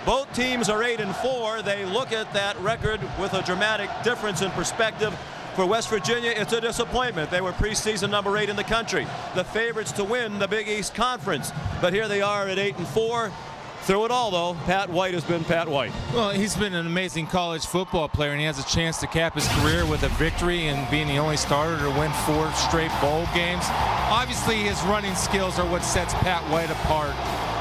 Both teams are 8-4. They look at that record with a dramatic difference in perspective. For West Virginia, it's a disappointment. They were preseason number 8 in the country, the favorites to win the Big East Conference. But here they are at 8-4. Through it all, though, Pat White has been Pat White. Well, he's been an amazing college football player, and he has a chance to cap his career with a victory and being the only starter to win 4 straight bowl games. Obviously, his running skills are what sets Pat White apart.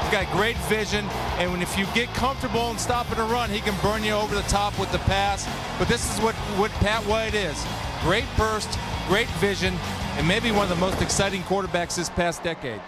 He's got great vision, and if you get comfortable and stopping a run, he can burn you over the top with the pass. But this is what Pat White is. Great burst, great vision, and maybe one of the most exciting quarterbacks this past decade.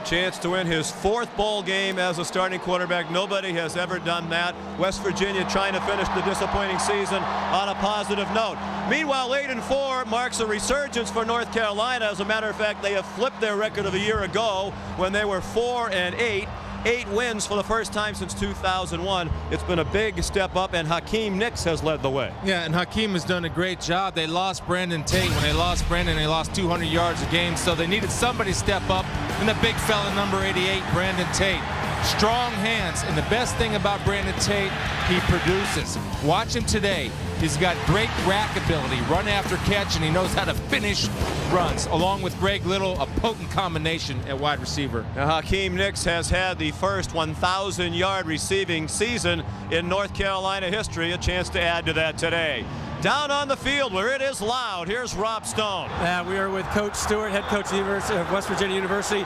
Chance to win his 4th bowl game as a starting quarterback. Nobody has ever done that. West Virginia trying to finish the disappointing season on a positive note. Meanwhile, 8-4 marks a resurgence for North Carolina. As a matter of fact, they have flipped their record of a year ago when they were 4-8. 8 wins for the first time since 2001. It's been a big step up, and Hakeem Nicks has led the way. Yeah, and Hakeem has done a great job. They lost Brandon Tate. When they lost Brandon, they lost 200 yards a game, so they needed somebody to step up, and the big fella, number 88, Brandon Tate. Strong hands, and the best thing about Brandon Tate, he produces. Watch him today. He's got great rack ability, run after catch, and he knows how to finish runs, along with Greg Little, a potent combination at wide receiver. Now, Hakeem Nicks has had the first 1,000-yard receiving season in North Carolina history. A chance to add to that today. Down on the field where it is loud, here's Rob Stone. We are with Coach Stewart, head coach of West Virginia University.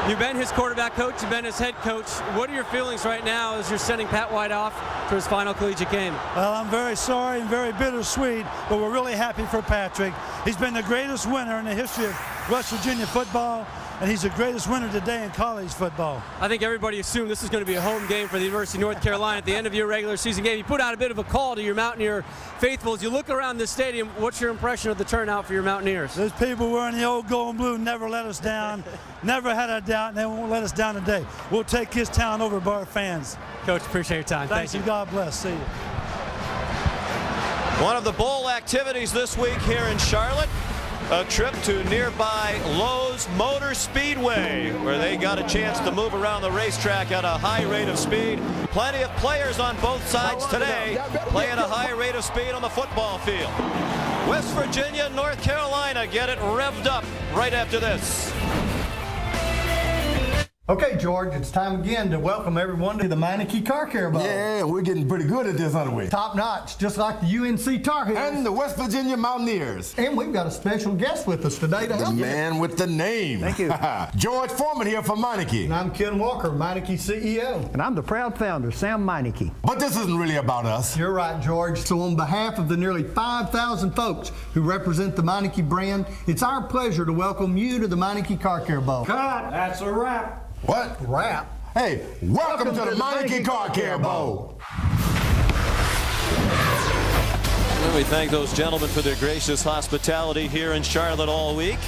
You've been his quarterback coach, you've been his head coach. What are your feelings right now as you're sending Pat White off for his final collegiate game? Well, I'm very sorry and very bittersweet, but we're really happy for Patrick. He's been the greatest winner in the history of West Virginia football, and he's the greatest winner today in college football. I think everybody assumed this was going to be a home game for the University of North Carolina at the end of your regular season game. You put out a bit of a call to your Mountaineer faithful. As you look around this stadium, what's your impression of the turnout for your Mountaineers? Those people wearing the old gold and blue never let us down, never had a doubt, and they won't let us down today. We'll take his town over by our fans. Coach, appreciate your time. Thank you. God bless. See you. One of the bowl activities this week here in Charlotte, a trip to nearby Lowe's Motor Speedway, where they got a chance to move around the racetrack at a high rate of speed. Plenty of players on both sides today playing a high rate of speed on the football field. West Virginia, North Carolina get it revved up right after this. Okay, George, it's time again to welcome everyone to the Meineke Car Care Bowl. Yeah, we're getting pretty good at this, aren't we? Top notch, just like the UNC Tar Heels. And the West Virginia Mountaineers. And we've got a special guest with us today to help The you. man with the name. Thank you. George Foreman here from Meineke. And I'm Ken Walker, Meineke CEO. And I'm the proud founder, Sam Meineke. But this isn't really about us. You're right, George. So on behalf of the nearly 5,000 folks who represent the Meineke brand, it's our pleasure to welcome you to the Meineke Car Care Bowl. Cut. That's a wrap. What? Wrap. Hey, welcome to the Meineke Car Care Bowl. And we thank those gentlemen for their gracious hospitality here in Charlotte all week.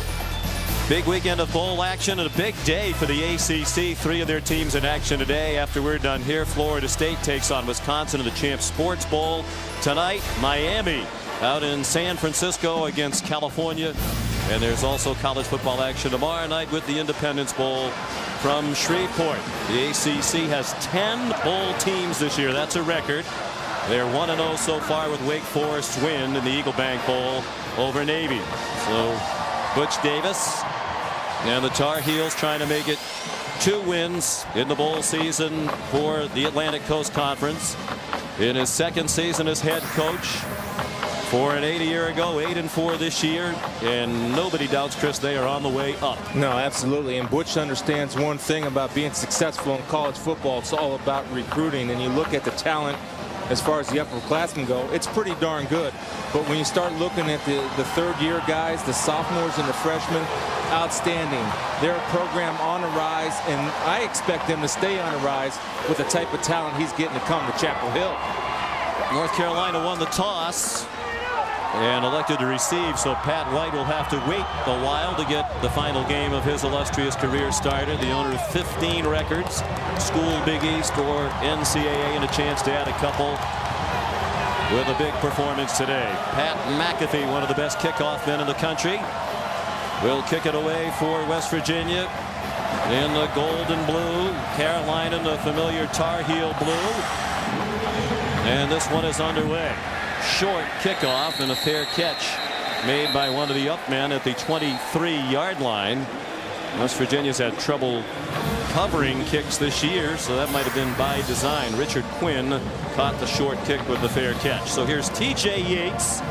Big weekend of bowl action and a big day for the ACC. 3 of their teams in action today. After we're done here, Florida State takes on Wisconsin in the Champs Sports Bowl. Tonight, Miami out in San Francisco against California. And there's also college football action tomorrow night with the Independence Bowl from Shreveport. The ACC has 10 bowl teams this year. That's a record. They're 1-0 so far with Wake Forest's win in the Eagle Bank Bowl over Navy. So Butch Davis and the Tar Heels trying to make it 2 wins in the bowl season for the Atlantic Coast Conference. In his 2nd season as head coach. 4-8 a year ago, 8-4 this year, and nobody doubts, Chris, they are on the way up. No, absolutely. And Butch understands one thing about being successful in college football. It's all about recruiting. And you look at the talent as far as the upperclassmen go, it's pretty darn good. But when you start looking at the 3rd-year guys, the sophomores and the freshmen, outstanding. They're a program on a rise, and I expect them to stay on a rise with the type of talent he's getting to come to Chapel Hill. North Carolina won the toss and elected to receive, so Pat White will have to wait a while to get the final game of his illustrious career started. The owner of 15 records, school, Big East, or NCAA, and a chance to add a couple with a big performance today. Pat McAfee, one of the best kickoff men in the country, will kick it away for West Virginia. in the gold and blue. Carolina in the familiar Tar Heel blue. And this one is underway. Short kickoff and a fair catch made by one of the up men at the 23-yard line. West Virginia's had trouble covering kicks this year, so that might have been by design. Richard Quinn caught the short kick with the fair catch. So here's TJ Yates,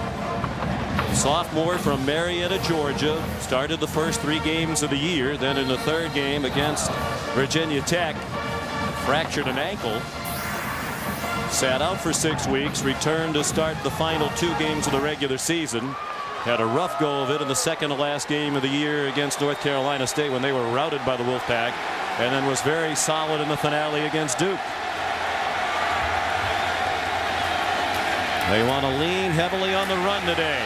sophomore from Marietta, Georgia. Started the first 3 games of the year. Then in the 3rd game against Virginia Tech, fractured an ankle. Sat out for 6 weeks. Returned to start the final 2 games of the regular season. Had a rough go of it in the second to last game of the year against North Carolina State when they were routed by the Wolfpack. And then was very solid in the finale against Duke. They want to lean heavily on the run today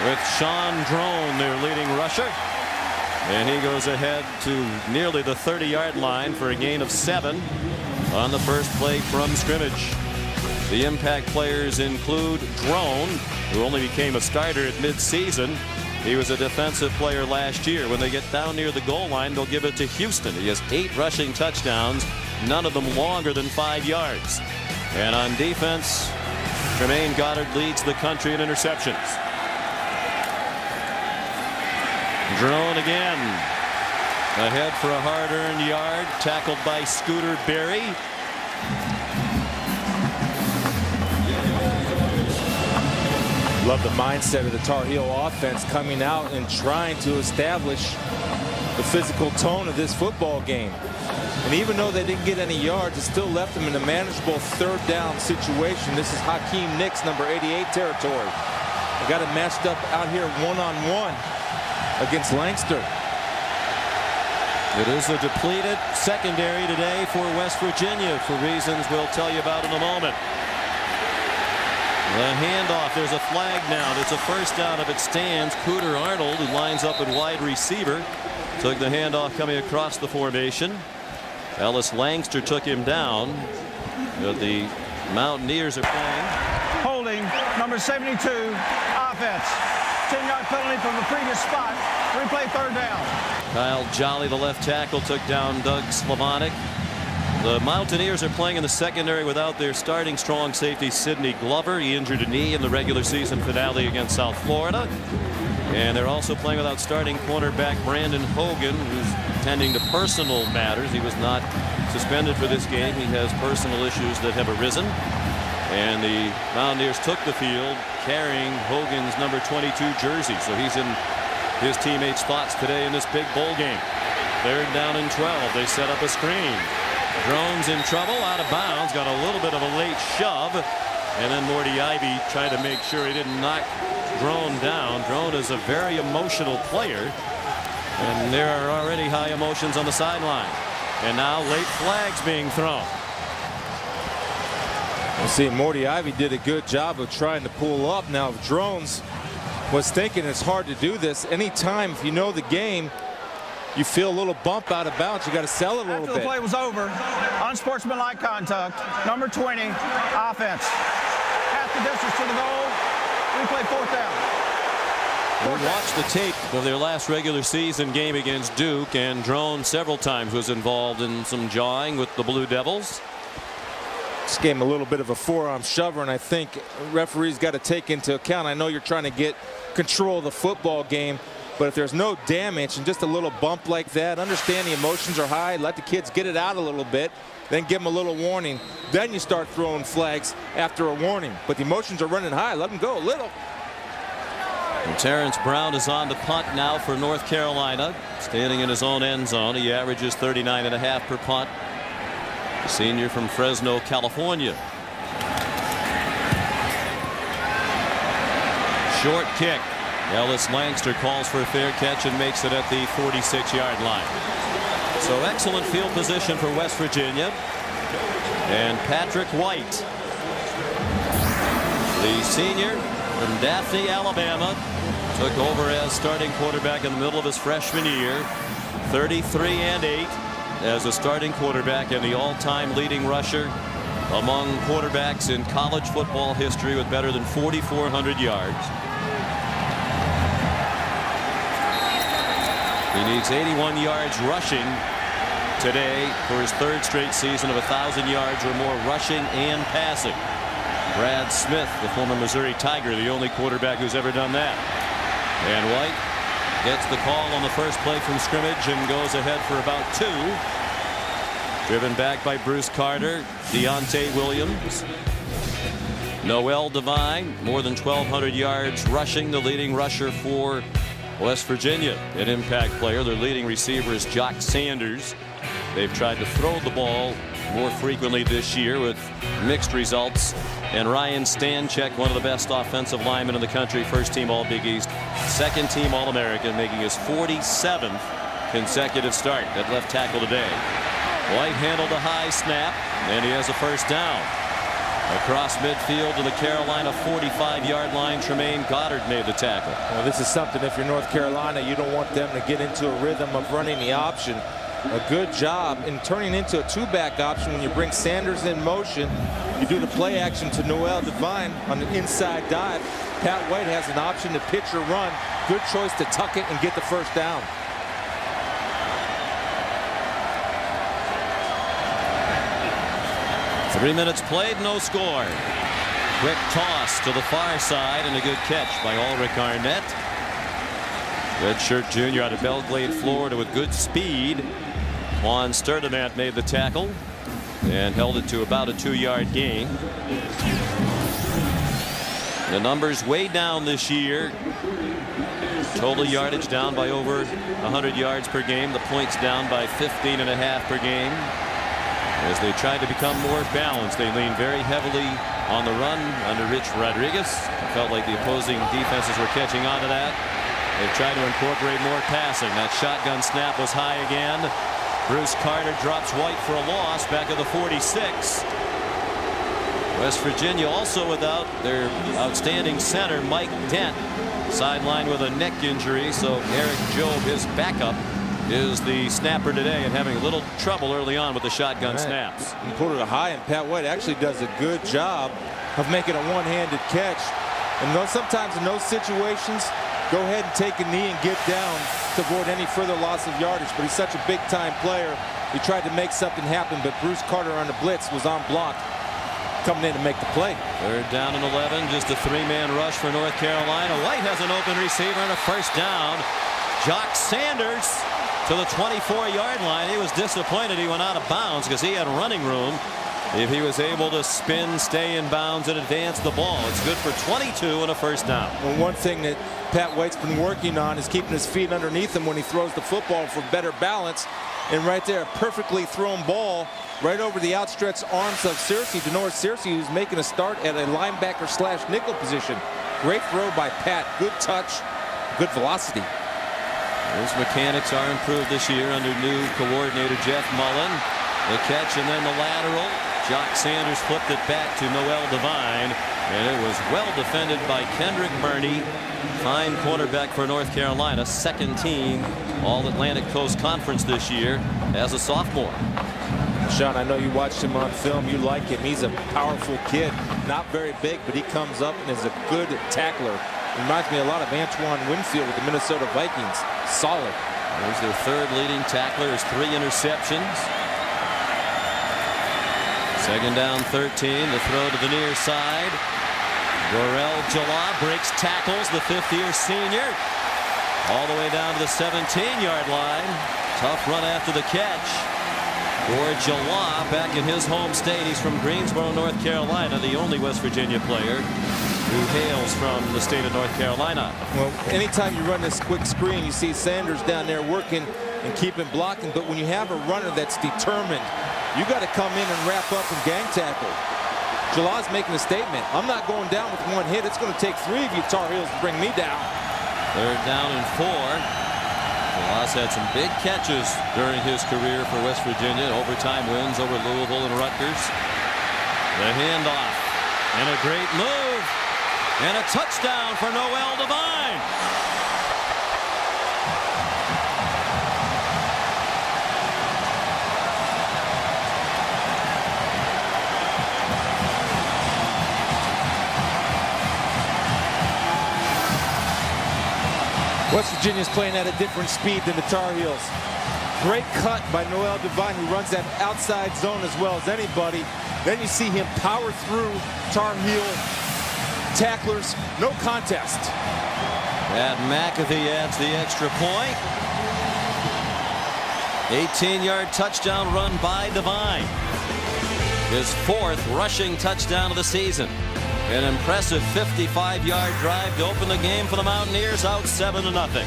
with Sean Drone, their leading rusher. And he goes ahead to nearly the 30-yard line for a gain of 7 on the first play from scrimmage. The impact players include Drone, who only became a starter at mid-season. He was a defensive player last year. When they get down near the goal line, they'll give it to Houston. He has 8 rushing touchdowns, none of them longer than 5 yards. And on defense, Tremaine Goddard leads the country in interceptions. Drone again. Ahead for a hard-earned yard, tackled by Scooter Berry. Love the mindset of the Tar Heel offense coming out and trying to establish the physical tone of this football game. And even though they didn't get any yards, it still left them in a manageable 3rd down situation. This is Hakeem Nicks, number 88 territory. They got it matched up out here one-on-one against Lancaster. It is a depleted secondary today for West Virginia for reasons we'll tell you about in a moment. The handoff, there's a flag now. It's a first down if it stands. Cooter Arnold, who lines up at wide receiver, took the handoff coming across the formation. Ellis Lancaster took him down. But the Mountaineers are playing. Holding, number 72, offense. 10-yard penalty from the previous spot. Replay 3rd down. Kyle Jolly, the left tackle, took down Doug Slavonic. The Mountaineers are playing in the secondary without their starting strong safety Sidney Glover. He injured a knee in the regular season finale against South Florida. And they're also playing without starting cornerback Brandon Hogan, who's tending to personal matters. He was not suspended for this game. He has personal issues that have arisen. And the Mountaineers took the field carrying Hogan's number 22 jersey. So he's in his teammates' thoughts today in this big bowl game. 3rd down and 12. They set up a screen. Drone's in trouble, out of bounds, got a little bit of a late shove, and then Morty Ivy tried to make sure he didn't knock Drone down. Drone is a very emotional player, and there are already high emotions on the sideline. And now late flags being thrown. You see, Morty Ivy did a good job of trying to pull up. Now, if Drones was thinking it's hard to do this, anytime if you know the game, you feel a little bump out of bounds, you got to sell it a little bit. After the play was over, unsportsmanlike contact, number 20, offense. Half the distance to the goal, replay 4th down. We watched the tape of their last regular season game against Duke, and Drone several times was involved in some jawing with the Blue Devils. This game a little bit of a forearm shover, and I think referees got to take into account. I know you're trying to get control of the football game, but if there's no damage and just a little bump like that, understand the emotions are high, let the kids get it out a little bit, then give them a little warning. Then you start throwing flags after a warning. But the emotions are running high, let them go a little. And Terrence Brown is on the punt now for North Carolina, standing in his own end zone. He averages 39.5 per punt. The senior from Fresno, California. Short kick. Ellis Lancaster calls for a fair catch and makes it at the 46-yard line. So excellent field position for West Virginia. And Patrick White, the senior from Daphne, Alabama, took over as starting quarterback in the middle of his freshman year. 33-8 as a starting quarterback and the all-time leading rusher among quarterbacks in college football history with better than 4,400 yards. He needs 81 yards rushing today for his 3rd straight season of 1,000 yards or more rushing and passing. Brad Smith, the former Missouri Tiger, the only quarterback who's ever done that. And White gets the call on the first play from scrimmage and goes ahead for about 2. Driven back by Bruce Carter, Deontay Williams. Noel Devine, more than 1,200 yards rushing, the leading rusher for West Virginia, an impact player. Their leading receiver is Jock Sanders. They've tried to throw the ball more frequently this year with mixed results. And Ryan Stanchek, one of the best offensive linemen in the country, 1st team All Big East, 2nd team All-American, making his 47th consecutive start at left tackle today. White handled a high snap, and he has a first down. Across midfield to the Carolina 45-yard line, Tremaine Goddard made the tackle. Well, this is something, if you're North Carolina, you don't want them to get into a rhythm of running the option. A good job in turning into a 2-back option when you bring Sanders in motion. You do the play action to Noel Devine on the inside dive. Pat White has an option to pitch or run. Good choice to tuck it and get the first down. Three minutes played, no score. Quick toss to the far side and a good catch by Ulrich Arnett. Redshirt junior out of Belgrade, Florida, with good speed. Juan Sturdivant made the tackle and held it to about a 2-yard gain. The numbers way down this year. Total yardage down by over 100 yards per game. The points down by 15.5 per game. As they tried to become more balanced, they leaned very heavily on the run under Rich Rodriguez. It felt like the opposing defenses were catching on to that. They've tried to incorporate more passing. That shotgun snap was high again. Bruce Carter drops White for a loss back at the 46. West Virginia also without their outstanding center, Mike Dent, sidelined with a neck injury. So Eric Jobe, his backup, is the snapper today and having a little trouble early on with the shotgun snaps. He pulled it high, and Pat White actually does a good job of making a one-handed catch. And sometimes in those situations, go ahead and take a knee and get down to avoid any further loss of yardage. But he's such a big-time player. He tried to make something happen, but Bruce Carter on the blitz was on block, coming in to make the play. 3rd down and 11, just a 3-man rush for North Carolina. White has an open receiver and a first down. Jock Sanders to the 24-yard line. He was disappointed he went out of bounds because he had running room. If he was able to spin, stay in bounds, and advance the ball, it's good for 22 and a first down. Well, one thing that Pat White's been working on is keeping his feet underneath him when he throws the football for better balance. And right there, a perfectly thrown ball right over the outstretched arms of Searcy, Denoris Searcy, who's making a start at a linebacker/nickel position. Great throw by Pat. Good touch, good velocity. His mechanics are improved this year under new coordinator Jeff Mullen. The catch and then the lateral. Jock Sanders flipped it back to Noel Devine, and it was well defended by Kendrick Burney. Fine cornerback for North Carolina, 2nd team All-Atlantic Coast Conference this year as a sophomore. Sean, I know you watched him on film. You like him. He's a powerful kid. Not very big, but he comes up and is a good tackler. Reminds me a lot of Antoine Winfield with the Minnesota Vikings. Solid. There's their 3rd leading tackler. Has 3 interceptions. 2nd down, 13. The throw to the near side. Gorel Jala breaks tackles. The 5th-year senior. All the way down to the 17-yard line. Tough run after the catch. For Jala back in his home state. He's from Greensboro, North Carolina, the only West Virginia player who hails from the state of North Carolina. Well, anytime you run this quick screen, you see Sanders down there working and keeping blocking. But when you have a runner that's determined, you got to come in and wrap up and gang tackle. Jala's making a statement. I'm not going down with one hit. It's going to take 3 of you Tar Heels to bring me down. 3rd down and 4. Jala's had some big catches during his career for West Virginia. Overtime wins over Louisville and Rutgers. The handoff and a great move and a touchdown for Noel Devine. West Virginia's playing at a different speed than the Tar Heels. Great cut by Noel Devine, who runs that outside zone as well as anybody. Then you see him power through Tar Heel tacklers. No contest. And McAfee adds the extra point. 18-yard touchdown run by Devine. His 4th rushing touchdown of the season. An impressive 55-yard drive to open the game for the Mountaineers, out 7-0.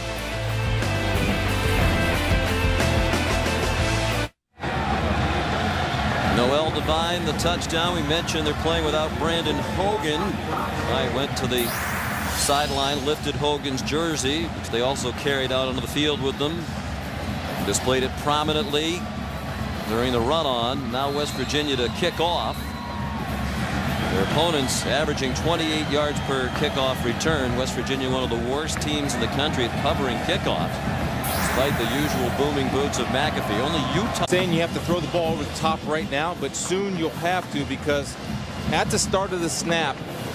Noel Devine, the touchdown. We mentioned they're playing without Brandon Hogan. I went to the sideline, lifted Hogan's jersey, which they also carried out onto the field with them. Displayed it prominently during the run-on. Now West Virginia to kick off. Their opponents averaging 28 yards per kickoff return. West Virginia, one of the worst teams in the country at covering kickoffs, despite the usual booming boots of McAfee. Only Utah. Saying you have to throw the ball over the top right now, but soon you'll have to, because at the start of the snap,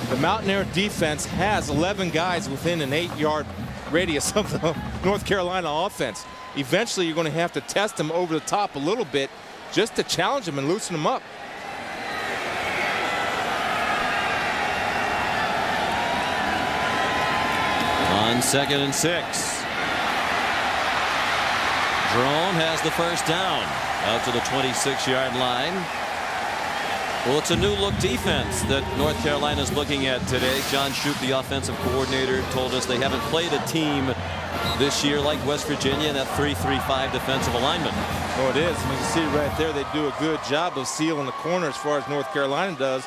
the Mountaineer defense has 11 guys within an 8-yard radius of the North Carolina offense. Eventually, you're going to have to test them over the top a little bit just to challenge them and loosen them up. On 2nd and 6. Drone has the first down out to the 26-yard line. Well, it's a new look defense that North Carolina is looking at today. John Shoup, the offensive coordinator, told us they haven't played a team this year like West Virginia in that 3-3-5 defensive alignment. Oh, it is. I mean, you see it right there. They do a good job of sealing the corner as far as North Carolina does.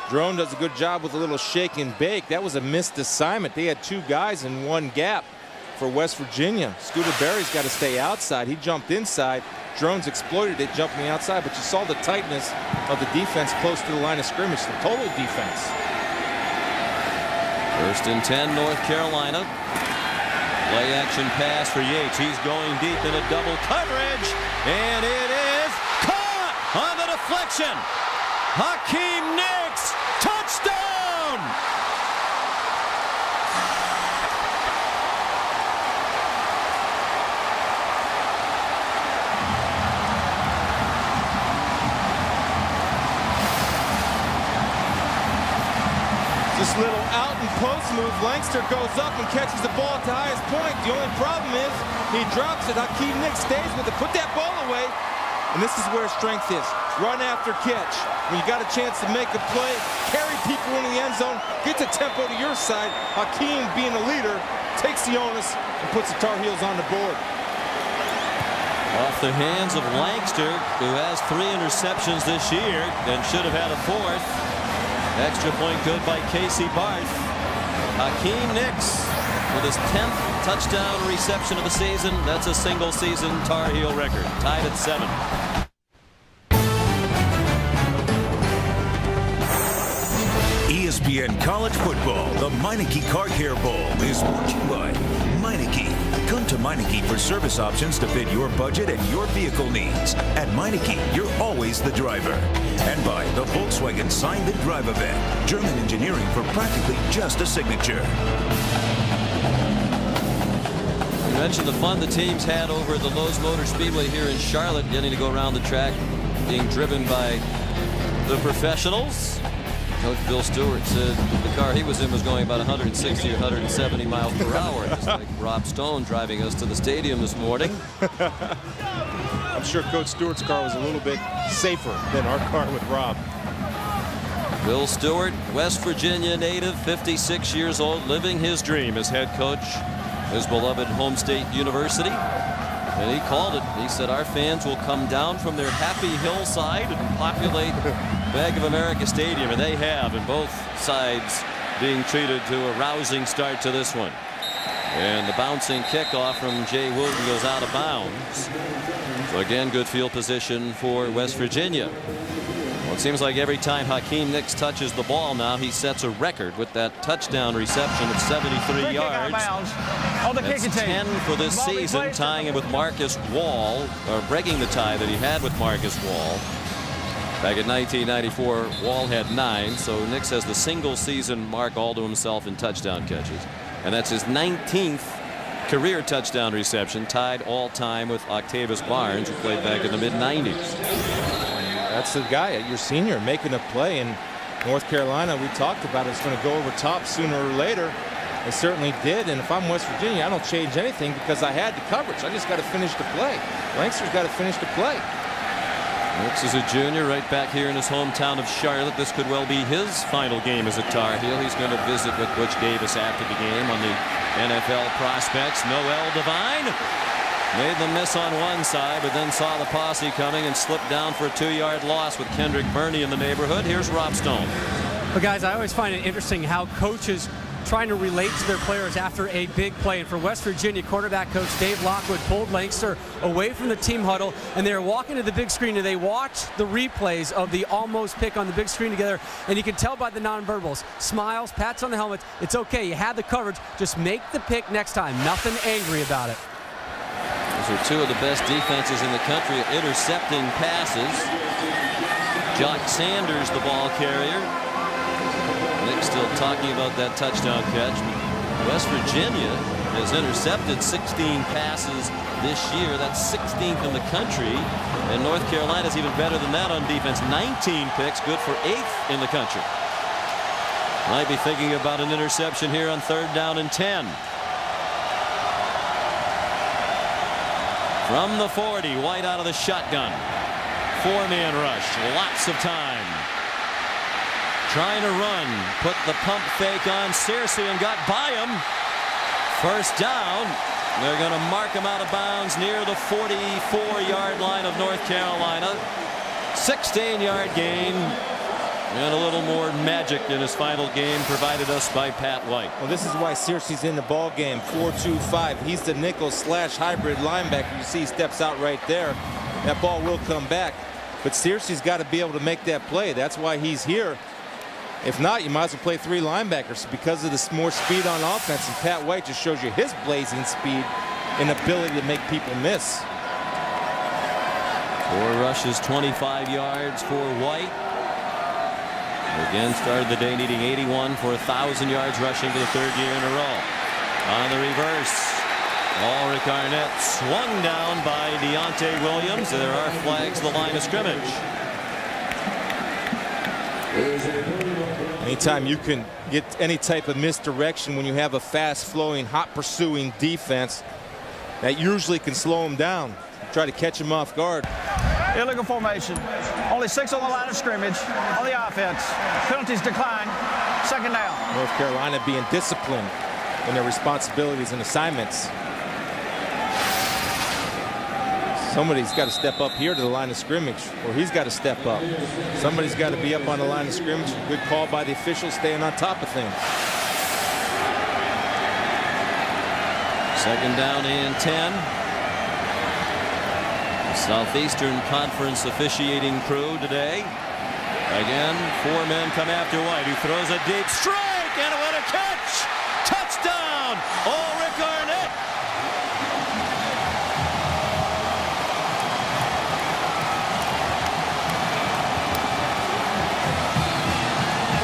Drone does a good job with a little shake and bake. That was a missed assignment. They had 2 guys in 1 gap for West Virginia. Scooter Berry's got to stay outside. He jumped inside. Drones exploited it, jumping the outside, but you saw the tightness of the defense close to the line of scrimmage, the total defense. 1st and 10, North Carolina. Play action pass for Yates. He's going deep into double coverage, and it is caught on the deflection. Hakeem Nicks, touchdown! This little out and post move, Langster goes up and catches the ball at the highest point. The only problem is he drops it. Hakeem Nicks stays with it. Put that ball away. And this is where strength is. Run after catch. When you got a chance to make a play, carry people into the end zone, get the tempo to your side. Hakeem, being a leader, takes the onus and puts the Tar Heels on the board. Off the hands of Langster, who has 3 interceptions this year and should have had a 4th. Extra point good by Casey Barth. Hakeem Nicks with his 10th touchdown reception of the season. That's a single season Tar Heel record, tied at 7. ESPN College Football, the Meineke Car Care Bowl is brought to you by Meineke. Come to Meineke for service options to fit your budget and your vehicle needs. At Meineke, you're always the driver. And by the Volkswagen Sign the Drive event, German engineering for practically just a signature. You mentioned the fun the teams had over at the Lowe's Motor Speedway here in Charlotte, getting to go around the track, being driven by the professionals. Coach Bill Stewart said the car he was in was going about 160 or 170 miles per hour, just like Rob Stone driving us to the stadium this morning. I'm sure Coach Stewart's car was a little bit safer than our car with Rob. Bill Stewart, West Virginia native, 56 years old, living his dream as head coach, his beloved home state university. And he called it. He said our fans will come down from their happy hillside and populate Bank of America Stadium, and they have, and both sides being treated to a rousing start to this one. And the bouncing kickoff from Jay Wooten goes out of bounds. So again, good field position for West Virginia. Well, it seems like every time Hakeem Nicks touches the ball now, he sets a record with that touchdown reception of 73 yards. That's 10 for this season, tying him with Marcus Wall, or breaking the tie that he had with Marcus Wall. Back in 1994, Wall had 9, so Nicks has the single season mark all to himself in touchdown catches. And that's his 19th career touchdown reception, tied all time with Octavius Barnes, who played back in the mid-90s. That's the guy, your senior, making a play. In North Carolina, we talked about it's going to go over top sooner or later. It certainly did. And if I'm West Virginia, I don't change anything because I had the coverage. I just got to finish the play. Langston's got to finish the play. Nix is a junior right back here in his hometown of Charlotte. This could well be his final game as a Tar Heel. He's going to visit with Butch Davis after the game on the NFL prospects. Noel Devine made the miss on one side, but then saw the posse coming and slipped down for a 2-yard loss with Kendrick Burney in the neighborhood. Here's Rob Stone. Well, guys, I always find it interesting how coaches trying to relate to their players after a big play. And for West Virginia, quarterback coach Dave Lockwood pulled Langston away from the team huddle, and they were walking to the big screen, and they watched the replays of the almost pick on the big screen together, and you can tell by the nonverbals. Smiles, pats on the helmet. It's okay. You had the coverage. Just make the pick next time. Nothing angry about it. Those are two of the best defenses in the country at intercepting passes. Jock Sanders, the ball carrier. Nick's still talking about that touchdown catch. West Virginia has intercepted 16 passes this year. That's 16th in the country. And North Carolina's even better than that on defense. 19 picks, good for 8th in the country. Might be thinking about an interception here on 3rd down and 10. From the 40, White out of the shotgun. 4-man rush, lots of time. Trying to run, put the pump fake on Searcy and got by him. First down. They're going to mark him out of bounds near the 44-yard line of North Carolina. 16-yard gain. And a little more magic in his final game provided us by Pat White. Well, this is why Searcy's in the ball game. 4-2-5. He's the nickel slash hybrid linebacker. You see he steps out right there. That ball will come back. But Searcy's got to be able to make that play. That's why he's here. If not, you might as well play 3 linebackers because of the more speed on offense. And Pat White just shows you his blazing speed and ability to make people miss. 4 rushes, 25 yards for White. Again, started the day needing 81 for 1,000 yards rushing for the 3rd year in a row. On the reverse, Ulrich Arnett swung down by Deontay Williams. There are flags at the line of scrimmage. Anytime you can get any type of misdirection when you have a fast-flowing, hot-pursuing defense, that usually can slow them down. Try to catch them off guard. Illegal formation. Only 6 on the line of scrimmage on the offense. Penalties decline. 2nd down. North Carolina being disciplined in their responsibilities and assignments. Somebody's got to step up here to the line of scrimmage, or he's got to step up. Somebody's got to be up on the line of scrimmage. Good call by the officials, staying on top of things. 2nd down and 10. Southeastern Conference officiating crew today. Again, 4 men come after White, who throws a deep strike, and what a catch! Touchdown! Ulrich Arnett!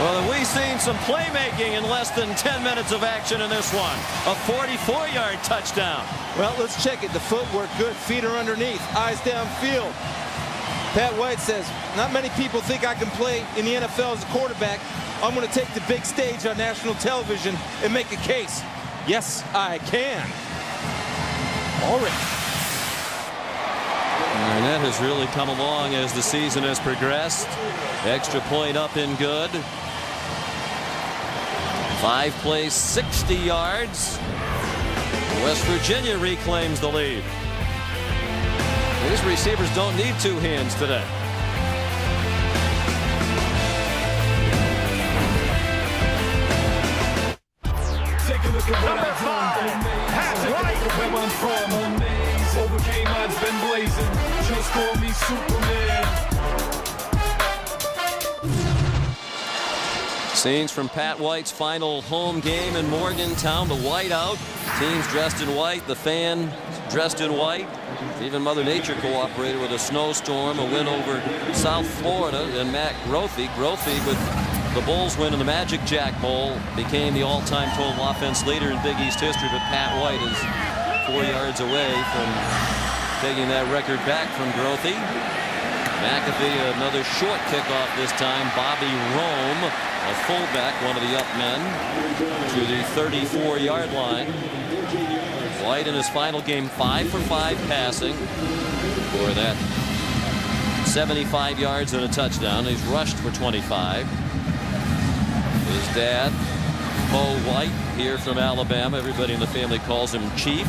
Well, have we seen some playmaking in less than 10 minutes of action in this one? A 44-yard touchdown. Well, let's check it. The footwork good. Feet are underneath. Eyes downfield. Pat White says, not many people think I can play in the NFL as a quarterback. I'm going to take the big stage on national television and make a case. Yes, I can. Ulrich. Arnett has really come along as the season has progressed. Extra point up and good. 5 plays, 60 yards. West Virginia reclaims the lead. These receivers don't need 2 hands today. Take a look at number 5. Pass it right. Where I'm from. Overcame odds, been blazing. Just call me Superman. Scenes from Pat White's final home game in Morgantown. The whiteout. Teams dressed in white. The fan dressed in white. Even Mother Nature cooperated with a snowstorm. A win over South Florida. And Matt Grothe with the Bulls win in the Magic Jack Bowl became the all-time total offense leader in Big East history. But Pat White is 4 yards away from taking that record back from Grothy. McAfee, another short kickoff this time. Bobby Rome, a fullback, one of the up men, to the 34-yard line. White in his final game 5 for 5 passing for that 75 yards and a touchdown. He's rushed for 25. His dad, Bo White, here from Alabama. Everybody in the family calls him Chief.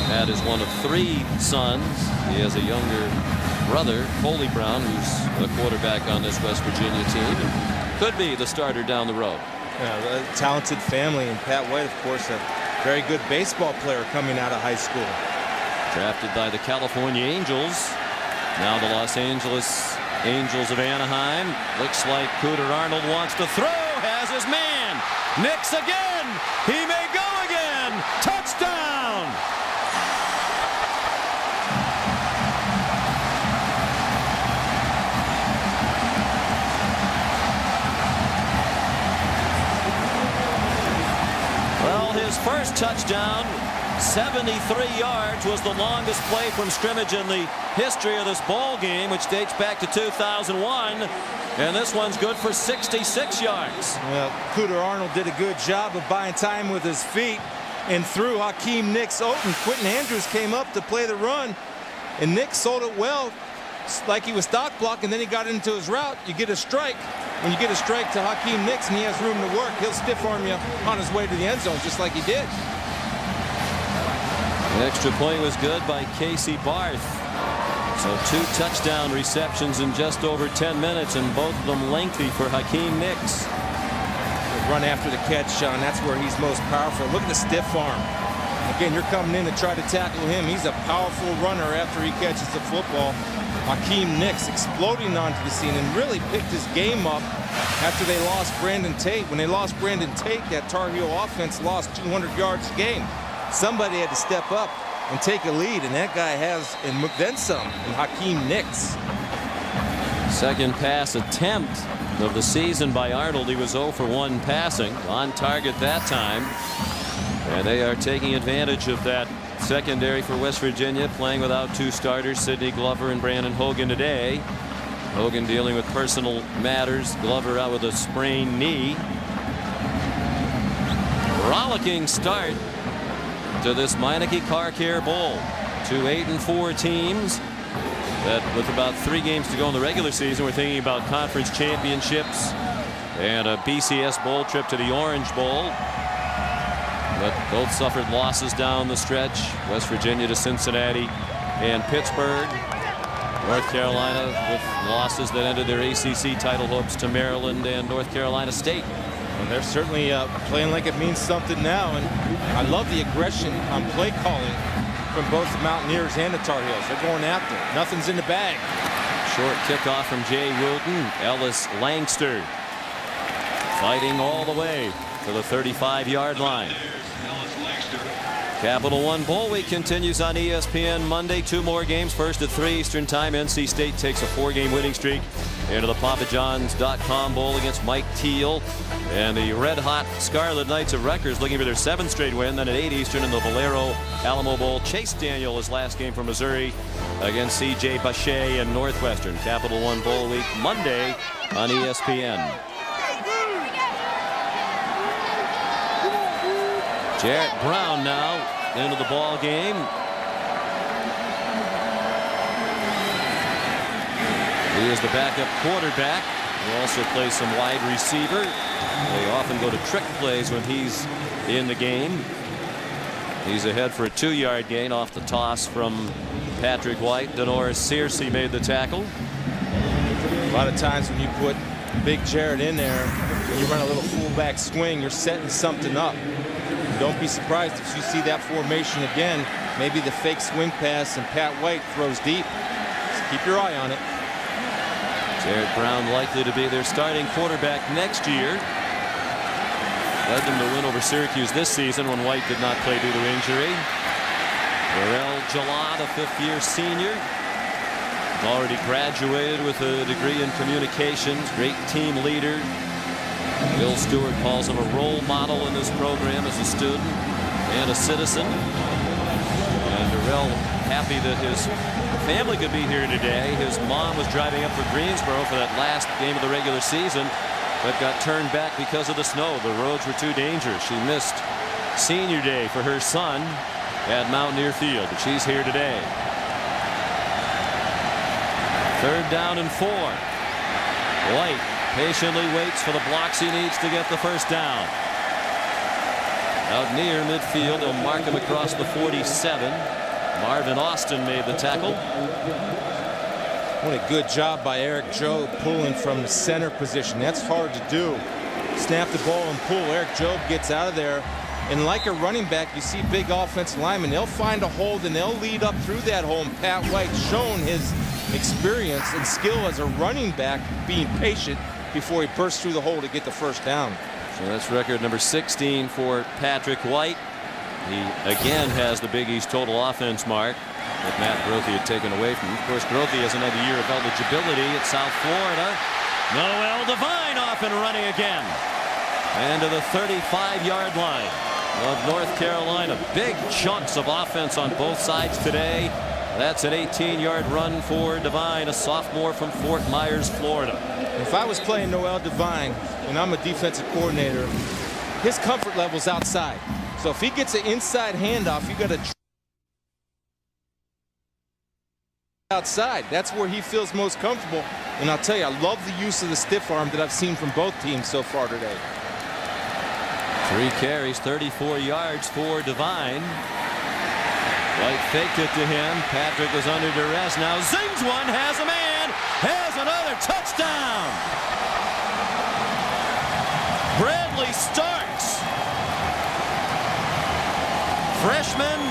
Matt is one of 3 sons. He has a younger brother, Coley Brown, who's a quarterback on this West Virginia team. Could be the starter down the road. Yeah, a talented family, and Pat White, of course, a very good baseball player coming out of high school. Drafted by the California Angels. Now the Los Angeles Angels of Anaheim. Looks like Cooter Arnold wants to throw. Has his man. Nix again. He may go again. Touchdown. Well, his first touchdown, 73 yards, was the longest play from scrimmage in the history of this ball game, which dates back to 2001. And this one's good for 66 yards. Well, Cooter Arnold did a good job of buying time with his feet and threw Hakeem Nicks open. Quentin Andrews came up to play the run, and Nicks sold it well, like he was stock block, and then he got into his route. You get a strike. When you get a strike to Hakeem Nicks and he has room to work, he'll stiff arm you on his way to the end zone, just like he did. The extra point was good by Casey Barth. So 2 touchdown receptions in just over 10 minutes, and both of them lengthy for Hakeem Nicks. Run after the catch, Sean. That's where he's most powerful. Look at the stiff arm. Again, you're coming in to try to tackle him. He's a powerful runner after he catches the football. Hakeem Nicks exploding onto the scene and really picked his game up after they lost Brandon Tate. When they lost Brandon Tate, that Tar Heel offense lost 200 yards a game. Somebody had to step up and take a lead, and that guy has, and then some, in Hakeem Nicks. Second pass attempt of the season by Arnold. He was 0 for 1 passing, on target that time. And they are taking advantage of that secondary for West Virginia, playing without 2 starters, Sidney Glover and Brandon Hogan today. Hogan dealing with personal matters, Glover out with a sprained knee. Rollicking start to this Meineke Car Care Bowl. 2 8-4 teams that, with about 3 games to go in the regular season, we're thinking about conference championships and a BCS bowl trip to the Orange Bowl. But both suffered losses down the stretch. West Virginia to Cincinnati and Pittsburgh. North Carolina with losses that ended their ACC title hopes to Maryland and North Carolina State. Well, they're certainly playing like it means something now, and I love the aggression on play calling from both the Mountaineers and the Tar Heels. They're going after it. Nothing's in the bag. Short kickoff from Jay Wilton. Ellis Langster fighting all the way to the 35-yard line. Capital One Bowl Week continues on ESPN Monday. 2 more games. First at 3 Eastern Time. NC State takes a 4-game winning streak into the PapaJohns.com Bowl against Mike Teal. And the red-hot Scarlet Knights of Rutgers looking for their 7th straight win. Then at 8 Eastern in the Valero Alamo Bowl. Chase Daniel, his last game for Missouri against C.J. Bachet and Northwestern. Capital One Bowl Week Monday on ESPN. Jarrett Brown now into the ball game. He is the backup quarterback. He also plays some wide receiver. They often go to trick plays when he's in the game. He's ahead for a 2-yard gain off the toss from Patrick White. Denoris Searcy made the tackle. A lot of times when you put Big Jarrett in there, when you run a little fullback swing, you're setting something up. Don't be surprised if you see that formation again. Maybe the fake swing pass and Pat White throws deep. Just keep your eye on it. Jarrett Brown likely to be their starting quarterback next year. Led them to win over Syracuse this season when White did not play due to injury. Darrell Jalad, a 5th-year senior, already graduated with a degree in communications. Great team leader. Bill Stewart calls him a role model in this program as a student and a citizen. And Darrell happy that his family could be here today. His mom was driving up for Greensboro for that last game of the regular season, but got turned back because of the snow. The roads were too dangerous. She missed senior day for her son at Mountaineer Field, but she's here today. 3rd down and 4. White patiently waits for the blocks he needs to get the first down. Out near midfield, they'll mark him across the 47. Marvin Austin made the tackle. What a good job by Eric Jobe pulling from the center position. That's hard to do. Snap the ball and pull. Eric Jobe gets out of there. And like a running back, you see big offensive linemen. They'll find a hole and they'll lead up through that hole. And Pat White shown his experience and skill as a running back, being patient before he bursts through the hole to get the first down. So that's record number 16 for Patrick White. He again has the Big East total offense mark that Matt Grothe had taken away from him. Of course, Grothe has another year of eligibility at South Florida. Noel Devine off and running again. And to the 35-yard line of North Carolina. Big chunks of offense on both sides today. That's an 18-yard run for Devine, a sophomore from Fort Myers, Florida. If I was playing Noel Devine and I'm a defensive coordinator, his comfort level's outside. So if he gets an inside handoff, you got to outside. That's where he feels most comfortable. And I'll tell you, I love the use of the stiff arm that I've seen from both teams so far today. 3 carries, 34 yards for Devine. White faked it to him. Patrick was under duress. Now zings one, has a man, has another touchdown. Bradley Starks, freshman,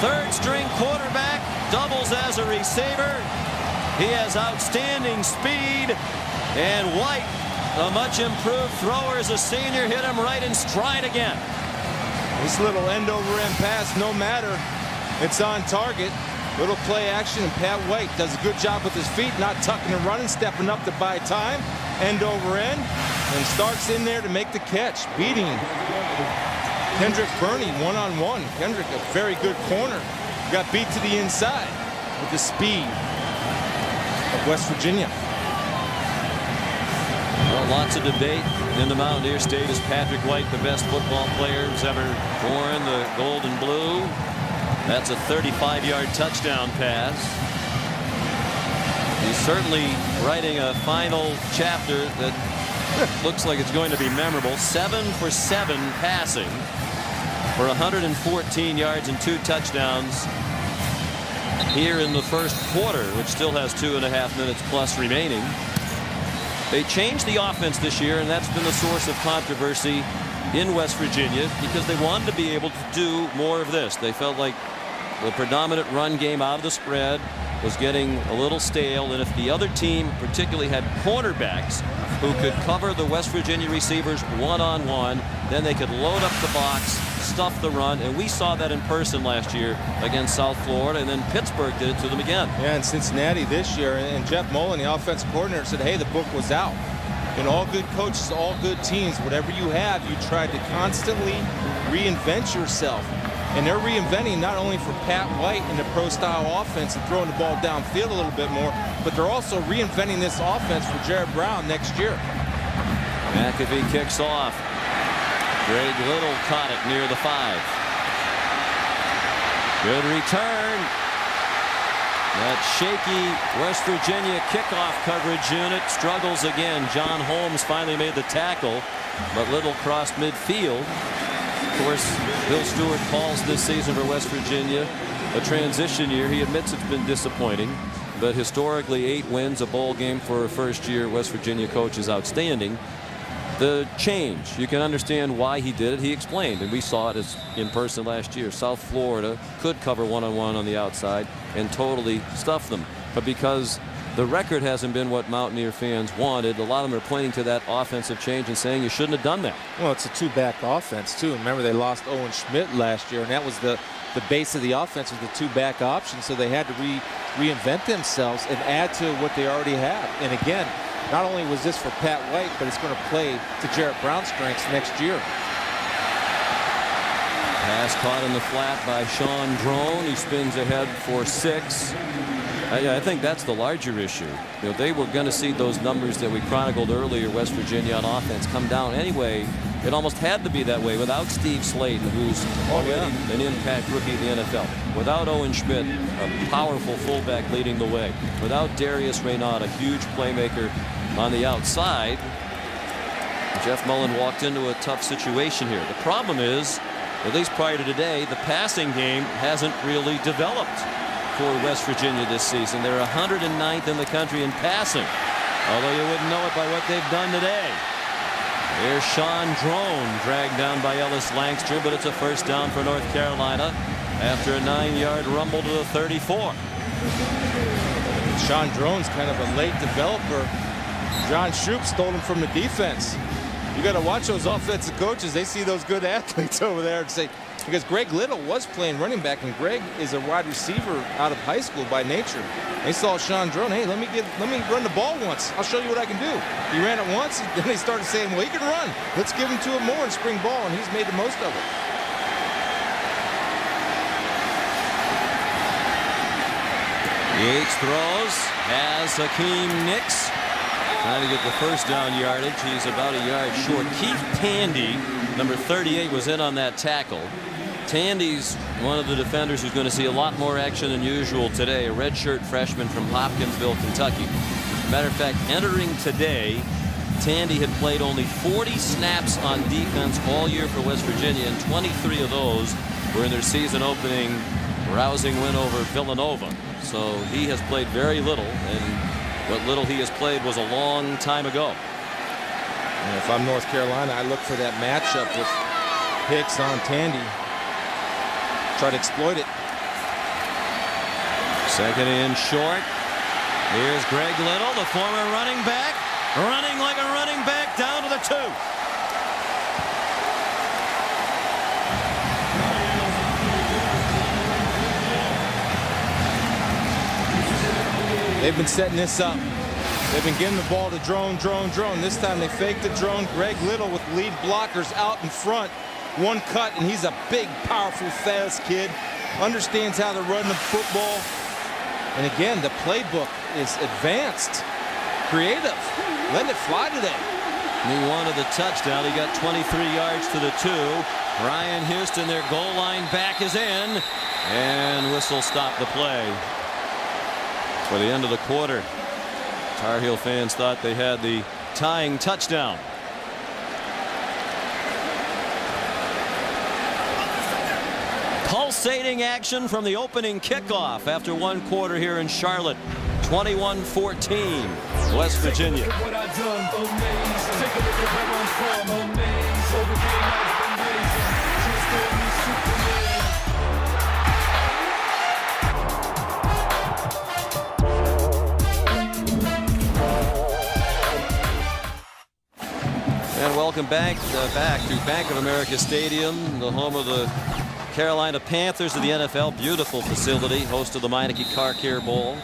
3rd-string quarterback, doubles as a receiver. He has outstanding speed, and White, a much improved thrower as a senior, hit him right in stride again. This little end-over-end pass, no matter, it's on target. Little play action, and Pat White does a good job with his feet, not tucking and running, stepping up to buy time, end over end, and Starks in there to make the catch, beating Kendrick Burney one-on-one. Kendrick, a very good corner, got beat to the inside with the speed of West Virginia. Well, lots of debate in the Mountaineer State. Is Patrick White the best football player who's ever worn the gold and blue? That's a 35-yard touchdown pass. He's certainly writing a final chapter that looks like it's going to be memorable. 7 for 7 passing for 114 yards and 2 touchdowns here in the first quarter, which still has 2.5 minutes plus remaining. They changed the offense this year, and that's been the source of controversy in West Virginia because they wanted to be able to do more of this. They felt like the predominant run game out of the spread was getting a little stale, and if the other team particularly had cornerbacks who could cover the West Virginia receivers one-on-one, then they could load up the box, stuff the run, and we saw that in person last year against South Florida, and then Pittsburgh did it to them again. Yeah, and Cincinnati this year, and Jeff Mullen, the offensive coordinator, said, hey, the book was out. And all good coaches, all good teams, whatever you have, you try to constantly reinvent yourself. And they're reinventing not only for Pat White in the pro-style offense and throwing the ball downfield a little bit more, but they're also reinventing this offense for Jared Brown next year. McAfee kicks off. Greg Little caught it near the 5. Good return. That shaky West Virginia kickoff coverage unit struggles again. John Holmes finally made the tackle, but Little crossed midfield. Of course, Bill Stewart calls this season for West Virginia a transition year. He admits it's been disappointing, but historically 8 wins, a bowl game for a first-year West Virginia coach is outstanding. The change, you can understand why he did it. He explained, and we saw it in person last year. South Florida could cover one-on-one on the outside and totally stuff them. But because the record hasn't been what Mountaineer fans wanted, a lot of them are pointing to that offensive change and saying you shouldn't have done that. Well, it's a 2-back offense, too. Remember, they lost Owen Schmidt last year, and that was the base of the offense was the 2-back option, so they had to reinvent themselves and add to what they already have. And again, not only was this for Pat White, but it's going to play to Jarrett Brown's strengths next year. Pass caught in the flat by Sean Drone. He spins ahead for 6. I think that's the larger issue. You know, they were going to see those numbers that we chronicled earlier, West Virginia on offense, come down anyway. It almost had to be that way without Steve Slayton, who's already an impact rookie in the NFL. Without Owen Schmidt, a powerful fullback leading the way. Without Darius Reynaud, a huge playmaker on the outside. Jeff Mullen walked into a tough situation here. The problem is, at least prior to today, the passing game hasn't really developed for West Virginia this season. They're 109th in the country in passing, although you wouldn't know it by what they've done today. Here's Sean Drone dragged down by Ellis Langstrom, but it's a first down for North Carolina after a 9-yard rumble to the 34. Sean Drone's kind of a late developer. John Shoup stole him from the defense. You got to watch those offensive coaches. They see those good athletes over there and say, because Greg Little was playing running back, and Greg is a wide receiver out of high school by nature. They saw Sean Drone, hey, let me run the ball once. I'll show you what I can do. He ran it once, and then they started saying, well, he can run. Let's give him to him more in spring ball, and he's made the most of it. Yates throws, has Hakeem Nicks trying to get the first down yardage. He's about a yard short. Keith Tandy, number 38, was in on that tackle. Tandy's one of the defenders who's going to see a lot more action than usual today. A redshirt freshman from Hopkinsville, Kentucky. Matter of fact, entering today, Tandy had played only 40 snaps on defense all year for West Virginia, and 23 of those were in their season opening rousing win over Villanova. So he has played very little, and what little he has played was a long time ago. And if I'm North Carolina, I look for that matchup with Hicks on Tandy. Try to exploit it. Second and short. Here's Greg Little, the former running back, running like a running back down to the 2. They've been setting this up. They've been getting the ball to Drone. This time they faked the Drone. Greg Little with lead blockers out in front. One cut, and he's a big, powerful, fast kid. Understands how to run the football. And again, the playbook is advanced, creative, letting it fly today. He wanted the touchdown. He got 23 yards to the 2. Ryan Houston, their goal line back, is in, and whistle stopped the play. For the end of the quarter, Tar Heel fans thought they had the tying touchdown. Pulsating action from the opening kickoff after one quarter here in Charlotte. 21-14, West Virginia. And welcome back to Bank of America Stadium, the home of the Carolina Panthers of the NFL. Beautiful facility, host of the Meineke Car Care Bowl.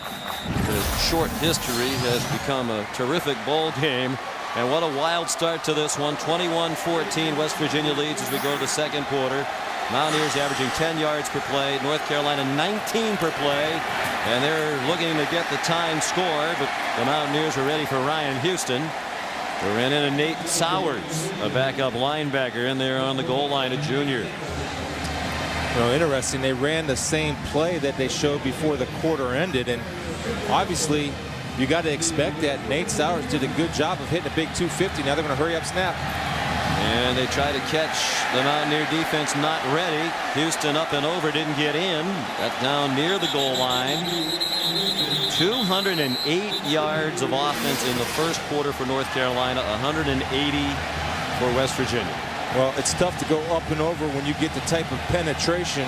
The short history has become a terrific bowl game. And what a wild start to this one. 21-14, West Virginia leads as we go to the second quarter. Mountaineers averaging 10 yards per play. North Carolina 19 per play. And they're looking to get the tying score, but the Mountaineers are ready for Ryan Houston. They ran in Nate Sowers, a backup linebacker, in there on the goal line, a junior. Well, interesting. They ran the same play that they showed before the quarter ended, and obviously you got to expect that. Nate Sowers did a good job of hitting a big 250. Now they're going to hurry up snap. And they try to catch the Mountaineer defense, not ready. Houston up and over, didn't get in. Got down near the goal line. 208 yards of offense in the first quarter for North Carolina, 180 for West Virginia. Well, it's tough to go up and over when you get the type of penetration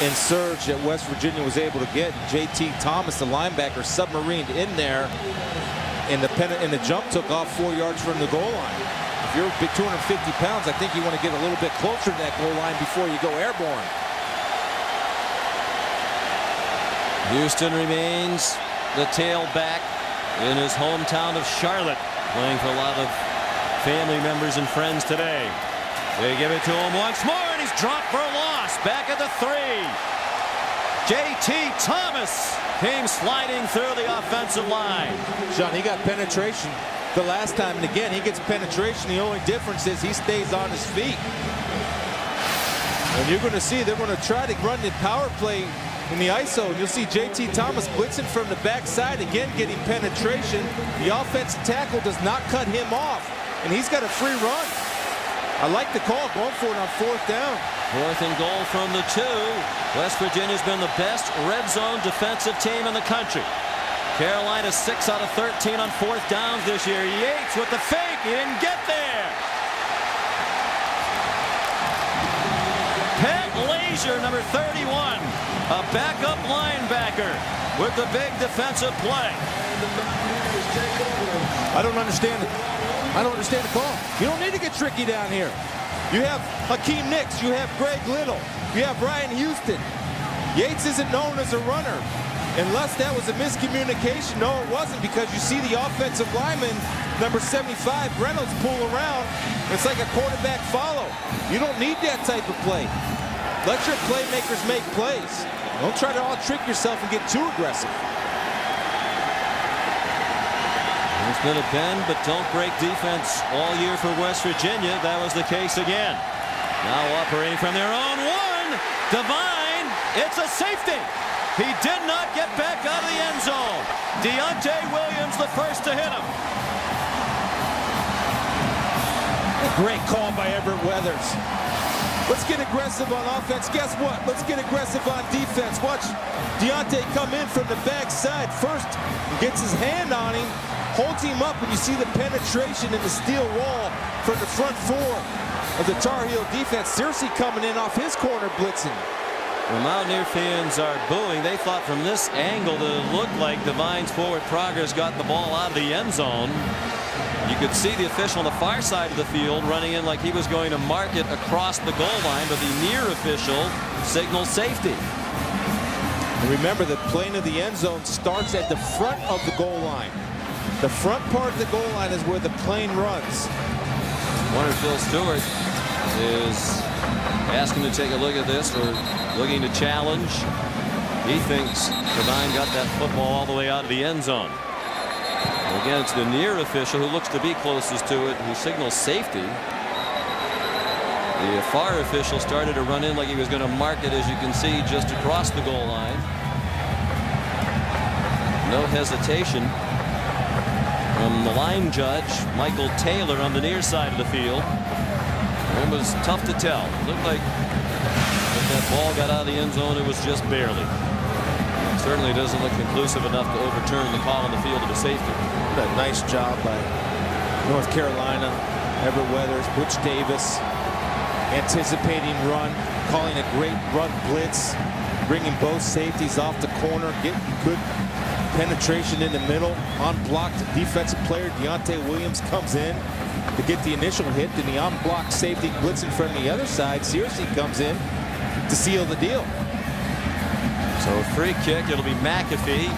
and surge that West Virginia was able to get. J.T. Thomas, the linebacker, submarined in there, and the jump took off 4 yards from the goal line. If you're 250 pounds, I think you want to get a little bit closer to that goal line before you go airborne. Houston remains the tailback in his hometown of Charlotte, playing for a lot of family members and friends today. They give it to him once more, and he's dropped for a loss. Back at the 3. J.T. Thomas came sliding through the offensive line. Sean, he got penetration the last time, and again, he gets penetration. The only difference is he stays on his feet. And you're going to see they're going to try to run the power play in the ISO. You'll see J.T. Thomas blitzing from the backside, again getting penetration. The offensive tackle does not cut him off, and he's got a free run. I like the call, going for it on 4th down. 4th and goal from the 2. West Virginia's been the best red zone defensive team in the country. Carolina 6 out of 13 on 4th downs this year. Yates with the fake. He didn't get there. Pat Lazier, number 31, a backup linebacker with the big defensive play. I don't understand it. I don't understand the call. You don't need to get tricky down here. You have Hakeem Nicks. You have Greg Little. You have Ryan Houston. Yates isn't known as a runner. Unless that was a miscommunication. No, it wasn't, because you see the offensive lineman, number 75, Reynolds, pull around. It's like a quarterback follow. You don't need that type of play. Let your playmakers make plays. Don't try to all trick yourself and get too aggressive. It's been a bend but don't break defense all year for West Virginia. That was the case again. Now operating from their own 1. Devine, it's a safety. He did not get back out of the end zone. Deontay Williams the first to hit him. Great call by Everett Weathers. Let's get aggressive on offense. Guess what? Let's get aggressive on defense. Watch Deontay come in from the backside first. Gets his hand on him, holds him up, and you see the penetration in the steel wall from the front 4 of the Tar Heel defense. Searcy coming in off his corner blitzing. The Mountaineer fans are booing. They thought from this angle that it looked like Devine's forward progress got the ball out of the end zone. You could see the official on the far side of the field running in like he was going to mark it across the goal line, but the near official signaled safety. And remember, the plane of the end zone starts at the front of the goal line. The front part of the goal line is where the plane runs. Wonder if Phil Stewart is asking to take a look at this or looking to challenge. He thinks Devine got that football all the way out of the end zone. Again, it's the near official who looks to be closest to it who signals safety. The far official started to run in like he was going to mark it, as you can see, just across the goal line. No hesitation from the line judge, Michael Taylor, on the near side of the field. It was tough to tell. It looked like if that ball got out of the end zone, it was just barely. It certainly doesn't look conclusive enough to overturn the call on the field of a safety. A nice job by North Carolina, Everett Weathers, Butch Davis, anticipating run, calling a great run blitz, bringing both safeties off the corner, getting good penetration in the middle. Unblocked defensive player Deontay Williams comes in to get the initial hit, and the unblocked safety blitzing from the other side, Searcy, comes in to seal the deal. So a free kick, it'll be McAfee.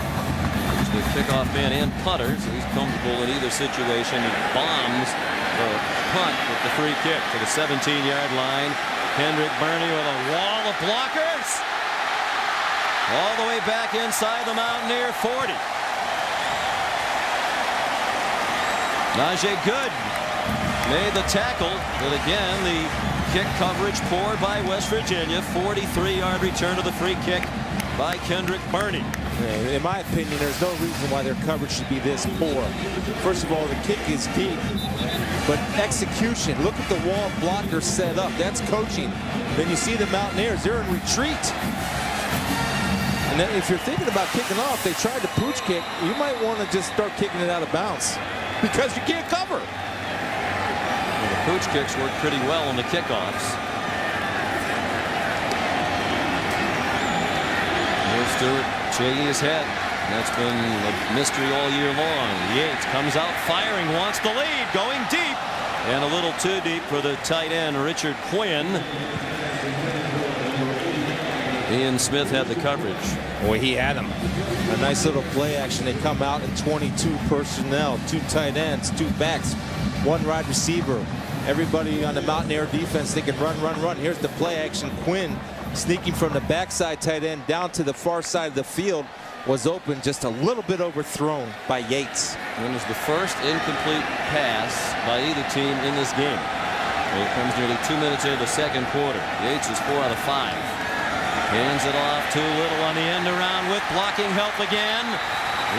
He's the kickoff man and punter, so he's comfortable in either situation. He bombs the punt with the free kick to the 17-yard line. Kendrick Burney with a wall of blockers. All the way back inside the Mountaineer 40. Najee Good made the tackle, but again, the kick coverage poor by West Virginia. 43-yard return to the free kick by Kendrick Burney. In my opinion, there's no reason why their coverage should be this poor. First of all, the kick is deep, but execution, look at the wall blocker set up. That's coaching. Then you see the Mountaineers, they're in retreat. And then if you're thinking about kicking off, they tried the pooch kick, you might want to just start kicking it out of bounds because you can't cover. Well, the pooch kicks work pretty well on the kickoffs. Stewart shaking his head. That's been a mystery all year long. Yates comes out firing, wants the lead, going deep, and a little too deep for the tight end Richard Quinn. Ian Smith had the coverage. Boy, he had him. A nice little play action. They come out in 22 personnel, 2 tight ends, 2 backs, 1 wide receiver, everybody on the Mountaineer defense thinking run, run, run. Here's the play action. Quinn sneaking from the backside tight end down to the far side of the field. Was open, just a little bit overthrown by Yates. And it was the first incomplete pass by either team in this game. It comes nearly 2 minutes into the second quarter. Yates is 4 out of 5. Hands it off too little on the end around with blocking help again.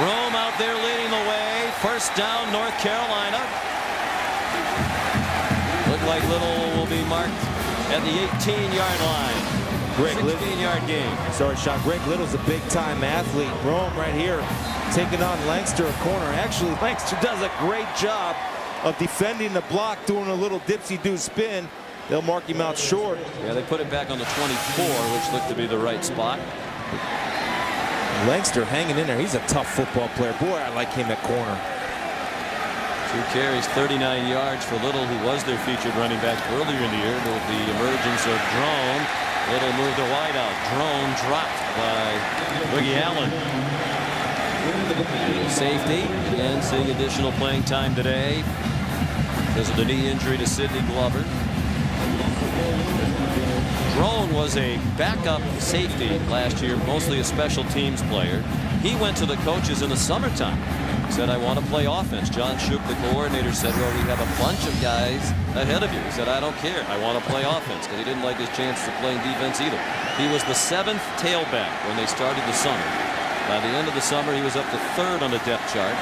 Rome out there leading the way. First down, North Carolina. Look like Little will be marked at the 18-yard line. 16-yard game. Sorry, Sean. Greg Little's a big-time athlete. Rome right here taking on Langston a corner. Actually, Langston does a great job of defending the block, doing a little dipsy-do spin. They'll mark him out short. Yeah, they put it back on the 24, which looked to be the right spot. Langston hanging in there. He's a tough football player. Boy, I like him at corner. 2 carries, 39 yards for Little, who was their featured running back earlier in the year. With the emergence of Drone, Little moved a wide out. Drone dropped by Boogie Allen. Safety, again, seeing additional playing time today because of the knee injury to Sidney Glover. Drone was a backup safety last year, mostly a special teams player. He went to the coaches in the summertime. He said, I want to play offense. John Shook, the coordinator, said, well, we have a bunch of guys ahead of you. He said, I don't care. I want to play offense, because he didn't like his chances of playing defense either. He was the 7th tailback when they started the summer. By the end of the summer, he was up to 3rd on the depth chart.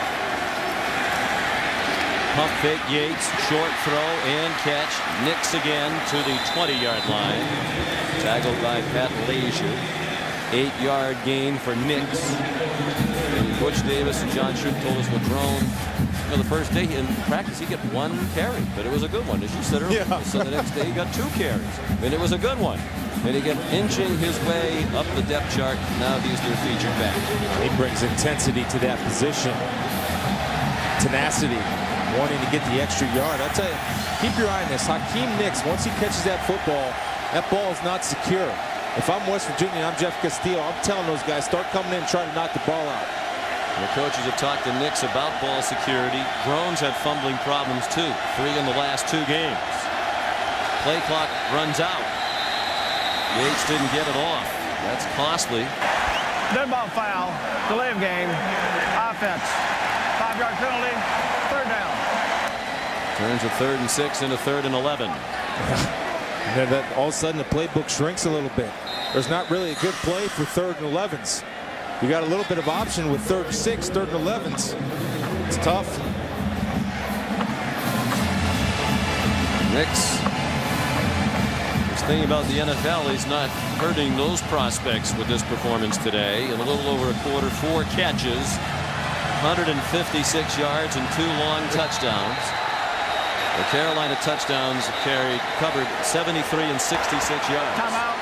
Pump fake, Yates, short throw and catch. Nix again to the 20-yard line. Tackled by Pat Leisure. 8-yard gain for Nix. And Butch Davis and John Shoup told us with Drone, the first day in practice, he got 1 carry, but it was a good one, as you said earlier. Yeah. So the next day, he got 2 carries, and it was a good one. And he kept inching his way up the depth chart. Now he's their featured back. He brings intensity to that position. Tenacity, wanting to get the extra yard. I'll tell you, keep your eye on this. Hakeem Nix, once he catches that football, that ball is not secure. If I'm West Virginia and I'm Jeff Castillo, I'm telling those guys, start coming in and try to knock the ball out. The coaches have talked to Nix about ball security. Drone's had fumbling problems too. 3 in the last 2 games. Play clock runs out. Yates didn't get it off. That's costly. Dead ball foul. Delay of game. Offense. 5-yard penalty. 3rd down. Turns a 3rd and 6 into 3rd and 11. And then all of a sudden the playbook shrinks a little bit. There's not really a good play for 3rd and 11s. You got a little bit of option with 3rd and 6, 3rd and 11s. It's tough. Nix. His thing about the NFL, he's not hurting those prospects with this performance today. In a little over a quarter, 4 catches, 156 yards and 2 long touchdowns. The Carolina touchdowns covered 73 and 66 yards. Timeout,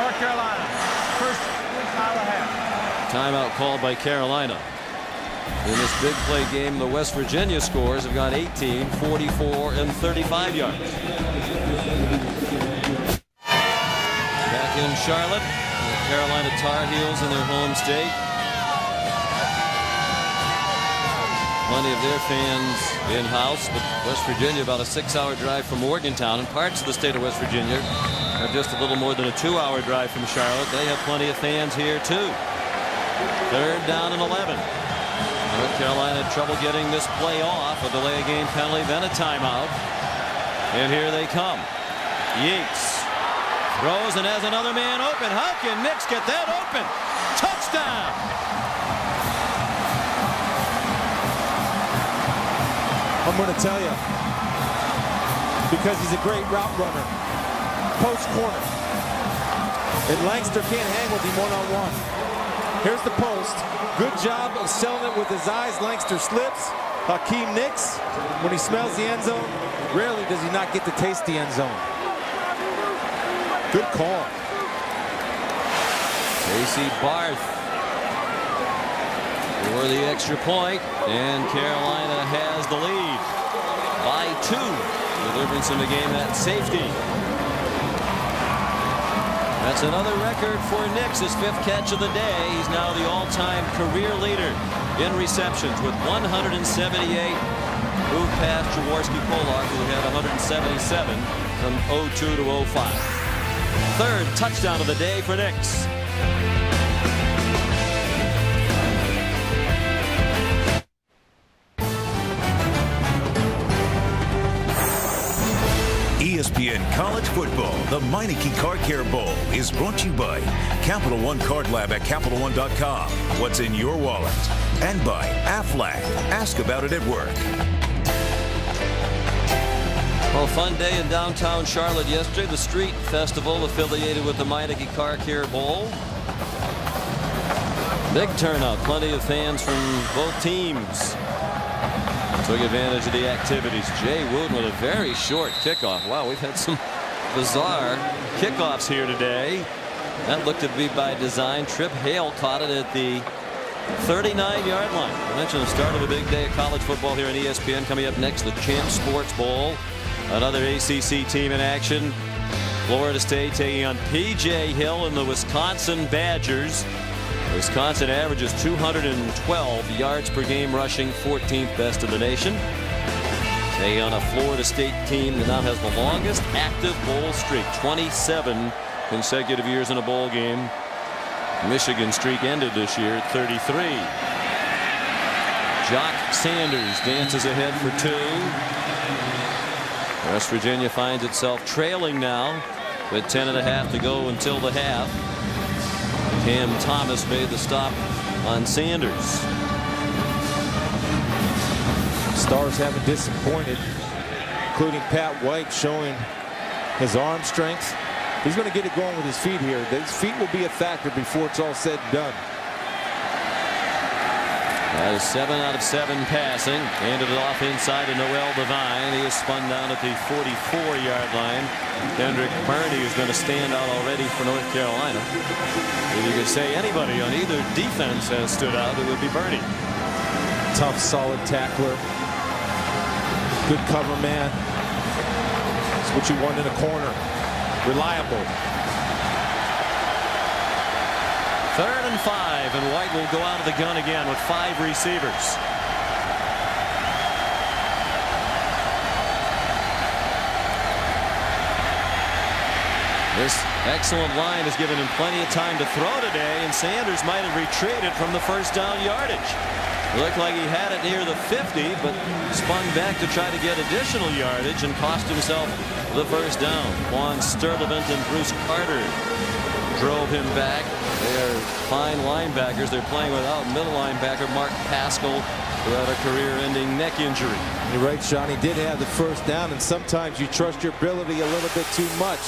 North Carolina. First out of half. Timeout called by Carolina. In this big play game, the West Virginia scores have gone 18, 44, and 35 yards. Back in Charlotte, the Carolina Tar Heels in their home state. Plenty of their fans in-house, but West Virginia about a 6-hour drive from Morgantown, and parts of the state of West Virginia are just a little more than a 2-hour drive from Charlotte. They have plenty of fans here too. 3rd down and 11. North Carolina had trouble getting this play off. A delay of game penalty, then a timeout. And here they come. Yates throws and has another man open. How can Nix get that open? Touchdown! I'm going to tell you, because he's a great route runner. Post corner. And Langston can't hang with him one-on-one. Here's the post. Good job of selling it with his eyes. Langston slips. Hakeem Nix, when he smells the end zone, rarely does he not get to taste the end zone. Good call. Casey Barth for the extra point, and Carolina has the lead by 2. Delivering some of the game at safety. That's another record for Nix, his 5th catch of the day. He's now the all-time career leader in receptions with 178. moved past Jaworski Polak, who had 177 from 02 to 05. Third touchdown of the day for Nix. ESPN College Football, the Meineke Car Care Bowl, is brought to you by Capital One Card Lab at CapitalOne.com. What's in your wallet? And by Aflac. Ask about it at work. Well, fun day in downtown Charlotte yesterday. The street festival affiliated with the Meineke Car Care Bowl. Big turnout. Plenty of fans from both teams took advantage of the activities. Jay Wooten with a very short kickoff. Wow, we've had some bizarre kickoffs here today. That looked to be by design. Trip Hale caught it at the 39-yard line. I mentioned the start of a big day of college football here on ESPN. Coming up next, the Champs Sports Bowl. Another ACC team in action. Florida State taking on P.J. Hill and the Wisconsin Badgers. Wisconsin averages 212 yards per game rushing, 14th best in the nation. Taking on a Florida State team that now has the longest active bowl streak, 27 consecutive years in a bowl game. Michigan streak ended this year at 33. Jock Sanders dances ahead for 2. West Virginia finds itself trailing now with 10.5 to go until the half. Cam Thomas made the stop on Sanders. Stars haven't disappointed, including Pat White showing his arm strength. He's going to get it going with his feet here. His feet will be a factor before it's all said and done. That is 7 out of 7 passing. Handed it off inside to Noel Devine. He is spun down at the 44-yard line. Kendrick Burney is going to stand out already for North Carolina. If you could say anybody on either defense has stood out, it would be Burney. Tough, solid tackler. Good cover man. It's what you want in a corner. Reliable. 3rd and 5, and White will go out of the gun again with 5 receivers. This excellent line has given him plenty of time to throw today, and Sanders might have retreated from the first down yardage. It looked like he had it near the 50, but spun back to try to get additional yardage and cost himself the first down. Juan Sturtevant and Bruce Carter drove him back. They are fine linebackers. They're playing without middle linebacker Mark Pascal, who had a career-ending neck injury. You're right, Sean. He did have the first down, and sometimes you trust your ability a little bit too much.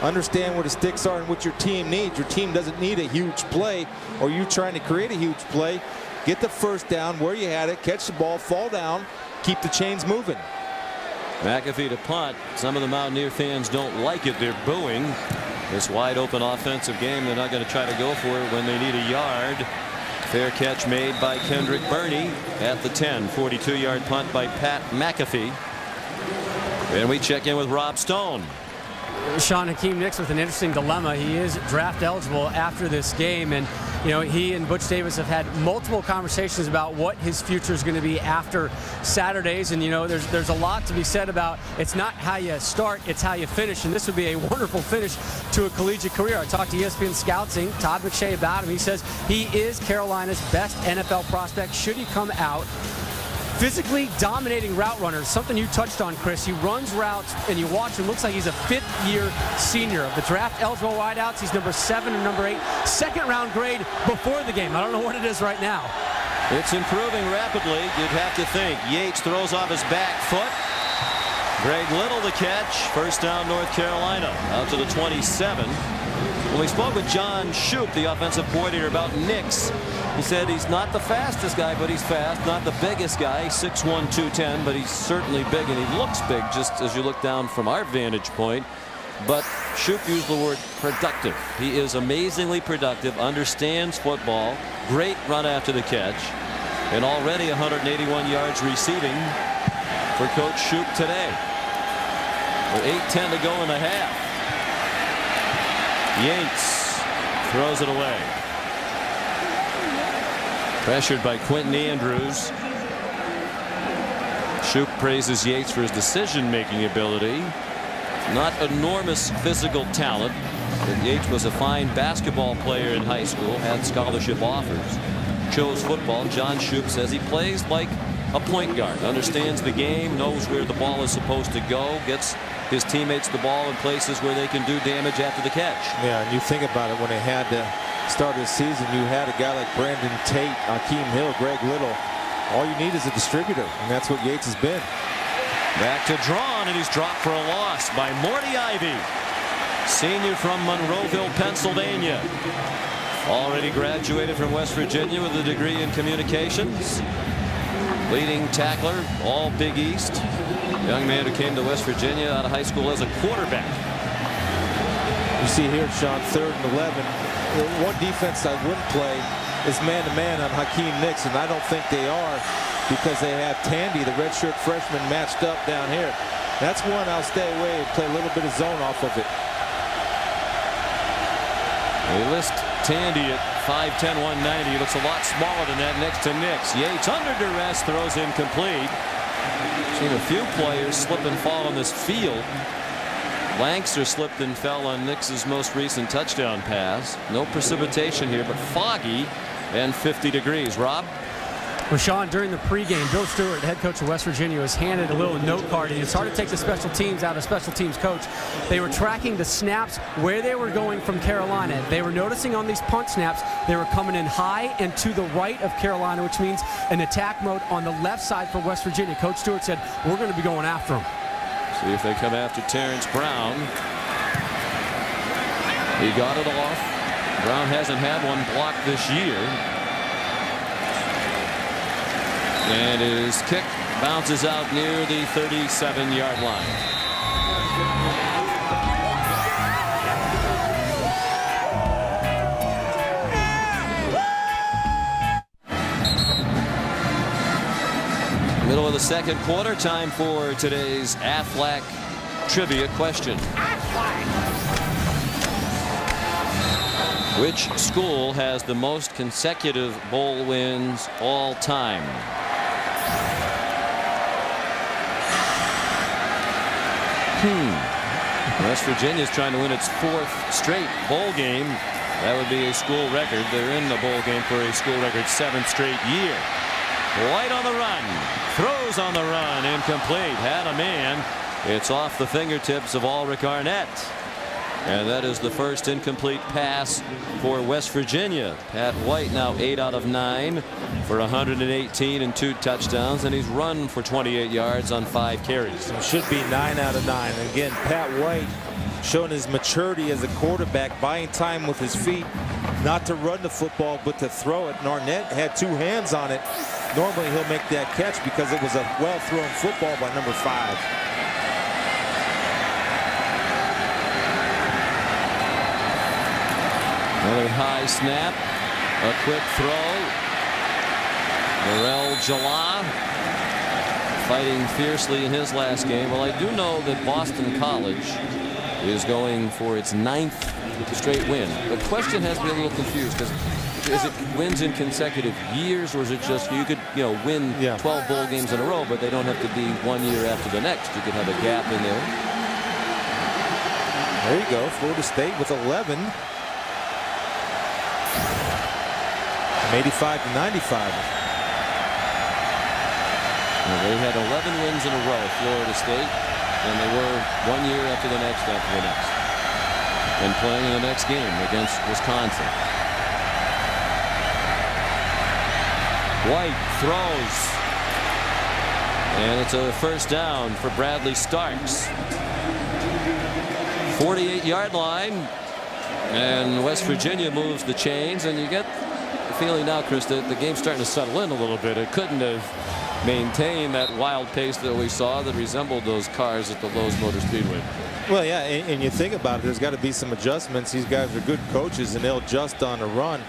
Understand where the sticks are and what your team needs. Your team doesn't need a huge play, or you trying to create a huge play. Get the first down where you had it, catch the ball, fall down, keep the chains moving. McAfee to punt. Some of the Mountaineer fans don't like it. They're booing this wide open offensive game. They're not going to try to go for it when they need a yard. Fair catch made by Kendrick Burney at the 10. 42-yard punt by Pat McAfee. And we check in with Rob Stone. Sean, Hakeem Nicks with an interesting dilemma. He is draft eligible after this game, and you know, he and Butch Davis have had multiple conversations about what his future is going to be after Saturdays. And you know, there's a lot to be said about it's not how you start, it's how you finish, and this would be a wonderful finish to a collegiate career. I talked to ESPN Scouting Todd McShay about him. He says he is Carolina's best NFL prospect should he come out. Physically dominating route runner, something you touched on, Chris. He runs routes, and you watch him, looks like he's a 5th-year senior. Of the draft-eligible wideouts, he's number 7 and number 8. Second-round grade before the game. I don't know what it is right now. It's improving rapidly, you'd have to think. Yates throws off his back foot. Greg Little the catch. First down, North Carolina. Out to the 27. When we spoke with John Shoup, the offensive coordinator, about Nix, he said he's not the fastest guy, but he's fast. Not the biggest guy, 6'1", 210, but he's certainly big, and he looks big just as you look down from our vantage point. But Shoup used the word productive. He is amazingly productive, understands football, great run after the catch, and already 181 yards receiving for Coach Shoup today. With 8:10 to go in the half. Yates throws it away. Pressured by Quentin Andrews. Shoup praises Yates for his decision-making ability. Not enormous physical talent, but Yates was a fine basketball player in high school, had scholarship offers, chose football. John Shoup says he plays like a point guard, understands the game, knows where the ball is supposed to go, gets his teammates the ball in places where they can do damage after the catch. Yeah, and you think about it, when they had to start the season, you had a guy like Brandon Tate, Akeem Hill, Greg Little. All you need is a distributor, and that's what Yates has been. Back to Drawn, and he's dropped for a loss by Morty Ivy, senior from Monroeville, Pennsylvania. Already graduated from West Virginia with a degree in communications. Leading tackler, all Big East. Young man who came to West Virginia out of high school as a quarterback. You see here, Sean, 3rd and 11. One defense I wouldn't play is man-to-man on Hakeem Nicks, and I don't think they are, because they have Tandy, the redshirt freshman, matched up down here. That's one I'll stay away and play a little bit of zone off of it. They list Tandy at 5'10", 190. He looks a lot smaller than that next to Nicks. Yates under duress throws incomplete. Seen a few players slip and fall on this field. Lankster slipped and fell on Nicks's most recent touchdown pass. No precipitation here, but foggy and 50 degrees. Rob? Well, Sean, during the pregame, Bill Stewart, head coach of West Virginia, was handed a little note card, and it's hard to take the special teams out of special teams coach. They were tracking the snaps where they were going from Carolina. They were noticing on these punt snaps they were coming in high and to the right of Carolina, which means an attack mode on the left side for West Virginia. Coach Stewart said, we're going to be going after them. See if they come after Terrence Brown. He got it off. Brown hasn't had one blocked this year. And his kick bounces out near the 37-yard line. Middle of the second quarter, time for today's Aflac trivia question. Which school has the most consecutive bowl wins all time? West Virginia's trying to win its 4th straight bowl game. That would be a school record. They're in the bowl game for a school record 7th straight year. White on the run, throws on the run, incomplete, had a man. It's off the fingertips of Ulrich Arnett. And that is the first incomplete pass for West Virginia. Pat White now 8 out of 9 for 118 and 2 touchdowns, and he's run for 28 yards on 5 carries. It should be 9 out of 9. Again, Pat White showing his maturity as a quarterback, buying time with his feet, not to run the football but to throw it. And Arnett had 2 hands on it. Normally he'll make that catch because it was a well-thrown football by number 5. Another high snap, a quick throw. Morel Jala fighting fiercely in his last game. Well, I do know that Boston College is going for its 9th straight win. The question has me a little confused, because is it wins in consecutive years, or is it just you could win 12 bowl games in a row, but they don't have to be 1 year after the next? You could have a gap in there. There you go, Florida State with 11. From 85 to 95. Well, they had 11 wins in a row, Florida State, and they were 1 year after the next after the next. And playing in the next game against Wisconsin. White throws. And it's a first down for Bradley Starks. 48-yard line. And West Virginia moves the chains, and you get the feeling now, Chris, that the game's starting to settle in a little bit. It couldn't have maintained that wild pace that we saw that resembled those cars at the Lowe's Motor Speedway. Well, yeah, and you think about it, there's got to be some adjustments. These guys are good coaches, and they'll adjust on a run.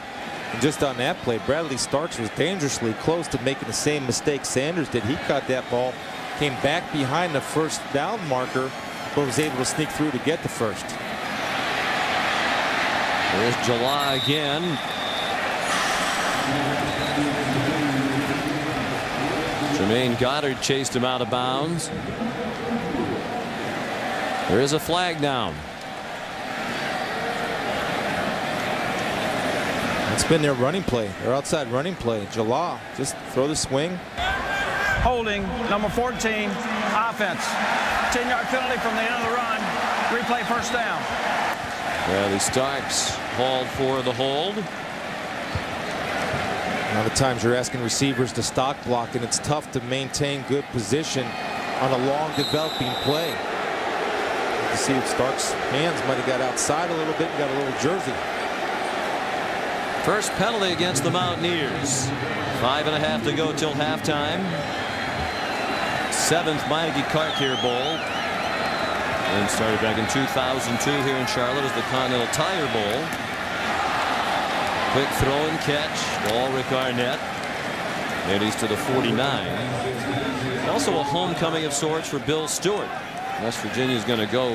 And just on that play, Bradley Starks was dangerously close to making the same mistake Sanders did. He caught that ball, came back behind the first down marker, but was able to sneak through to get the first. There's July again. Jermaine Goddard chased him out of bounds. There is a flag down. It's been their running play, their outside running play. Jalal, just throw the swing. Holding, number 14, offense. 10-yard penalty from the end of the run. Replay first down. Bradley Starks called for the hold. A lot of times you're asking receivers to stock block, and it's tough to maintain good position on a long developing play. You see if Starks' hands might have got outside a little bit and got a little jersey. First penalty against the Mountaineers. 5.5 to go till halftime. 7th Meineke Car Care Bowl. And started back in 2002 here in Charlotte as the Continental Tire Bowl. Quick throw and catch. Ball Rick Arnett. And he's to the 49. Also a homecoming of sorts for Bill Stewart. West Virginia is going to go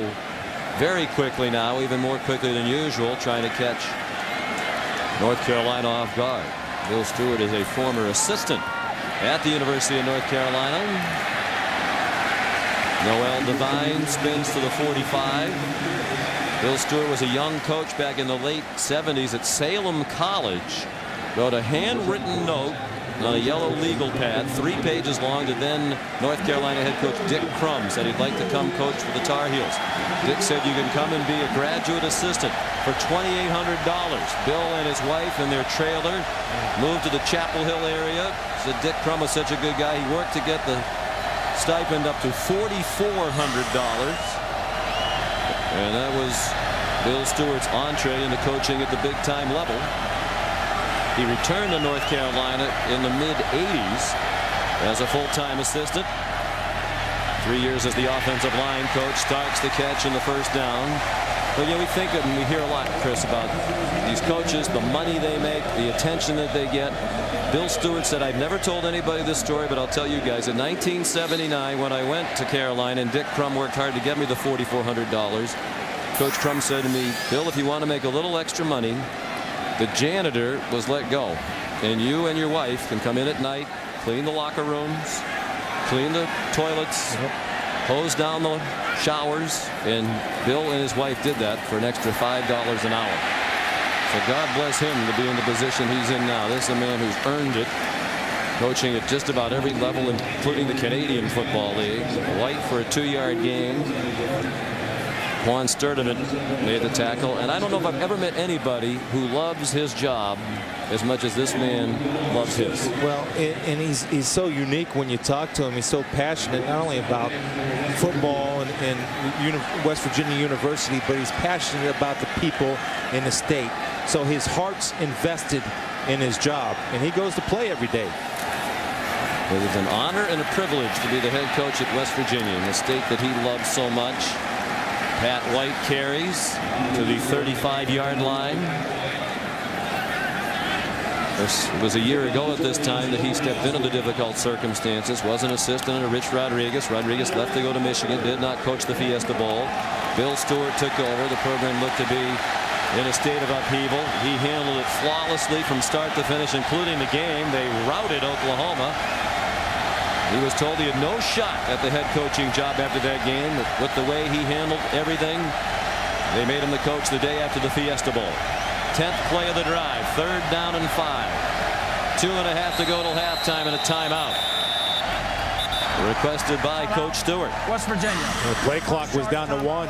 very quickly now, even more quickly than usual, trying to catch North Carolina off guard. Bill Stewart is a former assistant at the University of North Carolina. Noel Devine spins to the 45. Bill Stewart was a young coach back in the late 70s at Salem College. Wrote a handwritten note on a yellow legal pad, 3 pages long, to then North Carolina head coach Dick Crum. Said he'd like to come coach for the Tar Heels. Dick said you can come and be a graduate assistant for $2,800. Bill and his wife in their trailer moved to the Chapel Hill area. Said Dick Crum was such a good guy, he worked to get the stipend up to $4,400. And that was Bill Stewart's entree into coaching at the big time level. He returned to North Carolina in the mid-'80s as a full-time assistant. 3 years as the offensive line coach. Starks the catch in the first down. But we think of, and we hear a lot, Chris, about these coaches, the money they make, the attention that they get. Bill Stewart said, I've never told anybody this story, but I'll tell you guys. In 1979, when I went to Carolina and Dick Crum worked hard to get me the $4,400, Coach Crum said to me, Bill, if you want to make a little extra money, the janitor was let go, and you and your wife can come in at night, clean the locker rooms, clean the toilets, hose down the showers, and Bill and his wife did that for an extra $5 an hour. So God bless him to be in the position he's in now. This is a man who's earned it, coaching at just about every level, including the Canadian Football League. White for a 2-yard gain. Juan Sturdivant made the tackle, and I don't know if I've ever met anybody who loves his job as much as this man loves his. Well, and he's so unique when you talk to him. He's so passionate not only about football and West Virginia University, but he's passionate about the people in the state. So his heart's invested in his job, and he goes to play every day. It is an honor and a privilege to be the head coach at West Virginia, in the state that he loves so much. Pat White carries to the 35-yard line. This was a year ago at this time that he stepped into the difficult circumstances. Was an assistant under Rich Rodriguez. Rodriguez left to go to Michigan, did not coach the Fiesta Bowl. Bill Stewart took over. The program looked to be in a state of upheaval. He handled it flawlessly from start to finish, including the game. They routed Oklahoma. He was told he had no shot at the head coaching job after that game. With the way he handled everything, they made him the coach the day after the Fiesta Bowl. 10th play of the drive, 3rd down and 5. 2.5 to go till halftime and a timeout. Requested by Coach Stewart. West Virginia. The play clock was down to 1.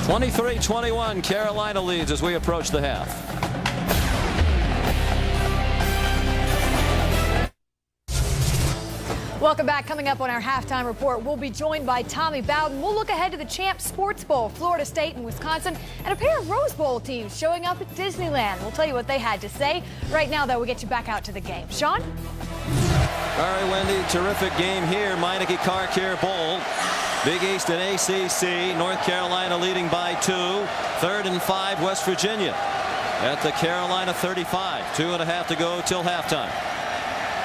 23-21, Carolina leads as we approach the half. Welcome back. Coming up on our halftime report, we'll be joined by Tommy Bowden. We'll look ahead to the Champs Sports Bowl, Florida State and Wisconsin, and a pair of Rose Bowl teams showing up at Disneyland. We'll tell you what they had to say. Right now, though, we'll get you back out to the game. Sean? All right, Wendy, terrific game here. Meineke Car Care Bowl. Big East and ACC. North Carolina leading by 2. 3rd and 5, West Virginia at the Carolina 35. 2.5 to go till halftime.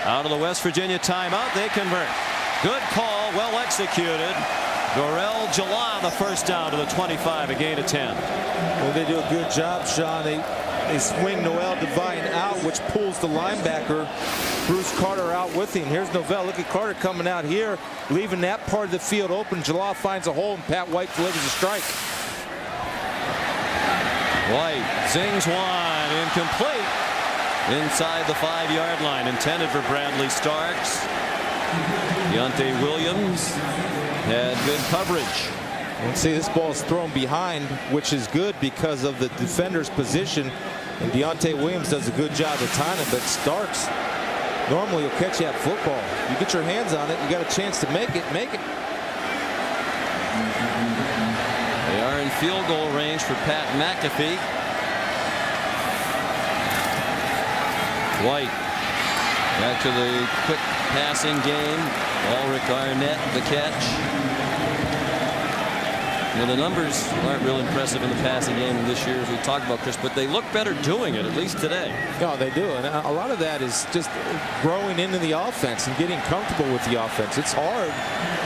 Out of the West Virginia timeout, they convert. Good call, well executed. Gorel Jalal the first down to the 25, a gain of 10. Well, they do a good job, Sean. They swing Noel Devine out. out, which pulls the linebacker, Bruce Carter, out with him. Here's Novell. Look at Carter coming out here, leaving that part of the field open. Jalal finds a hole, and Pat White delivers a strike. White sings one, incomplete. Inside the 5-yard line, intended for Bradley Starks. Deontay Williams had good coverage. And see, this ball is thrown behind, which is good because of the defender's position. And Deontay Williams does a good job of timing, but Starks normally will catch that football. You get your hands on it, you got a chance to make it. They are in field goal range for Pat McAfee. White back to the quick passing game. Ulrich Arnett the catch. Well, the numbers aren't real impressive in the passing game this year, as we talked about, Chris, but they look better doing it, at least today. Yeah, they do. And a lot of that is just growing into the offense and getting comfortable with the offense. It's hard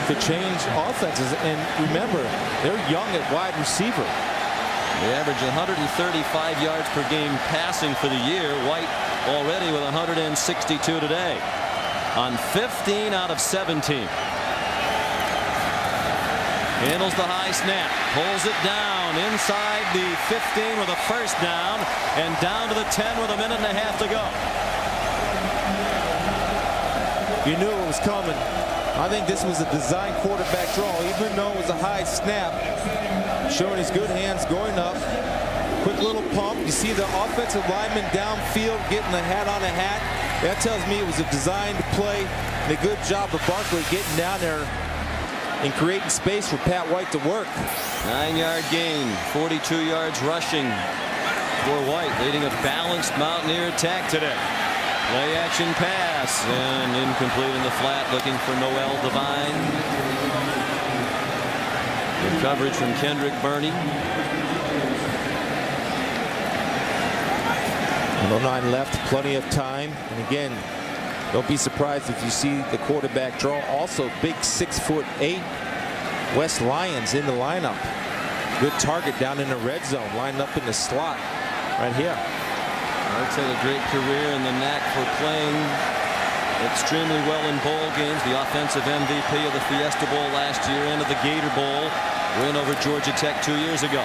to change offenses. And remember, they're young at wide receiver. They average 135 yards per game passing for the year. White already with 162 today on 15 out of 17. Handles the high snap, pulls it down inside the 15 with a first down, and down to the 10 with a minute and a half to go. You knew it was coming. I think this was a design quarterback draw, even though it was a high snap. Showing his good hands going up. Quick little pump. You see the offensive lineman downfield getting the hat on a hat. That tells me it was a designed play. And a good job of Barkley getting down there and creating space for Pat White to work. 9-yard gain, 42 yards rushing for White, leading a balanced Mountaineer attack today. Play action pass, and incomplete in the flat, looking for Noel Devine. Good coverage from Kendrick Burney. 1:09 left, plenty of time. And again, don't be surprised if you see the quarterback draw. Also, big 6'8" West Lions in the lineup. Good target down in the red zone, lined up in the slot right here. Mark's had a great career in the knack for playing extremely well in bowl games. The offensive MVP of the Fiesta Bowl last year, and of the Gator Bowl win over Georgia Tech 2 years ago.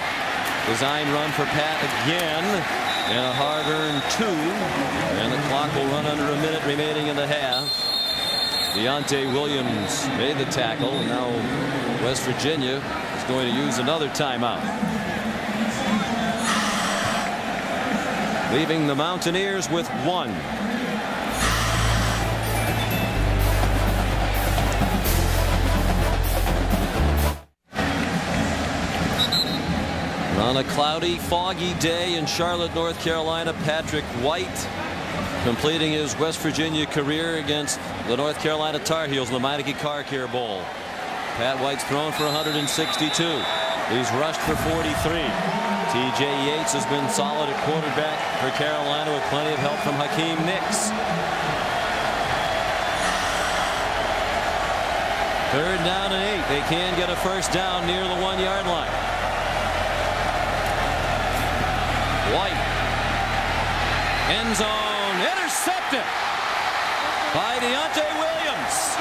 Design run for Pat again, and a hard-earned 2, and the clock will run under a minute remaining in the half. Deontay Williams made the tackle, and now West Virginia is going to use another timeout, leaving the Mountaineers with 1. On a cloudy, foggy day in Charlotte, North Carolina, Patrick White completing his West Virginia career against the North Carolina Tar Heels in the Meineke Car Care Bowl. Pat White's thrown for 162. He's rushed for 43. TJ Yates has been solid at quarterback for Carolina, with plenty of help from Hakeem Nicks. 3rd down and 8. They can get a first down near the 1-yard line. White, end zone, intercepted by Deontay Williams.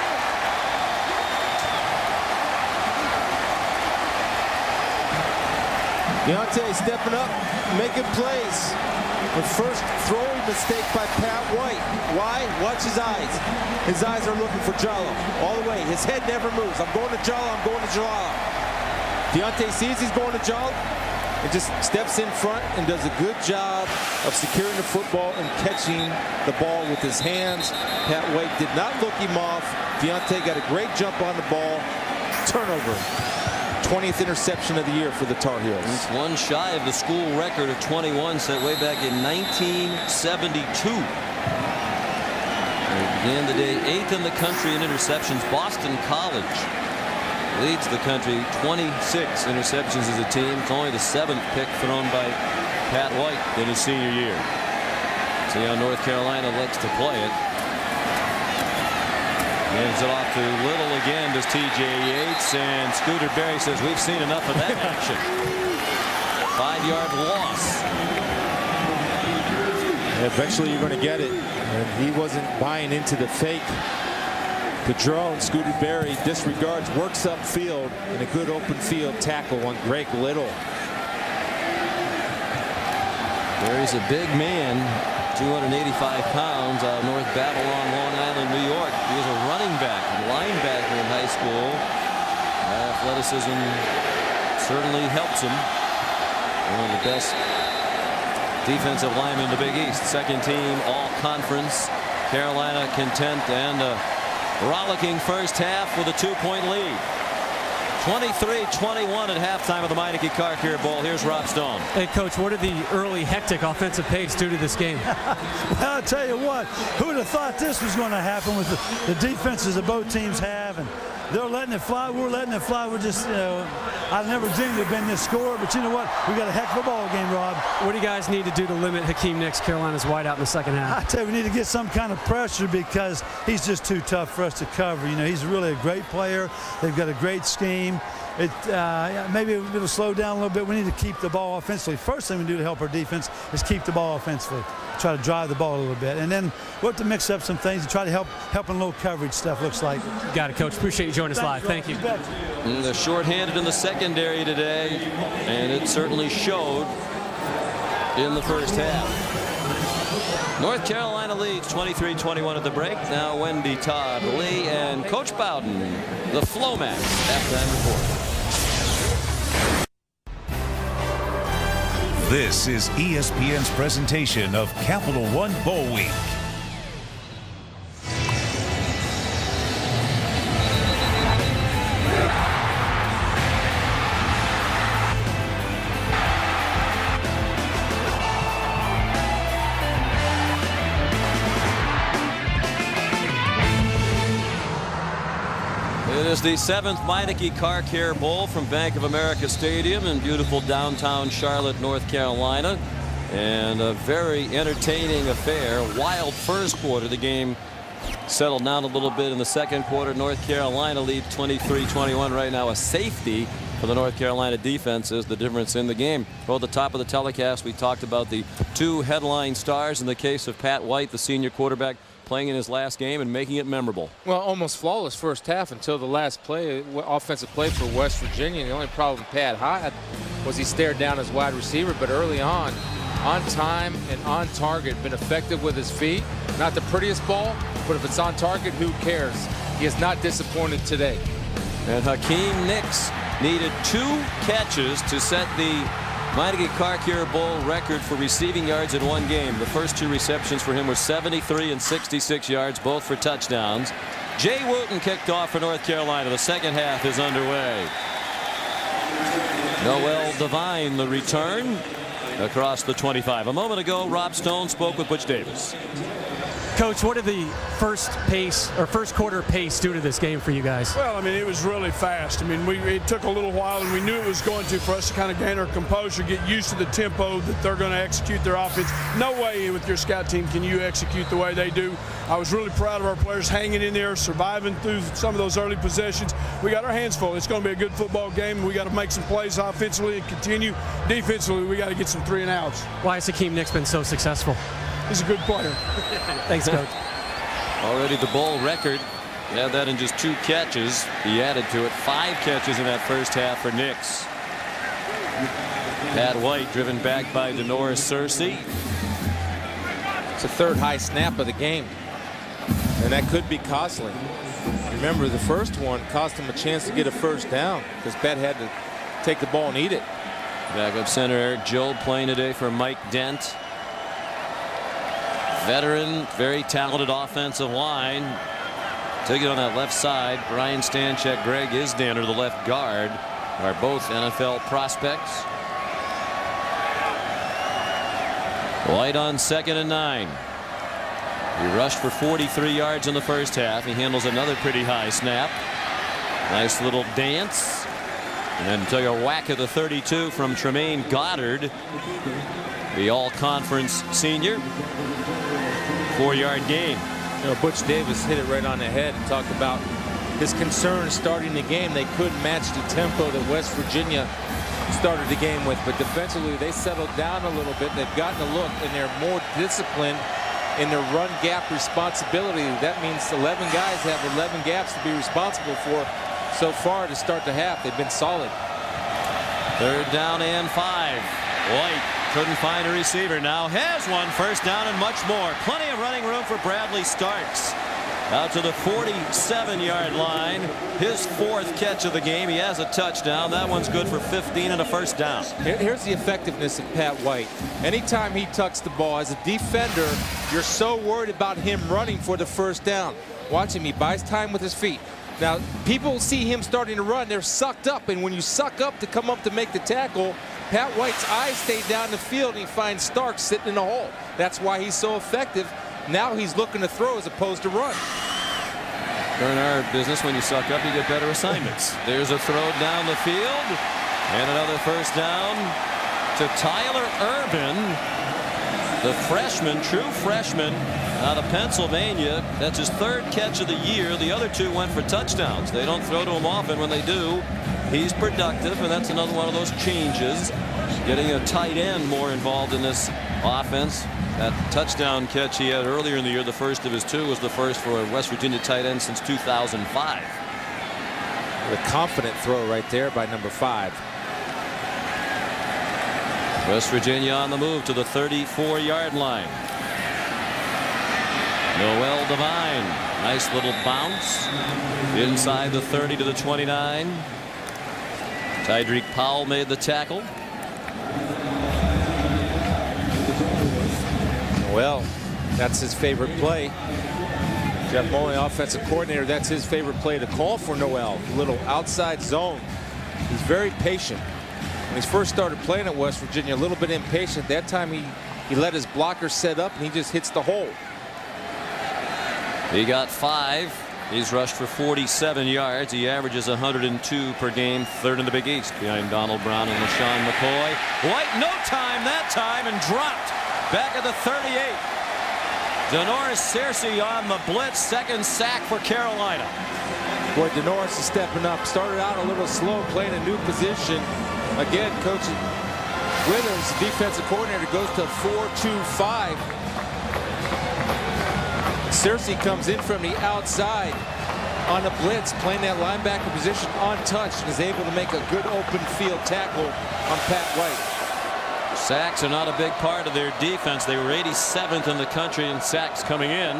Deontay stepping up, making plays. The first throwing mistake by Pat White. Why? Watch his eyes. His eyes are looking for Jalal all the way. His head never moves. I'm going to Jalal, I'm going to Jalal. Deontay sees he's going to Jalal, and just steps in front and does a good job of securing the football and catching the ball with his hands. Pat White did not look him off. Deontay got a great jump on the ball. Turnover. 20th interception of the year for the Tar Heels. It's one shy of the school record of 21 set way back in 1972. They began the day 8th in the country in interceptions. Boston College leads the country, 26 interceptions as a team. It's only the 7th pick thrown by Pat White in his senior year. See how North Carolina likes to play it. Hands it off to Little again, does TJ Yates, and Scooter Berry says we've seen enough of that action. 5-yard loss. Eventually you're going to get it. And he wasn't buying into the fake. Padron, Scooter Berry disregards, works upfield, and a good open field tackle on Greg Little. Berry's a big man, 285 pounds, out of North Babylon, Long Island, New York. He was a running back and linebacker in high school. Athleticism certainly helps him. One of the best defensive linemen in the Big East. Second team all conference. Carolina content and a rollicking first half with a 2-point lead. 23-21 at halftime of the Meineke Car Care Bowl. Here's Rob Stone. Hey, Coach, what did the early hectic offensive pace do to this game? Well, I'll tell you what, who would have thought this was going to happen with the defenses that both teams have, and they're letting it fly. We're letting it fly. We're just, you know, I never dreamed it'd been this score, but you know what? We got a heck of a ball game, Rob. What do you guys need to do to limit Hakeem Nicks, Carolina's wideout, in the second half? I tell you, we need to get some kind of pressure because he's just too tough for us to cover. You know, he's really a great player. They've got a great scheme. Maybe it'll slow down a little bit. We need to keep the ball offensively. First thing we do to help our defense is keep the ball offensively. Try to drive the ball a little bit. And then we'll have to mix up some things and try to help in low coverage stuff, looks like. Got it, Coach. Appreciate you joining us live. Thank you. They're shorthanded in the secondary today, and it certainly showed in the first half. North Carolina leads 23-21 at the break. Now Wendy, Todd, Lee, and Coach Bowden, the Flomax halftime report. This is ESPN's presentation of Capital One Bowl Week. It is the 7th Meineke Car Care Bowl from Bank of America Stadium in beautiful downtown Charlotte, North Carolina. And a very entertaining affair. Wild first quarter. The game settled down a little bit in the second quarter. North Carolina leads 23-21 right now. A safety for the North Carolina defense is the difference in the game. Well, at the top of the telecast, we talked about the two headline stars in the case of Pat White, the senior quarterback, playing in his last game and making it memorable. Well, almost flawless first half until the last play, offensive play for West Virginia. The only problem Pat had was he stared down his wide receiver, but early on time and on target, been effective with his feet. Not the prettiest ball, but if it's on target, who cares? He is not disappointed today. And Hakeem Nicks needed 2 catches to set the Meineke Car Care Bowl record for receiving yards in one game. The first 2 receptions for him were 73 and 66 yards, both for touchdowns. Jay Wooten kicked off for North Carolina. The second half is underway. Noel Devine, the return across the 25. A moment ago, Rob Stone spoke with Butch Davis. Coach, what did the first quarter pace do to this game for you guys? Well, I mean, it was really fast. I mean, it took a little while, and we knew it was going to for us to kind of gain our composure, get used to the tempo that they're going to execute their offense. No way with your scout team can you execute the way they do. I was really proud of our players hanging in there, surviving through some of those early possessions. We got our hands full. It's going to be a good football game, and we got to make some plays offensively and continue. Defensively, we got to get some 3 and outs. Why has Hakeem Nicks been so successful? He's a good player. Thanks, Coach. Already the bowl record. He had that in just 2 catches. He added to it 5 catches in that first half for Nicks. Pat White driven back by Denoris Searcy. It's the 3rd high snap of the game, and that could be costly. Remember, the first one cost him a chance to get a first down because Pat had to take the ball and eat it. Backup center Eric Jobe playing today for Mike Dent. Veteran, very talented offensive line. Taking on that left side, Brian Stanchek, Greg Isdander, the left guard, are both NFL prospects. White on 2nd and 9. He rushed for 43 yards in the first half. He handles another pretty high snap. Nice little dance. And then took a whack at the 32 from Tremaine Goddard, the all-conference senior. 4-yard gain. You know, Butch Davis hit it right on the head and talked about his concern starting the game. They couldn't match the tempo that West Virginia started the game with, but defensively they settled down a little bit. They've gotten a look, and they're more disciplined in their run gap responsibility. That means 11 guys have 11 gaps to be responsible for so far to start the half. They've been solid. 3rd down and 5. White couldn't find a receiver. Now has one. 1st down and much more. Plenty of running room for Bradley Starks. Out to the 47-yard line. His 4th catch of the game. He has a touchdown. That one's good for 15 and a 1st down. Here's the effectiveness of Pat White. Anytime he tucks the ball as a defender, you're so worried about him running for the 1st down. Watch him. He buys time with his feet. Now, people see him starting to run. They're sucked up. And when you suck up to come up to make the tackle, Pat White's eyes stay down the field and he finds Starks sitting in a hole. That's why he's so effective. Now he's looking to throw as opposed to run. In our business, when you suck up, you get better assignments. There's a throw down the field. And another 1st down to Tyler Urban, the freshman, true freshman out of Pennsylvania. That's his 3rd catch of the year. The other 2 went for touchdowns. They don't throw to him often. When they do, he's productive, and that's another one of those changes. Getting a tight end more involved in this offense. That touchdown catch he had earlier in the year, the first of his 2, was the first for a West Virginia tight end since 2005. The confident throw right there by number 5. West Virginia on the move to the 34-yard line. Noel Devine, nice little bounce inside the 30 to the 29. Tydreek Powell made the tackle. Well, that's his favorite play. Jeff Mullen, offensive coordinator, that's his favorite play to call for Noel. A little outside zone. He's very patient. When he first started playing at West Virginia, a little bit impatient. That time he let his blocker set up and he just hits the hole. He got 5. He's rushed for 47 yards. He averages 102 per game. 3rd in the Big East behind Donald Brown and LaShawn McCoy. White no time that time and dropped back at the 38. Denoris Searcy on the blitz. 2nd sack for Carolina. Boy, Denoris is stepping up. Started out a little slow, playing a new position. Again, Coach Withers, defensive coordinator, goes to 4-2-5. Searcy comes in from the outside on a blitz, playing that linebacker position untouched, and is able to make a good open field tackle on Pat White. Sacks are not a big part of their defense. They were 87th in the country in sacks coming in.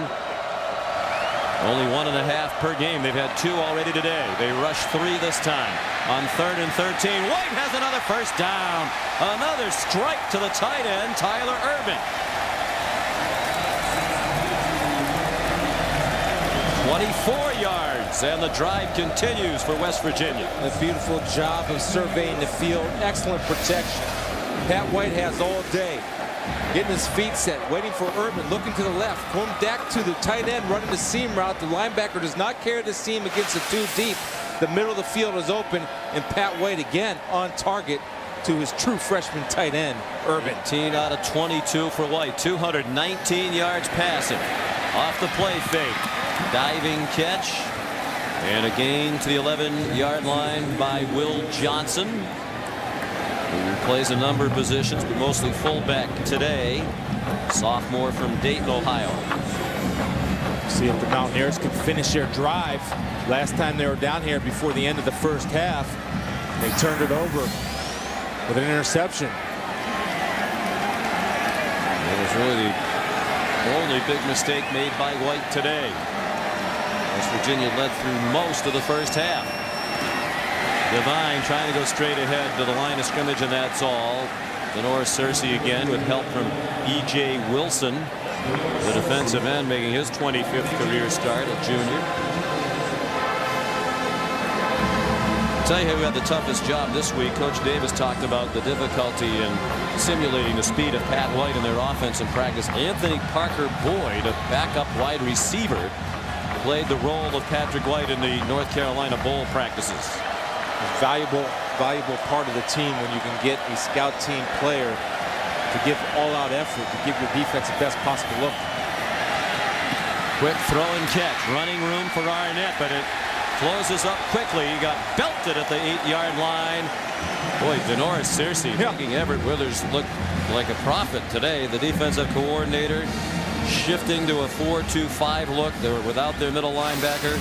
Only 1.5 per game. They've had 2 already today. They rushed 3 this time. On 3rd and 13, White has another 1st down. Another strike to the tight end, Tyler Urban. 24 yards, and the drive continues for West Virginia. A beautiful job of surveying the field. Excellent protection. Pat White has all day. Getting his feet set, waiting for Urban, looking to the left. Going back to the tight end, running the seam route. The linebacker does not carry the seam against the 2 deep. The middle of the field is open, and Pat White again on target to his true freshman tight end, Urban. 18 out of 22 for White. 219 yards passing. Off the play fake. Diving catch. And a gain to the 11-yard line by Will Johnson, who plays a number of positions, but mostly fullback today. Sophomore from Dayton, Ohio. See if the Mountaineers can finish their drive. Last time they were down here before the end of the 1st half, they turned it over with an interception. It was really the only big mistake made by White today. West Virginia led through most of the 1st half. Devine trying to go straight ahead to the line of scrimmage, and that's all. Denoris Searcy again with help from E.J. Wilson, the defensive end, making his 25th career start, a junior. I'll tell you who had the toughest job this week. Coach Davis talked about the difficulty in simulating the speed of Pat White in their offense in practice. Anthony Parker Boyd, a backup wide receiver, played the role of Patrick White in the North Carolina Bowl practices. Valuable part of the team when you can get a scout team player to give all-out effort, to give your defense the best possible look. Quick throw and catch. Running room for Arnett, but it closes up quickly. He got belted at the 8-yard line. Boy, Denoris Searcy making Everett Withers look like a prophet today. The defensive coordinator shifting to a 4-2-5 look. They were without their middle linebacker,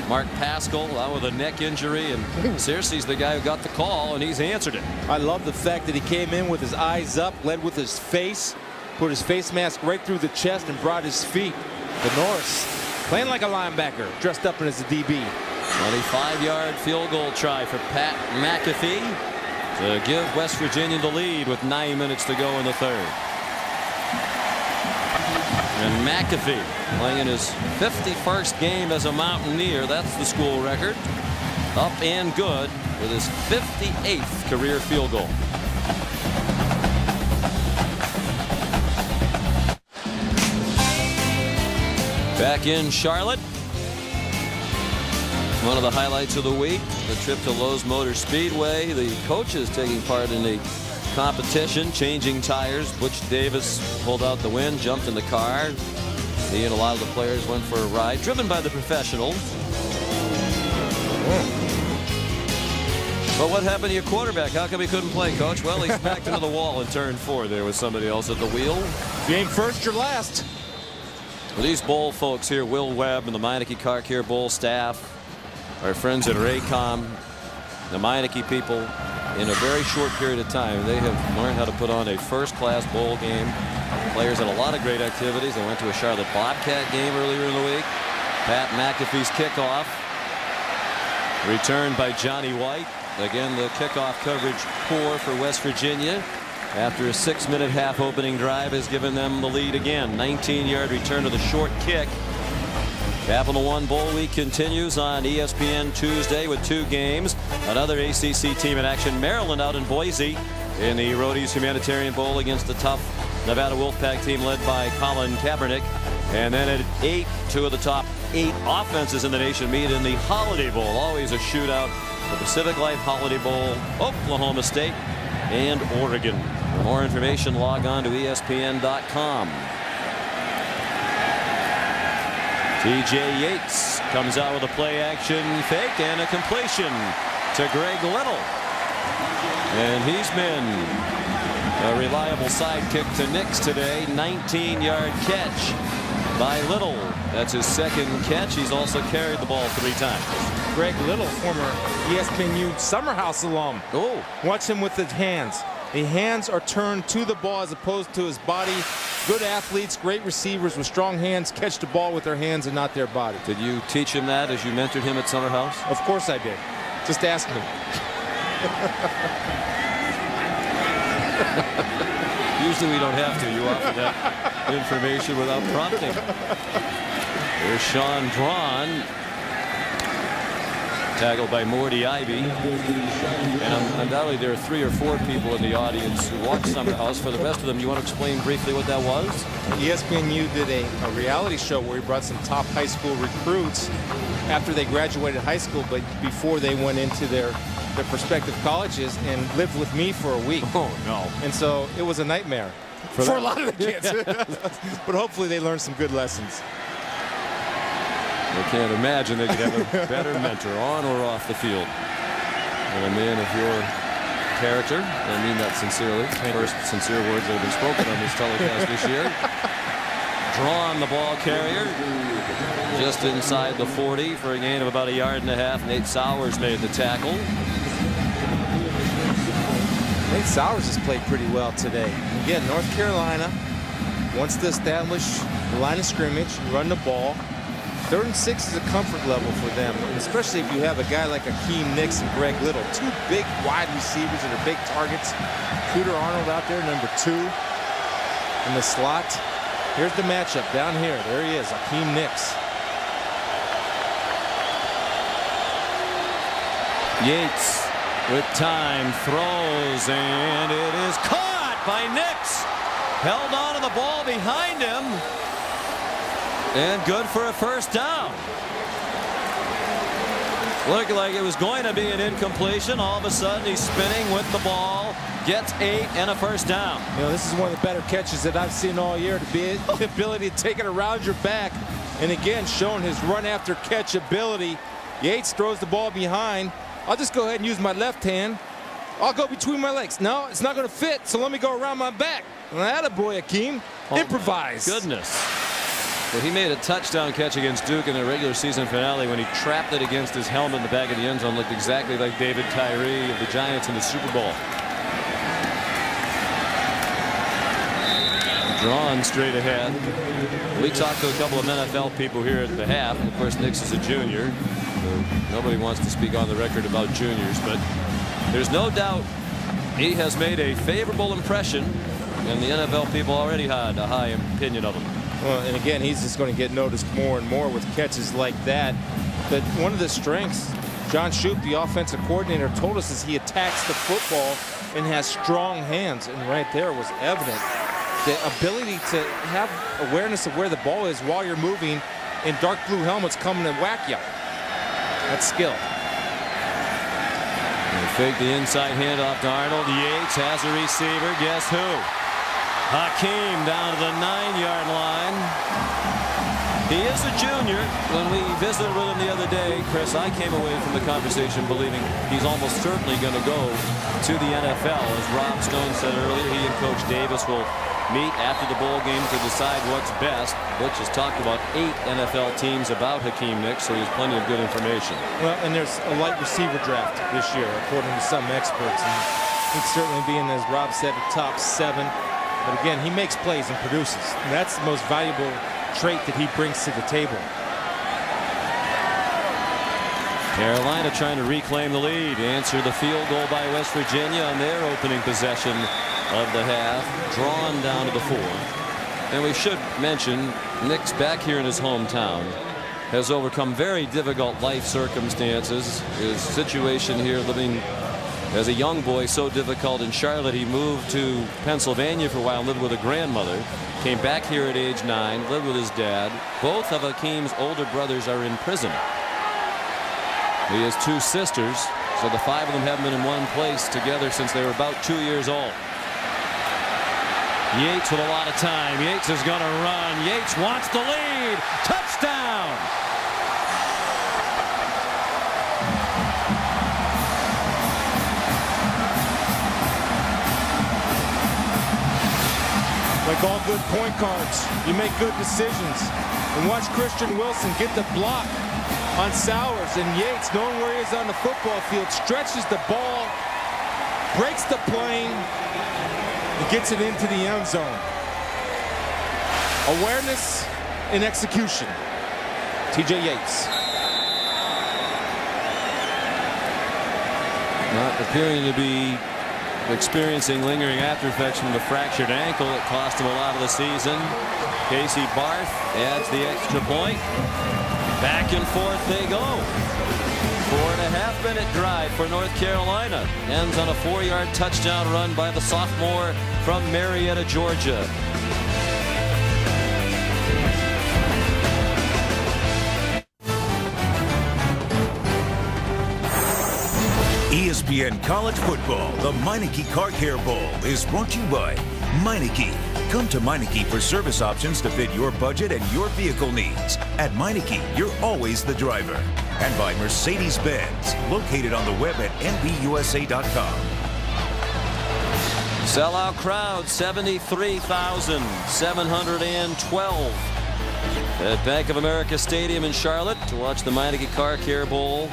Mark Pascal, out with a neck injury, and Searcy's the guy who got the call, and he's answered it. I love the fact that he came in with his eyes up, led with his face, put his face mask right through the chest, and brought his feet. Denoris playing like a linebacker, dressed up as a DB. 25-yard field goal try for Pat McAfee to give West Virginia the lead with 9 minutes to go in the third. And McAfee playing in his 51st game as a Mountaineer. That's the school record. Up and good with his 58th career field goal. Back in Charlotte. One of the highlights of the week, the trip to Lowe's Motor Speedway. The coaches taking part in the competition, changing tires. Butch Davis pulled out the win, jumped in the car. He and a lot of the players went for a ride, driven by the professionals. But what happened to your quarterback? How come he couldn't play, Coach? Well, he smacked into the wall in turn 4 there with somebody else at the wheel. If you ain't first, you're last. Well, these bowl folks here, Will Webb and the Meineke Car Care Bowl staff, our friends at Raycom, the Meineke people, in a very short period of time, they have learned how to put on a first-class bowl game. Players had a lot of great activities. They went to a Charlotte Bobcat game earlier in the week. Pat McAfee's kickoff returned by Johnny White. Again, the kickoff coverage poor for West Virginia. After a 6-minute half opening drive has given them the lead again. 19-yard return to the short kick. Capital One Bowl Week continues on ESPN Tuesday with 2 games. Another ACC team in action. Maryland out in Boise in the Rhodey's Humanitarian Bowl against the tough Nevada Wolfpack team led by Colin Kaepernick. And then at 8, 2 of the top 8 offenses in the nation meet in the Holiday Bowl. Always a shootout. The Pacific Life Holiday Bowl, Oklahoma State and Oregon. For more information, log on to ESPN.com. TJ Yates comes out with a play action fake and a completion to Greg Little. And he's been a reliable sidekick to Nix today. 19-yard catch by Little. That's his second catch. He's also carried the ball 3 times. Greg Little, former ESPNU Summer House alum. Oh. Watch him with his hands. The hands are turned to the ball as opposed to his body. Good athletes, great receivers with strong hands catch the ball with their hands and not their body. Did you teach him that as you mentored him at Summer House? Of course I did. Just ask him. Usually we don't have to. You offer that information without prompting. There's Sean Drawn. Tackled by Morty Ivy. And undoubtedly there are 3 or 4 people in the audience who watch Summer House. For the rest of them, you want to explain briefly what that was? ESPNU did a reality show where he brought some top high school recruits after they graduated high school, but before they went into their prospective colleges, and lived with me for a week. Oh, no. And so it was a nightmare for a lot of the kids. But hopefully they learned some good lessons. I can't imagine they could have a better mentor on or off the field than a man of your character. I mean that sincerely. First sincere words that have been spoken on this telecast this year. Drawn, the ball carrier, just inside the 40 for a gain of about 1.5 yards. Nate Sowers made the tackle. Nate Sowers has played pretty well today. Again, North Carolina wants to establish the line of scrimmage, run the ball. 3rd and 6 is a comfort level for them, especially if you have a guy like Akeem Nix and Greg Little. 2 big wide receivers that are big targets. Cooter Arnold out there, number 2 in the slot. Here's the matchup down here. There he is, Akeem Nix. Yates with time throws, and it is caught by Nix. Held on to the ball behind him. And good for a first down. Looked like it was going to be an incompletion. All of a sudden he's spinning with the ball. Gets 8 and a first down. You know, this is one of the better catches that I've seen all year. To be the ability to take it around your back. And again, showing his run after catch ability. Yates throws the ball behind. I'll just go ahead and use my left hand. I'll go between my legs. No, it's not going to fit, so let me go around my back. Attaboy, Hakeem. Improvise. Goodness. Well, he made a touchdown catch against Duke in the regular season finale when he trapped it against his helmet in the back of the end zone. Looked exactly like David Tyree of the Giants in the Super Bowl. Drawn straight ahead. We talked to a couple of NFL people here at the half. Of course, Nix is a junior. Nobody wants to speak on the record about juniors, but there's no doubt he has made a favorable impression, and the NFL people already had a high opinion of him. Well, and again, he's just going to get noticed more and more with catches like that. But one of the strengths, John Shoup, the offensive coordinator, told us is he attacks the football and has strong hands. And right there was evident the ability to have awareness of where the ball is while you're moving, and dark blue helmets coming to whack you. That's skill. They fake the inside handoff to Arnold. Yates has a receiver. Guess who? Hakeem down to the 9-yard line. He is a junior. When we visited with him the other day, Chris, I came away from the conversation believing he's almost certainly going to go to the NFL. As Rob Stone said earlier, he and Coach Davis will meet after the bowl game to decide what's best. Butch has talked about 8 NFL teams about Hakeem Nicks, so he has plenty of good information. Well, and there's a light receiver draft this year, according to some experts. And he'd certainly be in, as Rob said, the top 7. But again, he makes plays and produces. And that's the most valuable trait that he brings to the table. Carolina trying to reclaim the lead. Answer the field goal by West Virginia on their opening possession of the half, drawn down to the 4. And we should mention Nick's back here in his hometown has overcome very difficult life circumstances. His situation here, living as a young boy, so difficult in Charlotte, he moved to Pennsylvania for a while, lived with a grandmother, came back here at age 9, lived with his dad. Both of Hakeem's older brothers are in prison. He has 2 sisters, so the 5 of them haven't been in one place together since they were about 2 years old. Yates with a lot of time. Yates is going to run. Yates wants the lead. Touchdown! Like all good point guards, you make good decisions. And watch Christian Wilson get the block on Sowers, and Yates, knowing where he is on the football field, stretches the ball, breaks the plane, and gets it into the end zone. Awareness and execution. TJ Yates. Not appearing to be experiencing lingering after effects from the fractured ankle that cost him a lot of the season. Casey Barth adds the extra point. Back and forth they go. 4.5-minute drive for North Carolina. Ends on a 4-yard touchdown run by the sophomore from Marietta, Georgia. ESPN College Football, the Meineke Car Care Bowl, is brought to you by Meineke. Come to Meineke for service options to fit your budget and your vehicle needs. At Meineke, you're always the driver. And by Mercedes-Benz, located on the web at nbusa.com. Sellout crowd, 73,712 at Bank of America Stadium in Charlotte to watch the Meineke Car Care Bowl.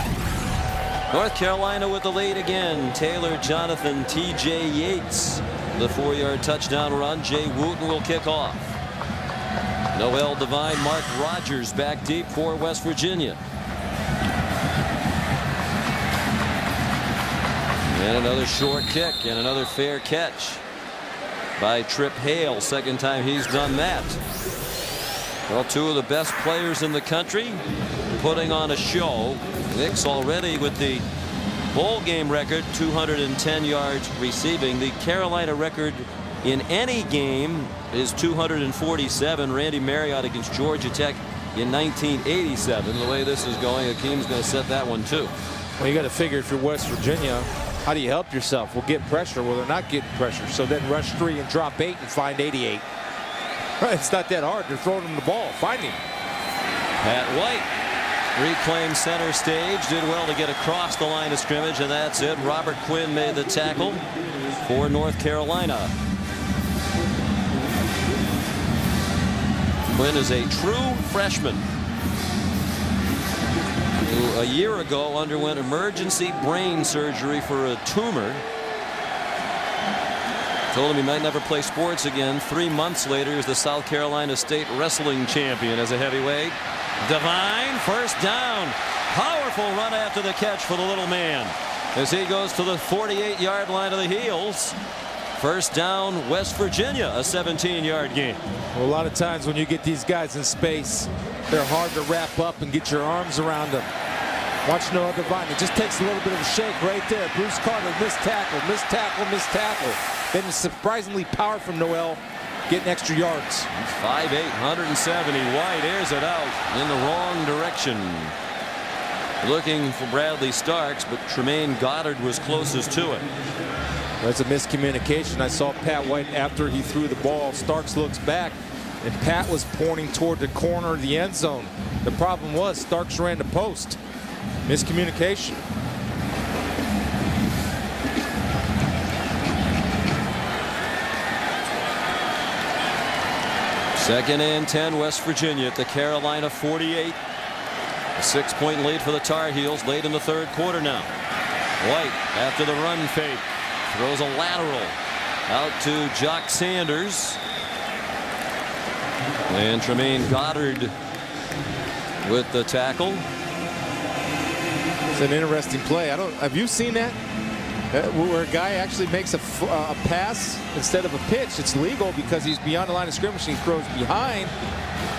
North Carolina with the lead again. Taylor Jonathan, TJ Yates. The 4-yard touchdown run. Jay Wooten will kick off. Noel Devine, Mark Rogers back deep for West Virginia. And another short kick and another fair catch by Trip Hale. Second time he's done that. Well, 2 of the best players in the country putting on a show. Nix already with the bowl game record, 210 yards receiving. The Carolina record in any game is 247. Randy Marriott against Georgia Tech in 1987. The way this is going, Hakeem's going to set that one too. Well, you got to figure if you're West Virginia, how do you help yourself? Well, get pressure. Well, they're not getting pressure. So then rush 3 and drop 8 and find 88. It's not that hard. They're throwing him the ball. Find him. Pat White reclaimed center stage, did well to get across the line of scrimmage, and that's it. Robert Quinn made the tackle for North Carolina. Quinn is a true freshman who a year ago underwent emergency brain surgery for a tumor. Told him he might never play sports again. 3 months later, he was the South Carolina State wrestling champion as a heavyweight. Devine, first down. Powerful run after the catch for the little man as he goes to the 48-yard line of the Heels. First down, West Virginia, a 17-yard gain. Well, a lot of times when you get these guys in space, they're hard to wrap up and get your arms around them. Watch Noah Devine. It just takes a little bit of a shake right there. Bruce Carter, missed tackle, missed tackle, missed tackle. Then a surprisingly power from Noel, getting extra yards. He's 5'8", 170. White airs it out in the wrong direction. Looking for Bradley Starks, but Tremaine Goddard was closest to it. That's a miscommunication. I saw Pat White after he threw the ball. Starks looks back, and Pat was pointing toward the corner of the end zone. The problem was Starks ran the post. Miscommunication. Second and 10, West Virginia at the Carolina 48. A 6-point lead for the Tar Heels late in the third quarter now. White after the run fake throws a lateral out to Jock Sanders. And Tremaine Goddard with the tackle. It's an interesting play. Have you seen that? Where a guy actually makes a pass instead of a pitch. It's legal because he's beyond the line of scrimmage and he throws behind.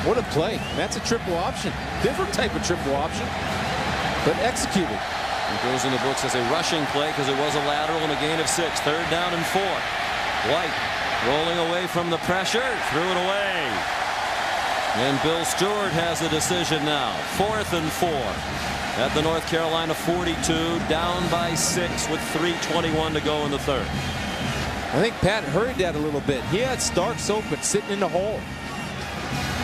What a play. That's a triple option. Different type of triple option, but executed. It goes in the books as a rushing play because it was a lateral and a gain of 6. Third down and 4. White rolling away from the pressure, threw it away. And Bill Stewart has the decision now. 4th and 4. At the North Carolina 42, down by 6 with 3:21 to go in the third. I think Pat hurried that a little bit. He had Starks open, sitting in the hole.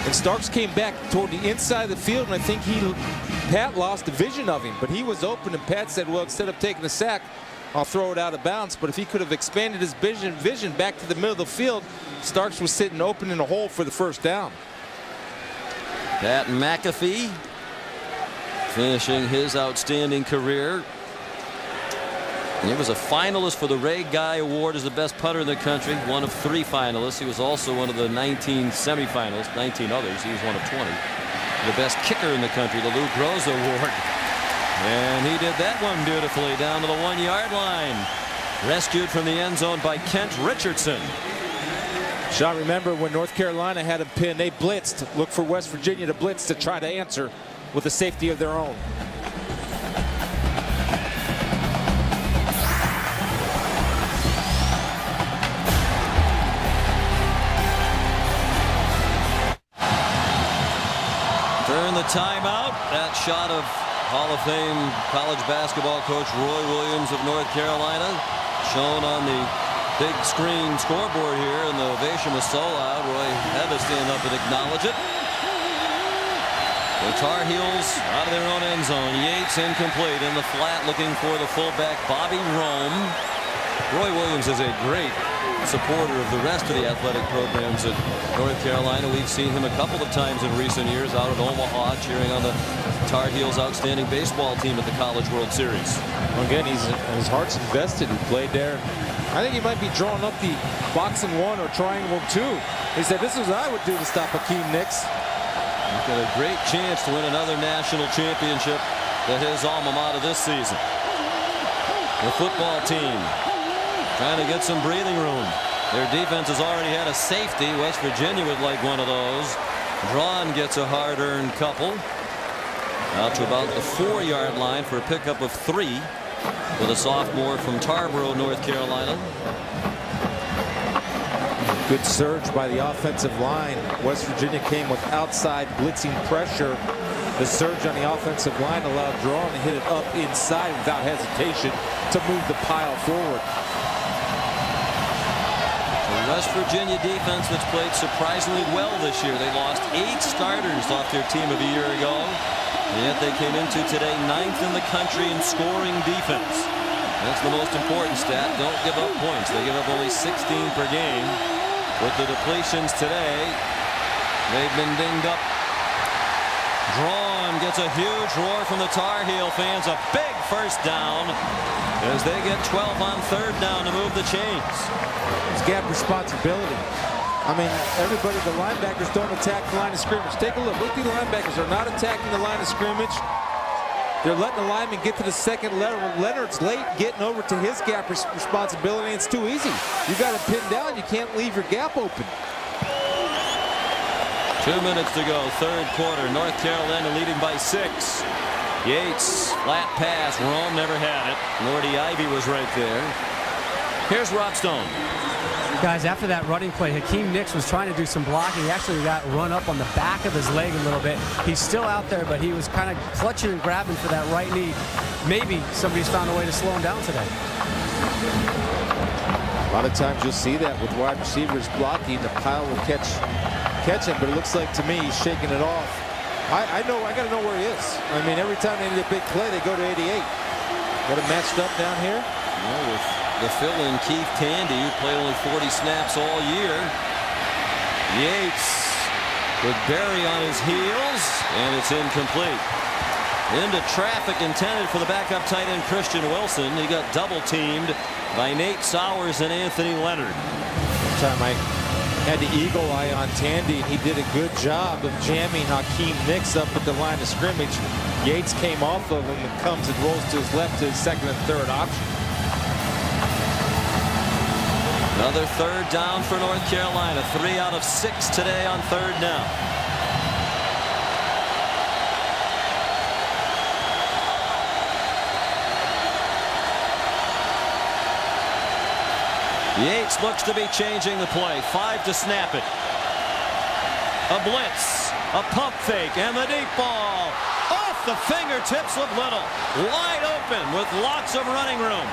And Starks came back toward the inside of the field, and I think Pat lost the vision of him. But he was open, and Pat said, well, instead of taking the sack, I'll throw it out of bounds. But if he could have expanded his vision back to the middle of the field, Starks was sitting open in the hole for the first down. Pat McAfee finishing his outstanding career. He was a finalist for the Ray Guy Award as the best punter in the country, one of 3 finalists. He was also one of the 19 semifinalists, 19 others. He was one of 20. The best kicker in the country, the Lou Groza Award. And he did that one beautifully down to the 1-yard line. Rescued from the end zone by Kent Richardson. Sean, remember when North Carolina had him pinned, they blitzed. Look for West Virginia to blitz to try to answer with the safety of their own. During the timeout, that shot of Hall of Fame college basketball coach Roy Williams of North Carolina shown on the big screen scoreboard here, and the ovation was so loud Roy had to stand up and acknowledge it. The Tar Heels out of their own end zone. Yates incomplete in the flat, looking for the fullback Bobby Rome. Roy Williams is a great supporter of the rest of the athletic programs at North Carolina. We've seen him a couple of times in recent years out at Omaha cheering on the Tar Heels' outstanding baseball team at the College World Series. Again, his heart's invested. He played there. I think he might be drawing up the boxing 1 or triangle 2. He said, this is what I would do to stop Hakeem Nicks. He's got a great chance to win another national championship at his alma mater this season. The football team trying to get some breathing room. Their defense has already had a safety. West Virginia would like one of those. Drawn gets a hard-earned couple. Out to about the 4-yard line for a pickup of 3 with a sophomore from Tarboro, North Carolina. Good surge by the offensive line. West Virginia came with outside blitzing pressure. The surge on the offensive line allowed Drawn to hit it up inside without hesitation to move the pile forward. The West Virginia defense that's played surprisingly well this year. They lost 8 starters off their team of a year ago. And yet they came into today 9th in the country in scoring defense. That's the most important stat. Don't give up points. They give up only 16 per game. With the depletions today, they've been dinged up. Drawn gets a huge roar from the Tar Heel fans. A big first down as they get 12 on 3rd down to move the chains. It's gap responsibility. I mean, everybody, the linebackers don't attack the line of scrimmage. Take a look. Look, the linebackers are not attacking the line of scrimmage. They're letting the lineman get to the second letter. Leonard's late getting over to his gap responsibility. It's too easy. You got to pin down. You can't leave your gap open. 2 minutes to go, 3rd quarter. North Carolina leading by 6. Yates, flat pass. Rome never had it. Lordy Ivy was right there. Here's Rob Stone. Guys, after that running play, Hakeem Nicks was trying to do some blocking. He actually got run up on the back of his leg a little bit. He's still out there, but he was kind of clutching and grabbing for that right knee. Maybe somebody's found a way to slow him down today. A lot of times you'll see that with wide receivers blocking. The pile will catch him, but it looks like to me he's shaking it off. I got to know where he is. I mean, every time they need a big play, they go to 88. Got him matched up down here. Well, with the fill-in Keith Tandy, who played only 40 snaps all year. Yates with Berry on his heels, and it's incomplete. Into traffic intended for the backup tight end Christian Wilson. He got double-teamed by Nate Sowers and Anthony Leonard. One time I had the eagle eye on Tandy, and he did a good job of jamming Hakeem Nicks up at the line of scrimmage. Yates came off of him and comes and rolls to his left to his 2nd and 3rd option. Another 3rd down for North Carolina. 3 out of 6 today on 3rd down. Yates looks to be changing the play. 5 to snap it. A blitz, a pump fake, and the deep ball off the fingertips of Little. Wide open with lots of running room.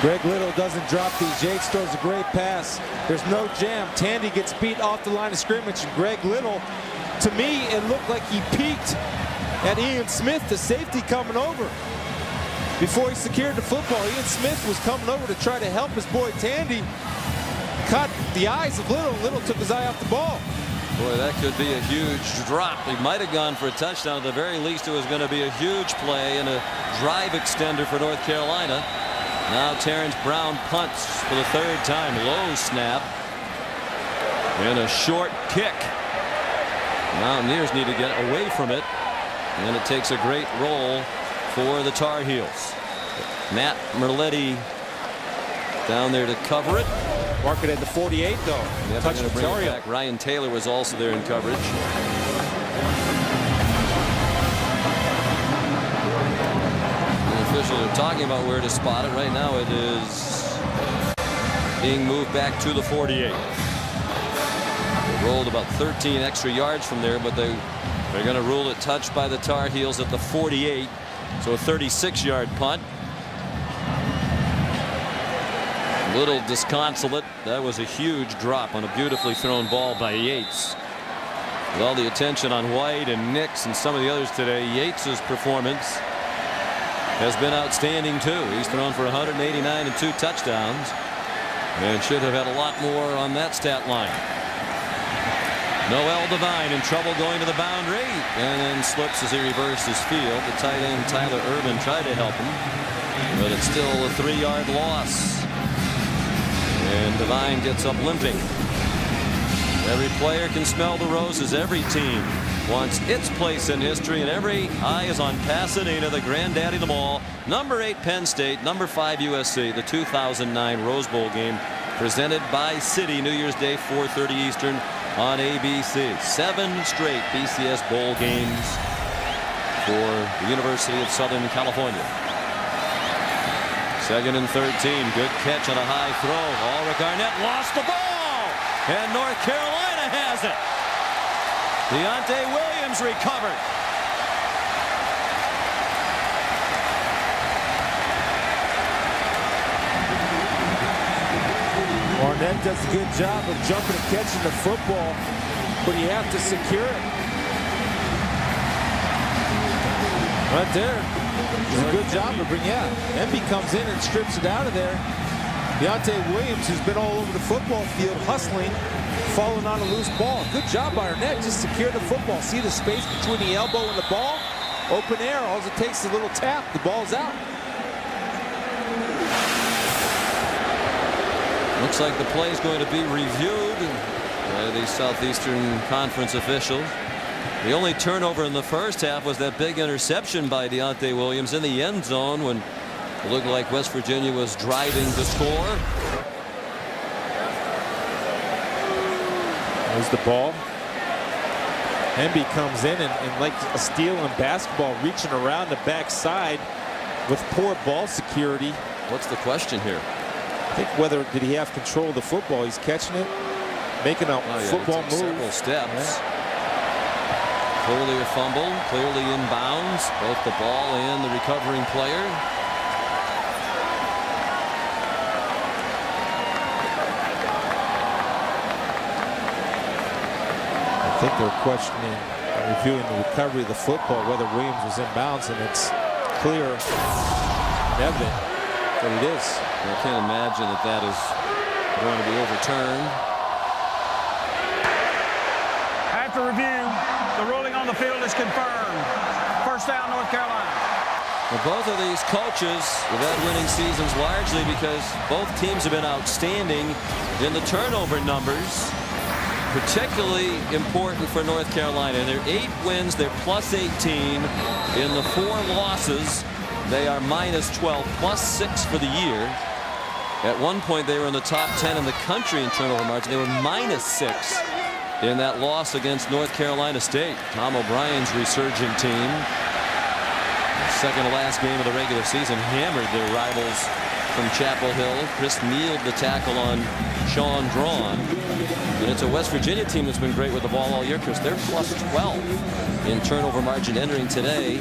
Greg Little doesn't drop these. Yates throws a great pass. There's no jam. Tandy gets beat off the line of scrimmage, and Greg Little, to me, it looked like he peeked at Ian Smith, the safety coming over. Before he secured the football, Ian Smith was coming over to try to help his boy Tandy. Caught the eyes of Little. Little took his eye off the ball. Boy, that could be a huge drop. He might have gone for a touchdown. At the very least, it was going to be a huge play and a drive extender for North Carolina. Now Terrence Brown punts for the 3rd time. Low snap. And a short kick. Mountaineers need to get away from it. And it takes a great roll for the Tar Heels. Matt Merletti down there to cover it. Mark it at the 48, though. Yep, Touch to bring it back. Ryan Taylor was also there in coverage. The officials are talking about where to spot it. Right now it is being moved back to the 48. They rolled about 13 extra yards from there, but they're going to rule it touched by the Tar Heels at the 48. So a 36-yard punt. Little disconsolate. That was a huge drop on a beautifully thrown ball by Yates. With all the attention on White and Nicks and some of the others today, Yates's performance has been outstanding too. He's thrown for 189 and 2 touchdowns, and should have had a lot more on that stat line. Noel Devine in trouble going to the boundary, and then slips as he reverses field. The tight end Tyler Urban tried to help him, but it's still a 3-yard loss. And Devine gets up limping. Every player can smell the roses. Every team wants its place in history, and every eye is on Pasadena, the granddaddy of them all. Number 8 Penn State, number 5 USC, the 2009 Rose Bowl game presented by Citi, New Year's Day, 4:30 Eastern on ABC. 7 straight BCS Bowl games for the University of Southern California. 2nd and 13. Good catch on a high throw. Ulrich Arnett lost the ball, and North Carolina has it. Deontay Williams recovered. Arnett does a good job of jumping and catching the football. but you have to secure it. Right there. It's a good job to bring, Emby comes in and strips it out of there. Deontay Williams, who's been all over the football field hustling, falling on a loose ball. Good job by Arnett, just secure the football. See the space between the elbow and the ball? Open air, all it takes is a little tap, the ball's out. Looks like the play is going to be reviewed by the Southeastern Conference officials. The only turnover in the first half was that big interception by Deontay Williams in the end zone when it looked like West Virginia was driving to score. There's the ball. Emby comes in and like a steal in basketball, reaching around the backside with poor ball security. What's the question here? I think whether did he have control of the football. He's catching it, making a football move. Several steps. Clearly a fumble, clearly inbounds, both the ball and the recovering player. I think they're questioning, reviewing the recovery of the football, whether Williams was inbounds, and it's clear and evident that it is. I can't imagine that that is going to be overturned. After review, the ruling on the field is confirmed. First down, North Carolina. Well, both of these coaches have had winning seasons largely because both teams have been outstanding in the turnover numbers. Particularly important for North Carolina. They're 8 wins, they're plus 18. In the 4 losses, they are minus 12, plus 6 for the year. At one point, they were in the top 10 in the country in turnover margin. They were minus 6 in that loss against North Carolina State. Tom O'Brien's resurgent team. Second to last game of the regular season, hammered their rivals from Chapel Hill. Chris kneeled the tackle on Sean Drawn. And it's a West Virginia team that's been great with the ball all year, Chris. They're plus 12 in turnover margin entering today.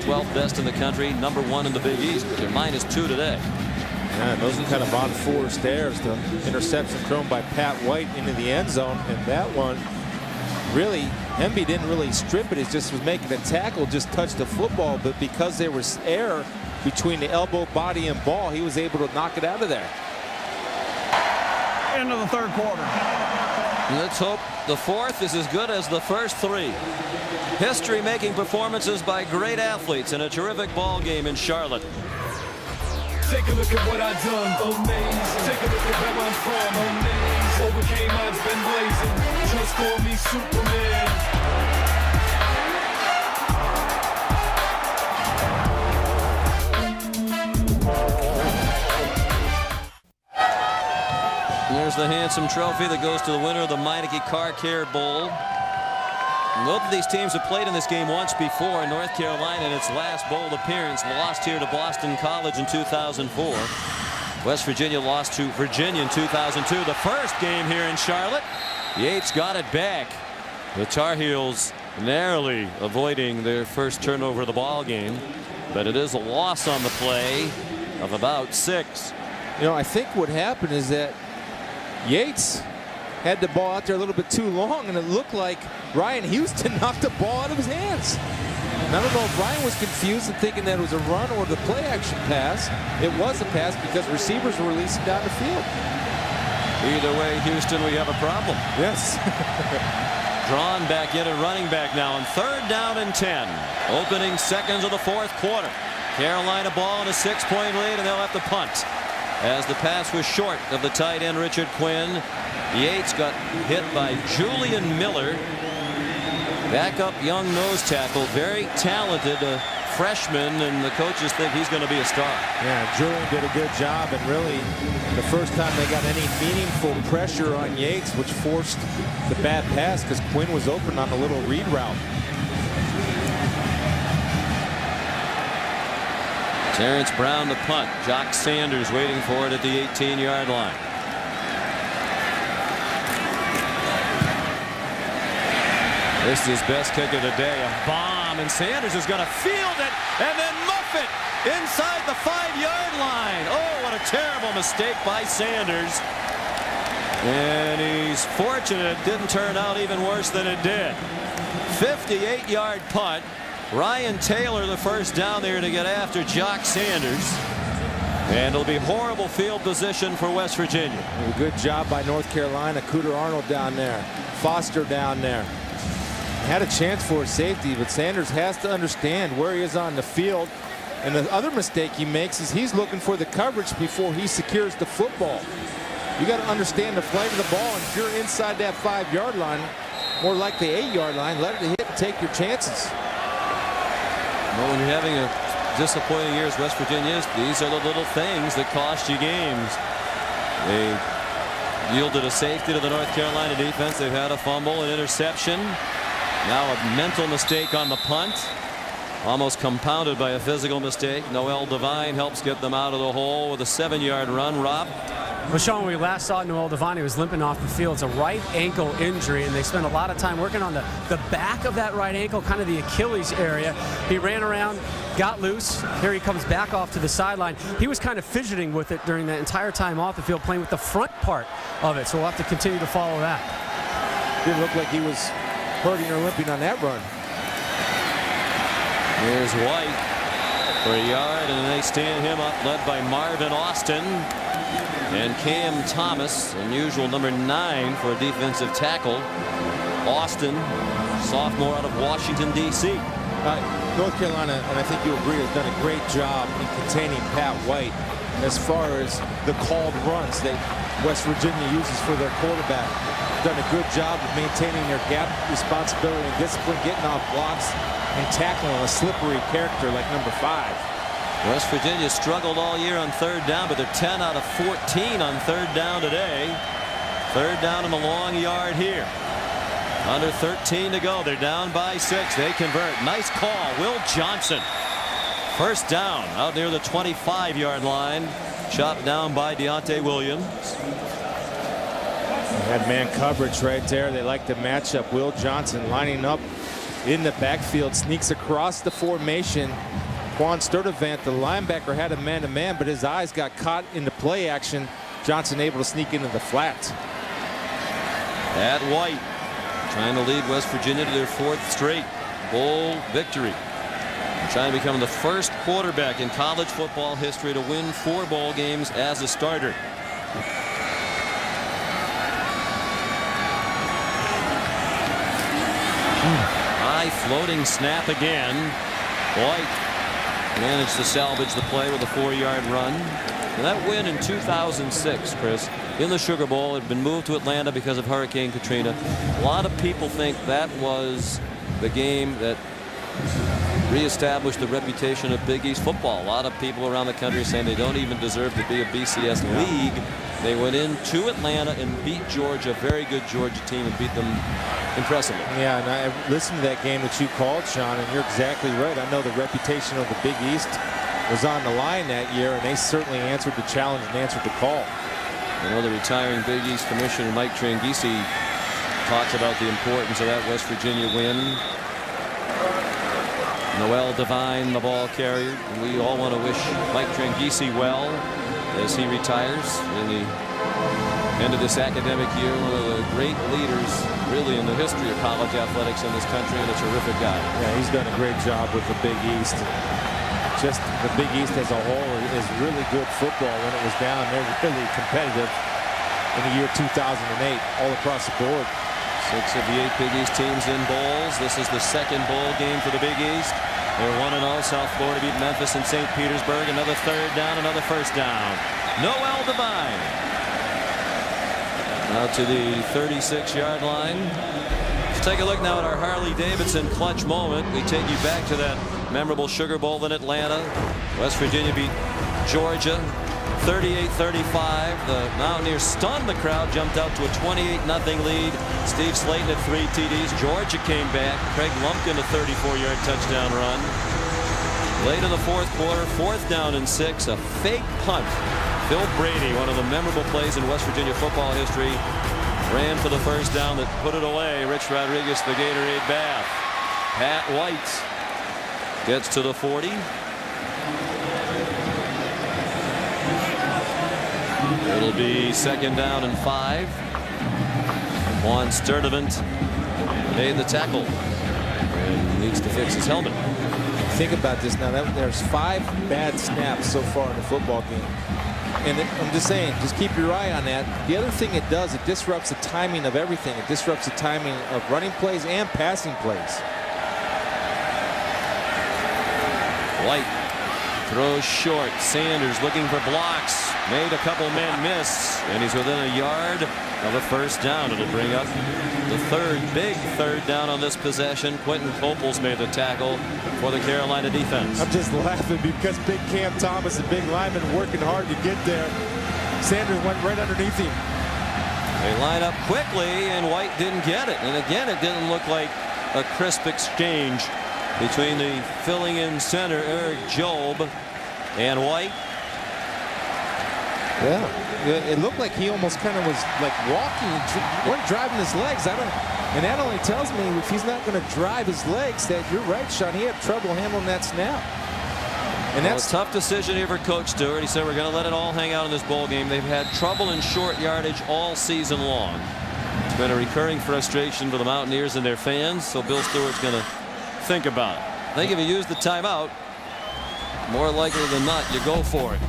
12th best in the country, number 1 in the Big East. But they're minus 2 today. Yeah, those are kind of on forced errors. The interception thrown by Pat White into the end zone, and that one really, Emby didn't really strip it. He just was making a tackle, just touched the football, but because there was air between the elbow, body, and ball, he was able to knock it out of there. End of the third quarter. Let's hope the fourth is as good as the first 3. History-making performances by great athletes in a terrific ball game in Charlotte. Take a look at what I've done, amazing. Take a look at where I'm from, amazing. Overcame odds, been blazing. Just call me Superman. There's the handsome trophy that goes to the winner of the Meineke Car Care Bowl. Both of these teams have played in this game once before. North Carolina in its last bowl appearance lost here to Boston College in 2004. West Virginia lost to Virginia in 2002. The first game here in Charlotte. Yates got it back. The Tar Heels narrowly avoiding their first turnover of the ball game. But it is a loss on the play of about 6. You know, I think what happened is that Yates had the ball out there a little bit too long, and it looked like Ryan Houston knocked the ball out of his hands. And I don't know if Ryan was confused and thinking that it was a run or the play action pass. It was a pass because receivers were releasing down the field. Either way, Houston, we have a problem. Yes. Drawn back in at running back now on 3rd down and 10. Opening seconds of the 4th quarter. Carolina ball in a 6-point lead, and they'll have to punt. As the pass was short of the tight end Richard Quinn. Yates got hit by Julian Miller. Backup young nose tackle, very talented freshman, and the coaches think he's going to be a star. Yeah, Julian did a good job, and really the first time they got any meaningful pressure on Yates, which forced the bad pass because Quinn was open on a little read route. Terrence Brown to punt. Jock Sanders waiting for it at the 18-yard line. This is his best kick of the day. A bomb, and Sanders is going to field it and then muff it inside the 5-yard line. Oh, what a terrible mistake by Sanders. And he's fortunate it didn't turn out even worse than it did. 58-yard punt. Ryan Taylor the first down there to get after Jock Sanders. And it'll be horrible field position for West Virginia. A good job by North Carolina. Cooter Arnold down there. Foster down there. Had a chance for a safety, but Sanders has to understand where he is on the field. And the other mistake he makes is he's looking for the coverage before he secures the football. You got to understand the flight of the ball. And if you're inside that 5-yard line, more like the 8-yard line, let it hit and take your chances. Well, when you're having a disappointing year as West Virginia is, these are the little things that cost you games. They yielded a safety to the North Carolina defense. They've had a fumble, an interception. Now a mental mistake on the punt. Almost compounded by a physical mistake. Noel Devine helps get them out of the hole with a 7-yard run. Rob? Well, Sean, when we last saw Noel Devine, he was limping off the field. It's a right ankle injury, and they spent a lot of time working on the back of that right ankle, kind of the Achilles area. He ran around, got loose. Here he comes back off to the sideline. He was kind of fidgeting with it during that entire time off the field, playing with the front part of it. So we'll have to continue to follow that. Didn't look like he was hurting or limping on that run. Here's White for a yard, and they stand him up, led by Marvin Austin and Cam Thomas, unusual number 9 for a defensive tackle. Austin, sophomore out of Washington, D.C. North Carolina, and I think you agree, has done a great job in containing Pat White as far as the called runs that West Virginia uses for their quarterback. Done a good job of maintaining their gap responsibility and discipline, getting off blocks and tackling a slippery character like number 5. West Virginia struggled all year on third down, but they're 10 out of 14 on third down today. Third down and a long yard here. Under 13 to go. They're down by 6. They convert. Nice call. Will Johnson. First down out near the 25-yard line. Chopped down by Deontay Williams. They had man coverage right there. They like the matchup. Will Johnson lining up in the backfield, sneaks across the formation. Quan Sturdivant, the linebacker, had a man-to-man, but his eyes got caught in the play action. Johnson able to sneak into the flat. At White, trying to lead West Virginia to their 4th straight bowl victory. Trying to become the first quarterback in college football history to win 4 bowl games as a starter. High floating snap again. White managed to salvage the play with a 4-yard run. And that win in 2006, Chris, in the Sugar Bowl, had been moved to Atlanta because of Hurricane Katrina. A lot of people think that was the game that reestablished the reputation of Big East football. A lot of people around the country saying they don't even deserve to be a BCS league. They went into Atlanta and beat Georgia, a very good Georgia team, and beat them impressively. Yeah, and I listened to that game that you called, Sean, and you're exactly right. I know the reputation of the Big East was on the line that year, and they certainly answered the challenge and answered the call. I know the retiring Big East Commissioner Mike Tranghese talks about the importance of that West Virginia win. Noel Devine, the ball carrier. And we all want to wish Mike Tranghese well as he retires in the end of this academic year. One of the great leaders really in the history of college athletics in this country, and a terrific guy. Yeah, he's done a great job with the Big East. Just the Big East as a whole is really good football. When it was down, they're really competitive in the year 2008 all across the board. 6 of the 8 Big East teams in bowls. This is the second bowl game for the Big East. They're 1-0. South Florida beat Memphis and St. Petersburg. Another third down, another first down. Noel Devine. Now to the 36-yard line. Let's take a look now at our Harley-Davidson clutch moment. We take you back to that memorable Sugar Bowl in Atlanta. West Virginia beat Georgia 38-35. The Mountaineers stunned the crowd, jumped out to a 28-0 lead. Steve Slayton had 3 TDs. Georgia came back. Craig Lumpkin a 34-yard touchdown run. Late in the 4th quarter, 4th down and 6, a fake punt. Phil Brady, one of the memorable plays in West Virginia football history, ran for the first down that put it away. Rich Rodriguez, the Gatorade bath. Pat White gets to the 40. It'll be 2nd down and 5. Juan Sturdivant made the tackle and needs to fix his helmet. Think about this now. There's 5 bad snaps so far in the football game. And I'm just saying, just keep your eye on that. The other thing it does, it disrupts the timing of everything. It disrupts the timing of running plays and passing plays. White throws short. Sanders looking for blocks. Made a couple men miss, and he's within a yard of a first down. It'll bring up the big third down on this possession. Quentin Coples made the tackle for the Carolina defense. I'm just laughing because big Cam Thomas, a big lineman, working hard to get there. Sanders went right underneath him. They line up quickly, and White didn't get it. And again, it didn't look like a crisp exchange between the filling in center Eric Jobe and White. Yeah, it looked like he almost kind of was like walking, wasn't driving his legs. And that only tells me if he's not going to drive his legs, that you're right, Sean. He had trouble handling that snap. And that's a tough decision here for Coach Stewart. He said we're going to let it all hang out in this bowl game. They've had trouble in short yardage all season long. It's been a recurring frustration for the Mountaineers and their fans. So Bill Stewart's going to think about it. I think if you use the timeout, more likely than not, you go for it.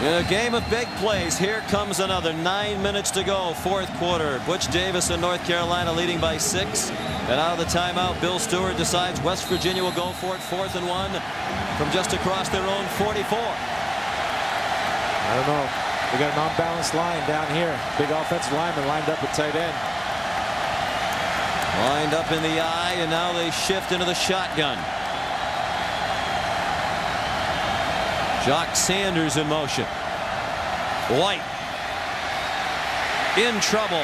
In a game of big plays, here comes another. 9 minutes to go, fourth quarter. Butch Davis and North Carolina leading by 6. And out of the timeout, Bill Stewart decides West Virginia will go for it, 4th and 1 from just across their own 44. I don't know. We got an unbalanced line down here. Big offensive lineman lined up at tight end. Lined up in the eye, and now they shift into the shotgun. Jock Sanders in motion. White in trouble.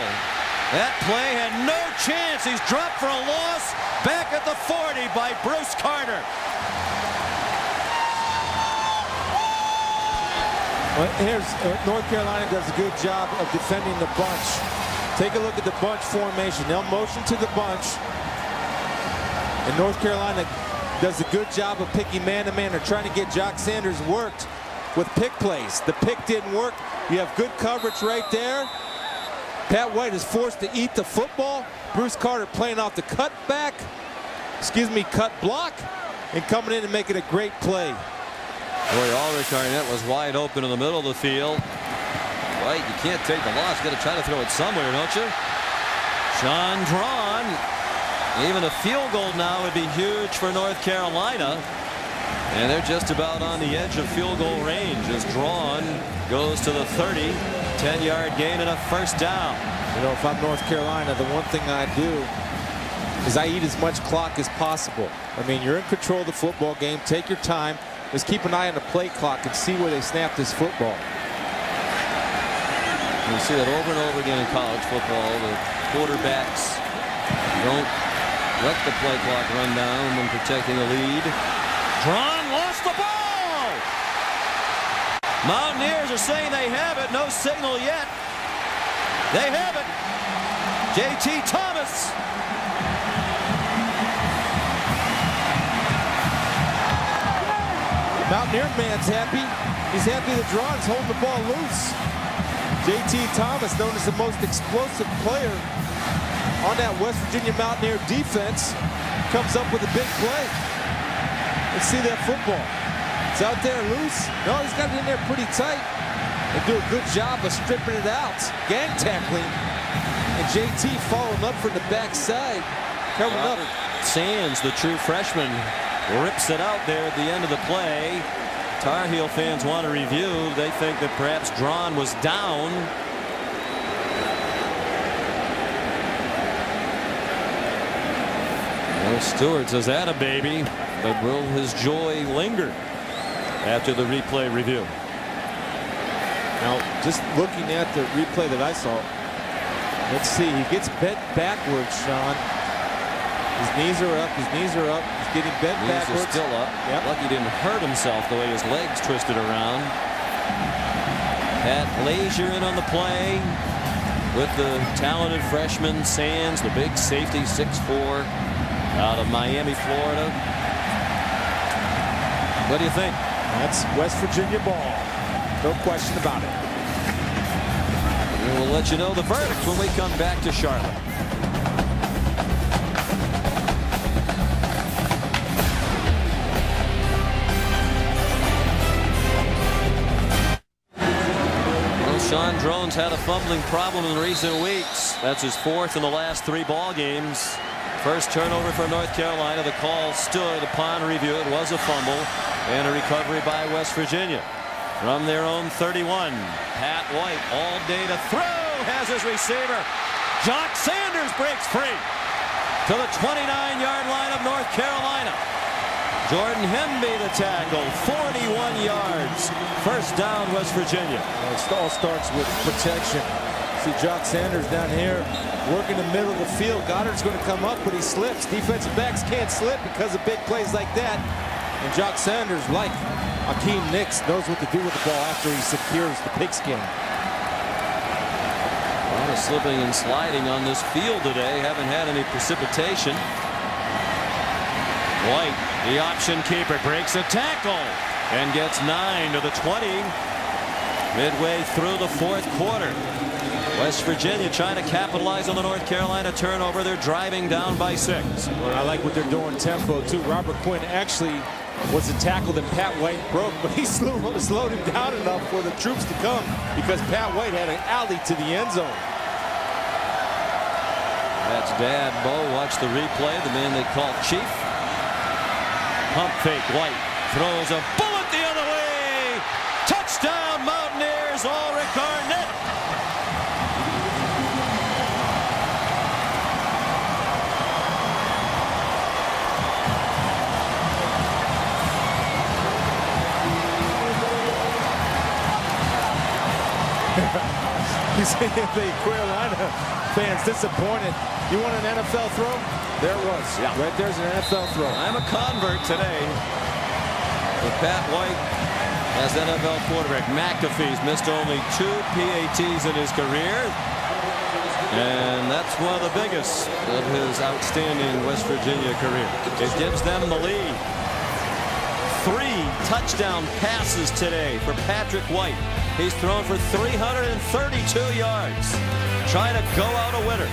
That play had no chance. He's dropped for a loss. Back at the 40 by Bruce Carter. Well, here's North Carolina does a good job of defending the bunch. Take a look at the bunch formation. They'll motion to the bunch. And North Carolina does a good job of picking man-to-man. They're trying to get Jock Sanders worked with pick plays. The pick didn't work. You have good coverage right there. Pat White is forced to eat the football. Bruce Carter playing off the cut block, and coming in and making a great play. Boy, Ulrich Arnett was wide open in the middle of the field. White, you can't take the loss. Got to try to throw it somewhere, don't you? Sean Drawn. Even a field goal now would be huge for North Carolina. And they're just about on the edge of field goal range as Drawn goes to the 30. 10-yard gain and a first down. You know, if I'm North Carolina, the one thing I do is I eat as much clock as possible. I mean, you're in control of the football game. Take your time. Just keep an eye on the play clock and see where they snap this football. You see that over and over again in college football. The quarterbacks don't let the play clock run down when protecting a lead. Drawn lost the ball. Mountaineers are saying they have it. No signal yet. They have it. J.T. Thomas. Mountaineer man's happy. He's happy that Drawn's holding the ball loose. J.T. Thomas, known as the most explosive player on that West Virginia Mountaineer defense, comes up with a big play. Let's see that football. It's out there loose. No, he's got it in there pretty tight. They do a good job of stripping it out. Gang tackling. And JT following up from the backside. Covering up. Sands, the true freshman, rips it out there at the end of the play. Tar Heel fans want to review. They think that perhaps Drawn was down. Well, Stewart says, "Atta baby," but will his joy linger after the replay review? Now, just looking at the replay that I saw, let's see. He gets bent backwards, Sean. His knees are up. His knees are up. He's getting bent backwards. Knees are still up. Yep. Lucky he didn't hurt himself the way his legs twisted around. Pat Lazier in on the play with the talented freshman Sands, the big safety, 6'4", out of Miami, Florida. What do you think? That's West Virginia ball. No question about it. We'll let you know the verdict when we come back to Charlotte. Sean Drones had a fumbling problem in recent weeks. That's his fourth in the last 3 ball games. First turnover for North Carolina. The call stood upon review. It was a fumble and a recovery by West Virginia. From their own 31, Pat White all day to throw. Has his receiver. Jock Sanders breaks free to the 29-yard line of North Carolina. Jordan Hemby the tackle, 41 yards. First down, West Virginia. Well, it all starts with protection. See Jock Sanders down here working the middle of the field. Goddard's going to come up, but he slips. Defensive backs can't slip because of big plays like that. And Jock Sanders, like Akeem Nicks, knows what to do with the ball after he secures the pigskin. A lot of slipping and sliding on this field today. Haven't had any precipitation. White, the option keeper, breaks a tackle and gets 9 to the 20. Midway through the fourth quarter. West Virginia trying to capitalize on the North Carolina turnover. They're driving down by 6. Well, I like what they're doing tempo too. Robert Quinn actually was a tackle that Pat White broke, but he slowed him down enough for the troops to come because Pat White had an alley to the end zone. That's Dad Bo. Watch the replay. The man they call Chief. Pump fake. White throws a bullet the other way. Touchdown Mountaineers. Ulrich Arnett. You see the Carolina fans disappointed. You want an NFL throw? There it was. Yeah. Right there's an NFL throw. I'm a convert today. With Pat White as NFL quarterback. McAfee's missed only 2 PATs in his career. And that's one of the biggest of his outstanding West Virginia career. It gives them the lead. 3 touchdown passes today for Patrick White. He's thrown for 332 yards. Trying to go out a winner.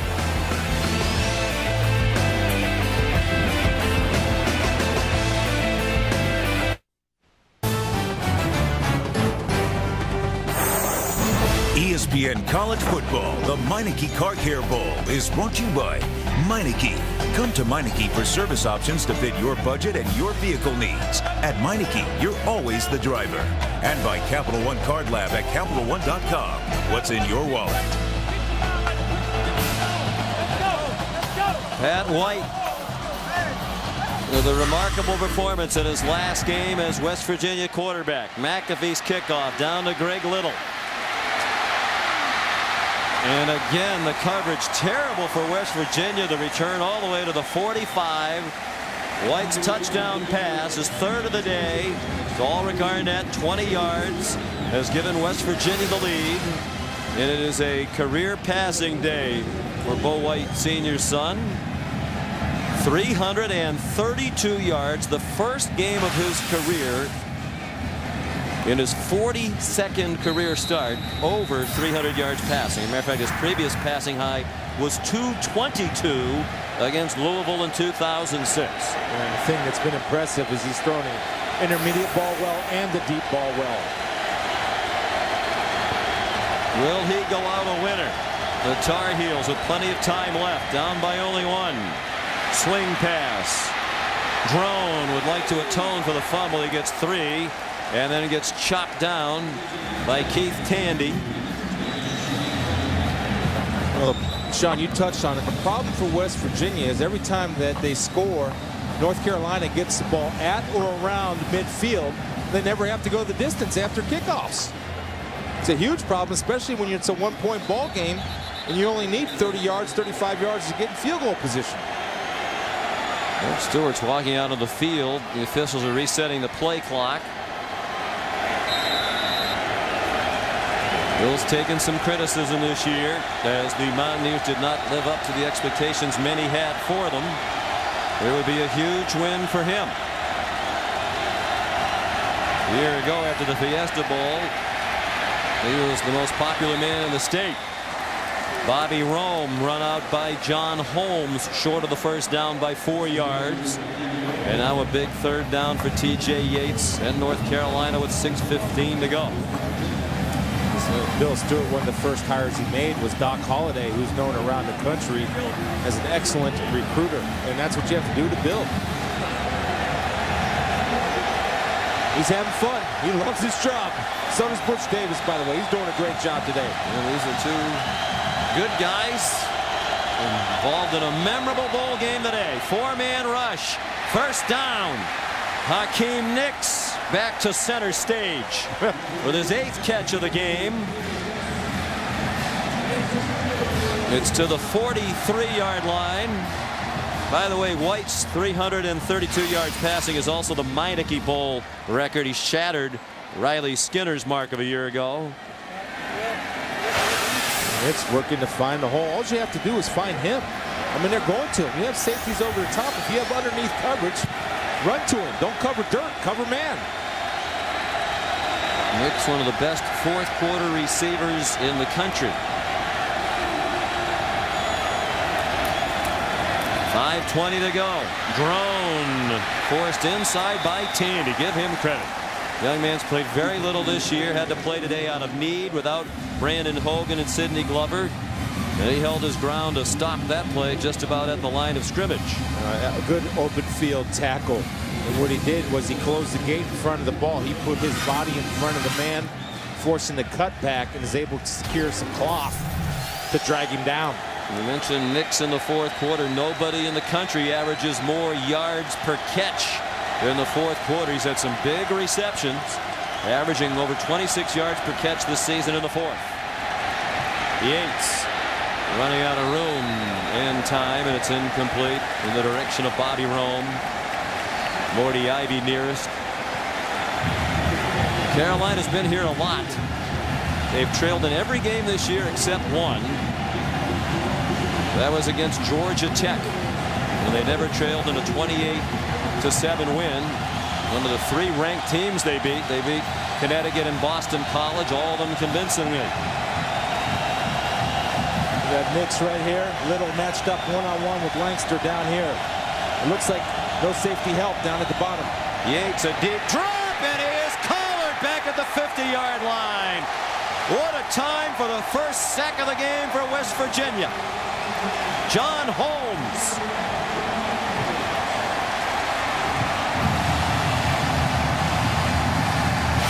ESPN College Football, the Meineke Car Care Bowl is brought to you by Meineke. Come to Meineke for service options to fit your budget and your vehicle needs. At Meineke, you're always the driver. And by Capital One Card Lab at CapitalOne.com. What's in your wallet? Pat White with a remarkable performance in his last game as West Virginia quarterback. McAfee's kickoff down to Greg Little. And again, the coverage terrible for West Virginia. The return all the way to the 45. White's touchdown pass, his 3rd of the day. To Ulrich Arnett, 20 yards, has given West Virginia the lead. And it is a career passing day for Bo White Sr.'s son. 332 yards, the first game of his career. In his 42nd career start, over 300 yards passing. As a matter of fact, his previous passing high was 222 against Louisville in 2006. And the thing that's been impressive is he's thrown an intermediate ball well and the deep ball well. Will he go out a winner? The Tar Heels with plenty of time left, down by only 1. Swing pass. Drone would like to atone for the fumble. He gets 3. And then it gets chopped down by Keith Tandy. Well, Sean, you touched on it. The problem for West Virginia is every time that they score, North Carolina gets the ball at or around midfield. They never have to go the distance after kickoffs. It's a huge problem, especially when it's a 1-point ball game and you only need 30 yards, 35 yards to get in field goal position. Well, Stewart's walking out of the field. The officials are resetting the play clock. Bill's taken some criticism this year as the Mountaineers did not live up to the expectations many had for them. It would be a huge win for him. A year ago after the Fiesta Bowl, He was the most popular man in the state. Bobby Rome run out by John Holmes, short of the first down by 4 yards. And now a big third down for T.J. Yates and North Carolina with 6:15 to go. Bill Stewart, one of the first hires he made was Doc Holliday, who's known around the country as an excellent recruiter. And that's what you have to do to build. He's having fun. He loves his job. So does Butch Davis, by the way. He's doing a great job today. And these are two good guys involved in a memorable bowl game today. 4-man rush. First down. Hakeem Nicks back to center stage with his 8th catch of the game. It's to the 43-yard line. By the way, White's 332 yards passing is also the Meineke Bowl record. He shattered Riley Skinner's mark of a year ago. It's working to find the hole. All you have to do is find him. I mean, they're going to him. You have safeties over the top. If you have underneath coverage, run to him. Don't cover dirt. Cover man. Nick's one of the best fourth-quarter receivers in the country. 5:20 to go. Drone forced inside by Tandy. Give him credit. Young man's played very little this year. Had to play today out of need without Brandon Hogan and Sidney Glover. And he held his ground to stop that play just about at the line of scrimmage. A good open field tackle. And what he did was he closed the gate in front of the ball. He put his body in front of the man, forcing the cutback, and is able to secure some cloth to drag him down. You mentioned Nicks in the fourth quarter. Nobody in the country averages more yards per catch in the fourth quarter. He's had some big receptions, averaging over 26 yards per catch this season in the fourth. Yates running out of room and time, and it's incomplete in the direction of Bobby Rome. Morty Ivy nearest. Carolina's been here a lot. They've trailed in every game this year except one. That was against Georgia Tech, and they never trailed in a 28-7 win. One of the 3 ranked teams they beat. They beat Connecticut and Boston College, all of them convincingly. We got Nicks right here. Little matched up one-on-one with Lancaster down here. It looks like no safety help down at the bottom. Yates a deep drop, and he is collared back at the 50-yard line. What a time for the first sack of the game for West Virginia. John Holmes.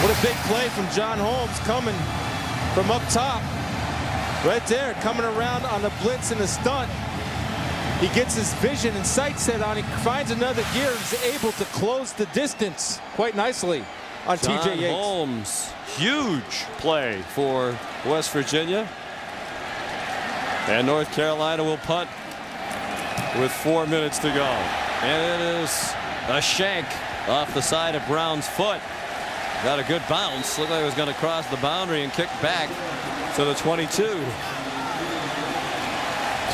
What a big play from John Holmes, coming from up top. Right there, coming around on the blitz and the stunt. He gets his vision and sight set on. He finds another gear and is able to close the distance quite nicely on T.J. Yates. Holmes, huge play for West Virginia. And North Carolina will punt with 4 minutes to go. And it is a shank off the side of Brown's foot. Got a good bounce. Looked like it was going to cross the boundary and kick back to the 22.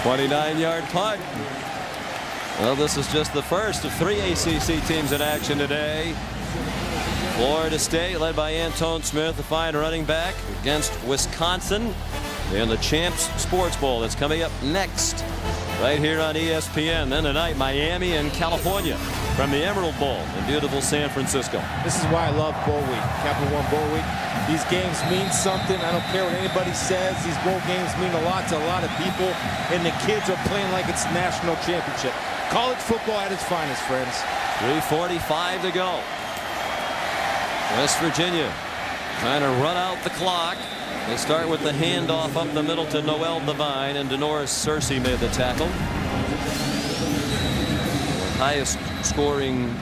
29-yard punt. Well, this is just the first of 3 ACC teams in action today. Florida State, led by Antone Smith, the fine running back, against Wisconsin in the Champs Sports Bowl. That's coming up next, right here on ESPN. Then tonight, Miami and California from the Emerald Bowl in beautiful San Francisco. This is why I love Bowl Week, Capital One Bowl Week. These games mean something. I don't care what anybody says. These bowl games mean a lot to a lot of people, and the kids are playing like it's national championship. College football at its finest, friends. 3:45 to go. West Virginia trying to run out the clock. They start with the handoff up the middle to Noel Devine, and Denoris Searcy made the tackle. The highest scoring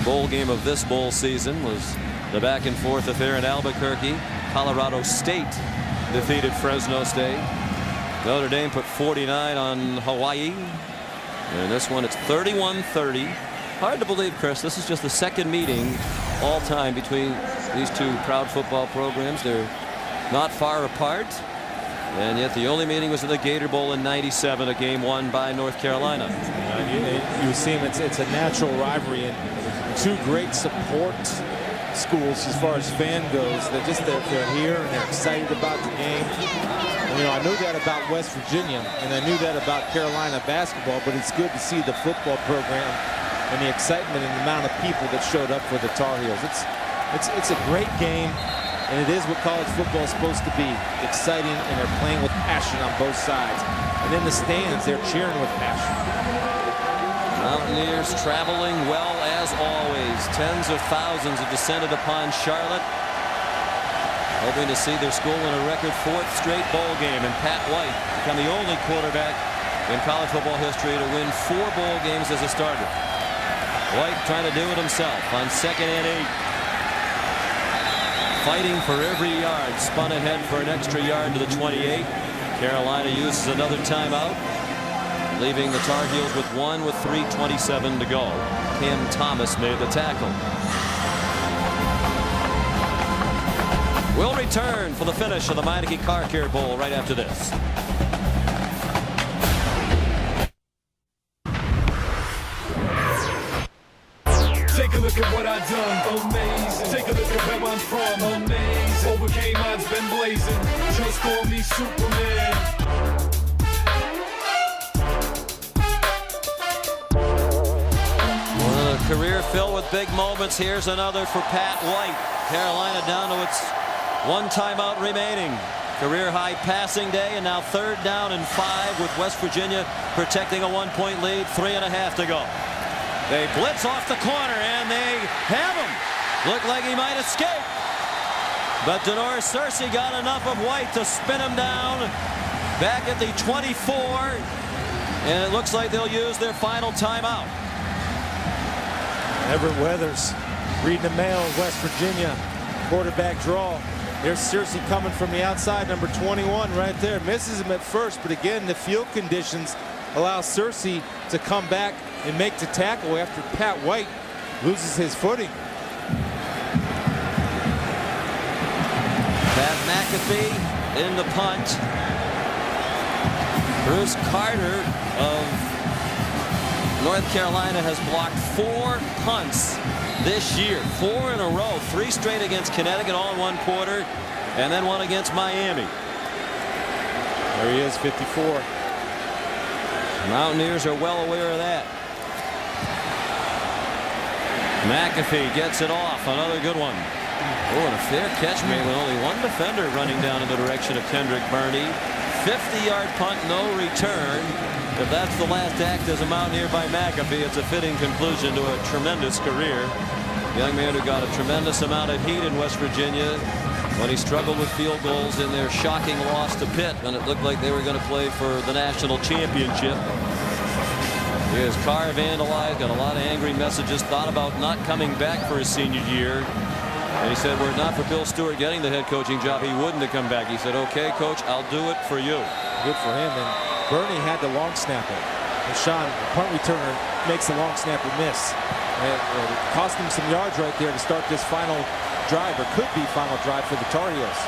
bowl game of this bowl season was the back and forth affair in Albuquerque. Colorado State defeated Fresno State. Notre Dame put 49 on Hawaii. And this one, it's 31-30. Hard to believe, Chris, this is just the second meeting all time between these two proud football programs. They're not far apart, and yet the only meeting was in the Gator Bowl in '97, a game won by North Carolina. You see, it's a natural rivalry, and two great support schools as far as fan goes. They're here and they're excited about the game. And, you know, I knew that about West Virginia and I knew that about Carolina basketball, but it's good to see the football program and the excitement and the amount of people that showed up for the Tar Heels. It's a great game, and it is what college football is supposed to be. Exciting, and they're playing with passion on both sides. And in the stands, they're cheering with passion. Mountaineers traveling well as always. Tens of thousands have descended upon Charlotte, hoping to see their school in a record 4th straight bowl game. And Pat White become the only quarterback in college football history to win 4 bowl games as a starter. White trying to do it himself on 2nd and 8. Fighting for every yard. Spun ahead for an extra yard to the 28. Carolina uses another timeout, leaving the Tar Heels with 1 with 3:27 to go. Cam Thomas made the tackle. We'll return for the finish of the Meineke Car Care Bowl right after this. Take a look at what I done, amazing. Take a look at where I'm from, amazing. Overcame odds, been blazing. Just call me Superman. Well, a career filled with big moments. Here's another for Pat White. Carolina down to its 1 timeout remaining. Career high passing day, and now 3rd down and 5 with West Virginia protecting a 1-point lead. 3.5 to go. They blitz off the corner, and they have him. Looked like he might escape. But Denora Searcy got enough of White to spin him down back at the 24. And it looks like they'll use their final timeout. Everett Weathers reading the mail, West Virginia. Quarterback draw. There's Searcy coming from the outside, number 21 right there. Misses him at first, but again, the field conditions allow Searcy to come back and make the tackle after Pat White loses his footing. Pat McAfee in the punt. Bruce Carter of North Carolina has blocked 4 punts this year. 4 in a row. 3 straight against Connecticut, all in 1 quarter, and then 1 against Miami. There he is, 54. Mountaineers are well aware of that. McAfee gets it off. Another good one. Oh, and a fair catch made with only 1 defender running down in the direction of Kendrick Burney. 50-yard punt, no return. If that's the last act as a Mountaineer by McAfee, it's a fitting conclusion to a tremendous career. Young man who got a tremendous amount of heat in West Virginia when he struggled with field goals in their shocking loss to Pitt when it looked like they were going to play for the national championship. Here's Carr vandalized, got a lot of angry messages, thought about not coming back for his senior year. And he said, were it not for Bill Stewart getting the head coaching job, he wouldn't have come back. He said, okay, coach, I'll do it for you. Good for him. And Burney had the long snapper. And Sean, the punt returner, makes the long snapper miss. And it cost him some yards right there to start this final drive, or could be final drive for the Tar Heels.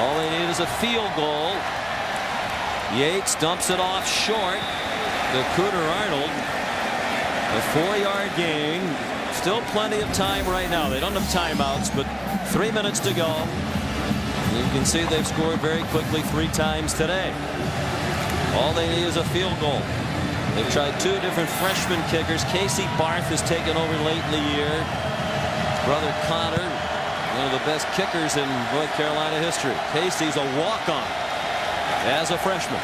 All they need is a field goal. Yates dumps it off short to Cooter Arnold. A 4-yard gain. Still plenty of time right now. They don't have timeouts, but 3 minutes to go. You can see they've scored very quickly 3 times today. All they need is a field goal. They've tried 2 different freshman kickers. Casey Barth has taken over late in the year. His brother Connor, one of the best kickers in North Carolina history. Casey's a walk-on as a freshman.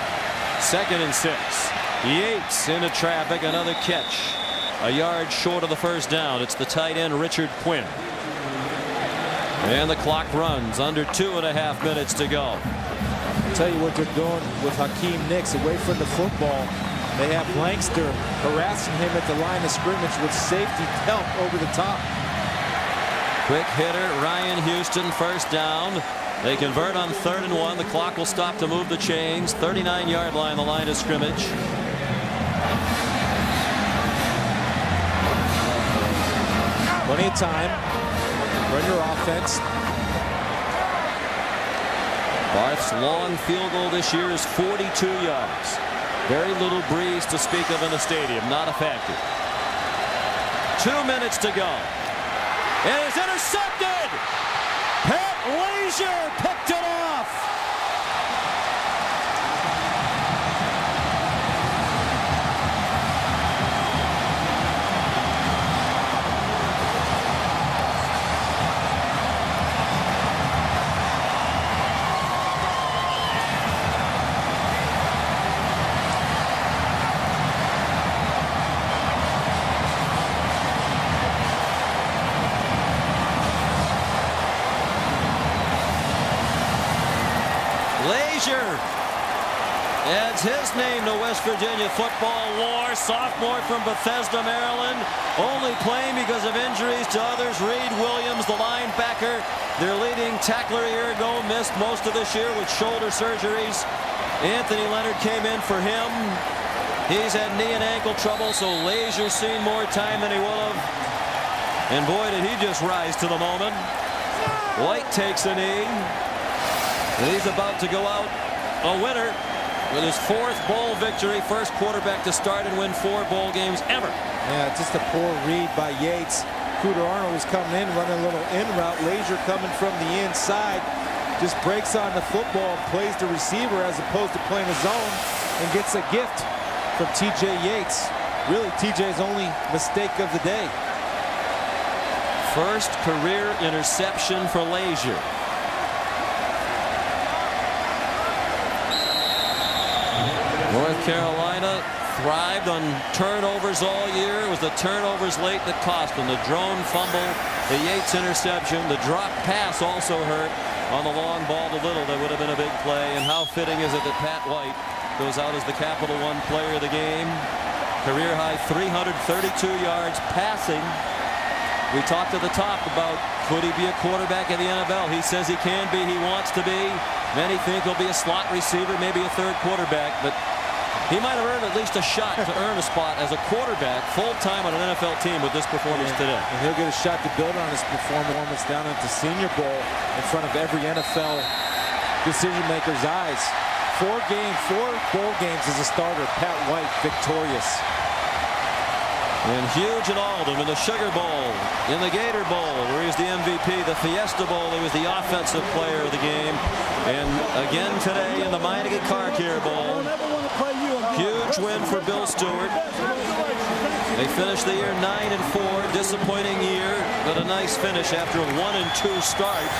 2nd and 6. Yates into traffic, another catch. A yard short of the first down. It's the tight end Richard Quinn. And the clock runs under 2.5 minutes to go. I'll tell you what they're doing with Hakeem Nicks away from the football. They have Langster harassing him at the line of scrimmage with safety help over the top. Quick hitter Ryan Houston, first down. They convert on 3rd and 1. The clock will stop to move the chains. 39-yard line, the line of scrimmage. Plenty of time. Run your offense. Barth's long field goal this year is 42 yards. Very little breeze to speak of in the stadium. Not a factor. 2 minutes to go. and it's intercepted. Pat Leisure picked it off. Leisure adds his name to West Virginia football lore. Sophomore from Bethesda, Maryland. Only playing because of injuries to others. Reed Williams, the linebacker, their leading tackler a year ago, missed most of this year with shoulder surgeries. Anthony Leonard came in for him. He's had knee and ankle trouble, so Leisure's seen more time than he would have. And boy, did he just rise to the moment. White takes a knee. And he's about to go out a winner with his 4th bowl victory. First quarterback to start and win 4 bowl games ever. Yeah, just a poor read by Yates. Cooter Arnold was coming in, running a little in route. Leisure coming from the inside. Just breaks on the football, plays the receiver as opposed to playing his own, and gets a gift from TJ Yates. Really, TJ's only mistake of the day. First career interception for Leisure. North Carolina thrived on turnovers all year. It was the turnovers late that cost them. The drone fumble, the Yates interception, the drop pass also hurt on the long ball to Little. That would have been a big play. And how fitting is it that Pat White goes out as the Capital One player of the game. Career high 332 yards passing. We talked at the top about could he be a quarterback in the NFL. He says he can be. He wants to be. Many think he'll be a slot receiver, maybe a 3rd quarterback. But he might have earned at least a shot to earn a spot as a quarterback full-time on an NFL team with this performance today. And he'll get a shot to build on his performance down at the Senior Bowl in front of every NFL decision-maker's eyes. 4 bowl games as a starter. Pat White victorious. And huge in all of them, in the Sugar Bowl, in the Gator Bowl, where he's the MVP, the Fiesta Bowl, he was the offensive player of the game, and again today in the Meineke Car Care Bowl. Huge win for Bill Stewart. They finished the year 9-4, disappointing year, but a nice finish after a 1-2 start.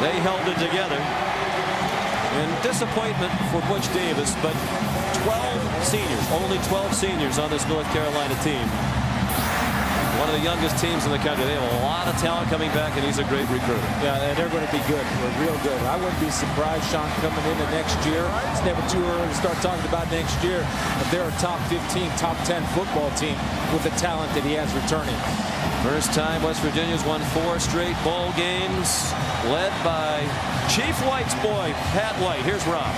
They held it together. And disappointment for Butch Davis, but 12 seniors, only 12 seniors on this North Carolina team. One of the youngest teams in the country. They have a lot of talent coming back, and he's a great recruiter. Yeah, and they're going to be good. They're real good. I wouldn't be surprised, Sean, coming into next year. It's never too early to start talking about next year. If they're a top 15, top 10 football team with the talent that he has returning. First time West Virginia's won 4 straight bowl games, led by Chief White's boy, Pat White. Here's Rob.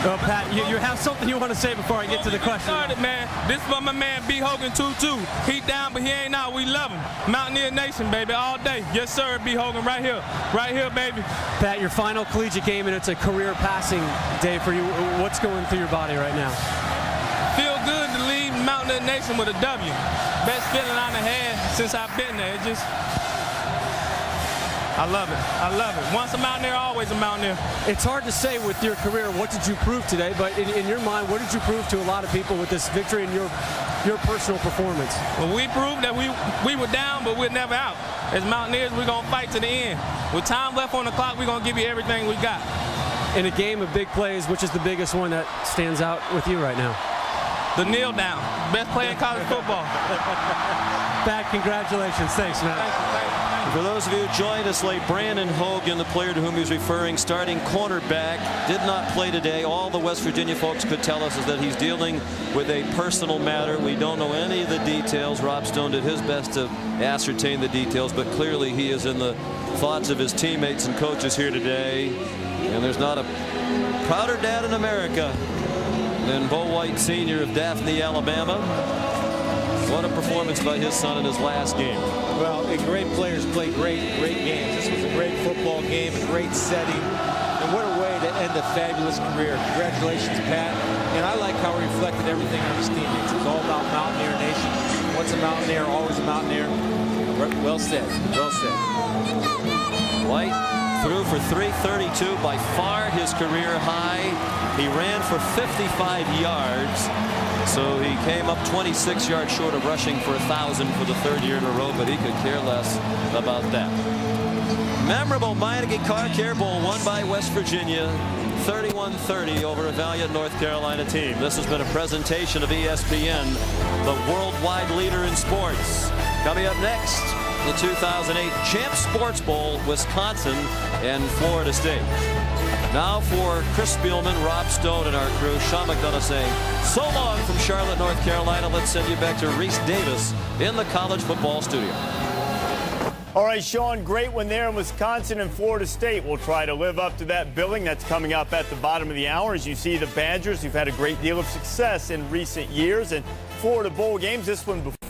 Well, Pat, you have something you want to say before I get to the question. Started, man. This is for my man B. Hogan 2-2. He down, but he ain't out. We love him. Mountaineer Nation, baby, all day. Yes, sir, B. Hogan, right here, baby. Pat, your final collegiate game, and it's a career passing day for you. What's going through your body right now? Feel good to lead Mountaineer Nation with a W. Best feeling I've had since I've been there. It just, I love it. I love it. Once a Mountaineer, always a Mountaineer. It's hard to say with your career, what did you prove today? But in your mind, what did you prove to a lot of people with this victory and your personal performance? Well, we proved that we were down, but we're never out. As Mountaineers, we're going to fight to the end. With time left on the clock, we're going to give you everything we got. In a game of big plays, which is the biggest one that stands out with you right now? The kneel down. Best play in college football. Pat, congratulations. Thanks, man. Thank you. For those of you who joined us late, Brandon Hogan, the player to whom he's referring, starting cornerback, did not play today. All the West Virginia folks could tell us is that he's dealing with a personal matter. We don't know any of the details. Rob Stone did his best to ascertain the details, but clearly he is in the thoughts of his teammates and coaches here today. And there's not a prouder dad in America than Bo White, Sr. of Daphne, Alabama. What a performance by his son in his last game. Well, great players play great games. This was a great football game, a great setting. And what a way to end a fabulous career. Congratulations, Pat. And I like how he reflected everything on his teammates. It was all about Mountaineer Nation. once a Mountaineer, always a Mountaineer. Well said. Well said. White threw for 332, by far his career high. He ran for 55 yards, so he came up 26 yards short of rushing for 1,000 for the third year in a row, but he could care less about that. Memorable Meineke Car Care Bowl won by West Virginia, 31-30 over a valiant North Carolina team. This has been a presentation of ESPN, the worldwide leader in sports. Coming up next, the 2008 Champ Sports Bowl, Wisconsin and Florida State. Now for Chris Spielman, Rob Stone, and our crew, Sean McDonough saying so long from Charlotte, North Carolina. Let's send you back to Reese Davis in the college football studio. All right, Sean, great one there in Wisconsin and Florida State. We'll try to live up to that billing. That's coming up at the bottom of the hour. As you see, the Badgers, who've had a great deal of success in recent years, and Florida bowl games, this one before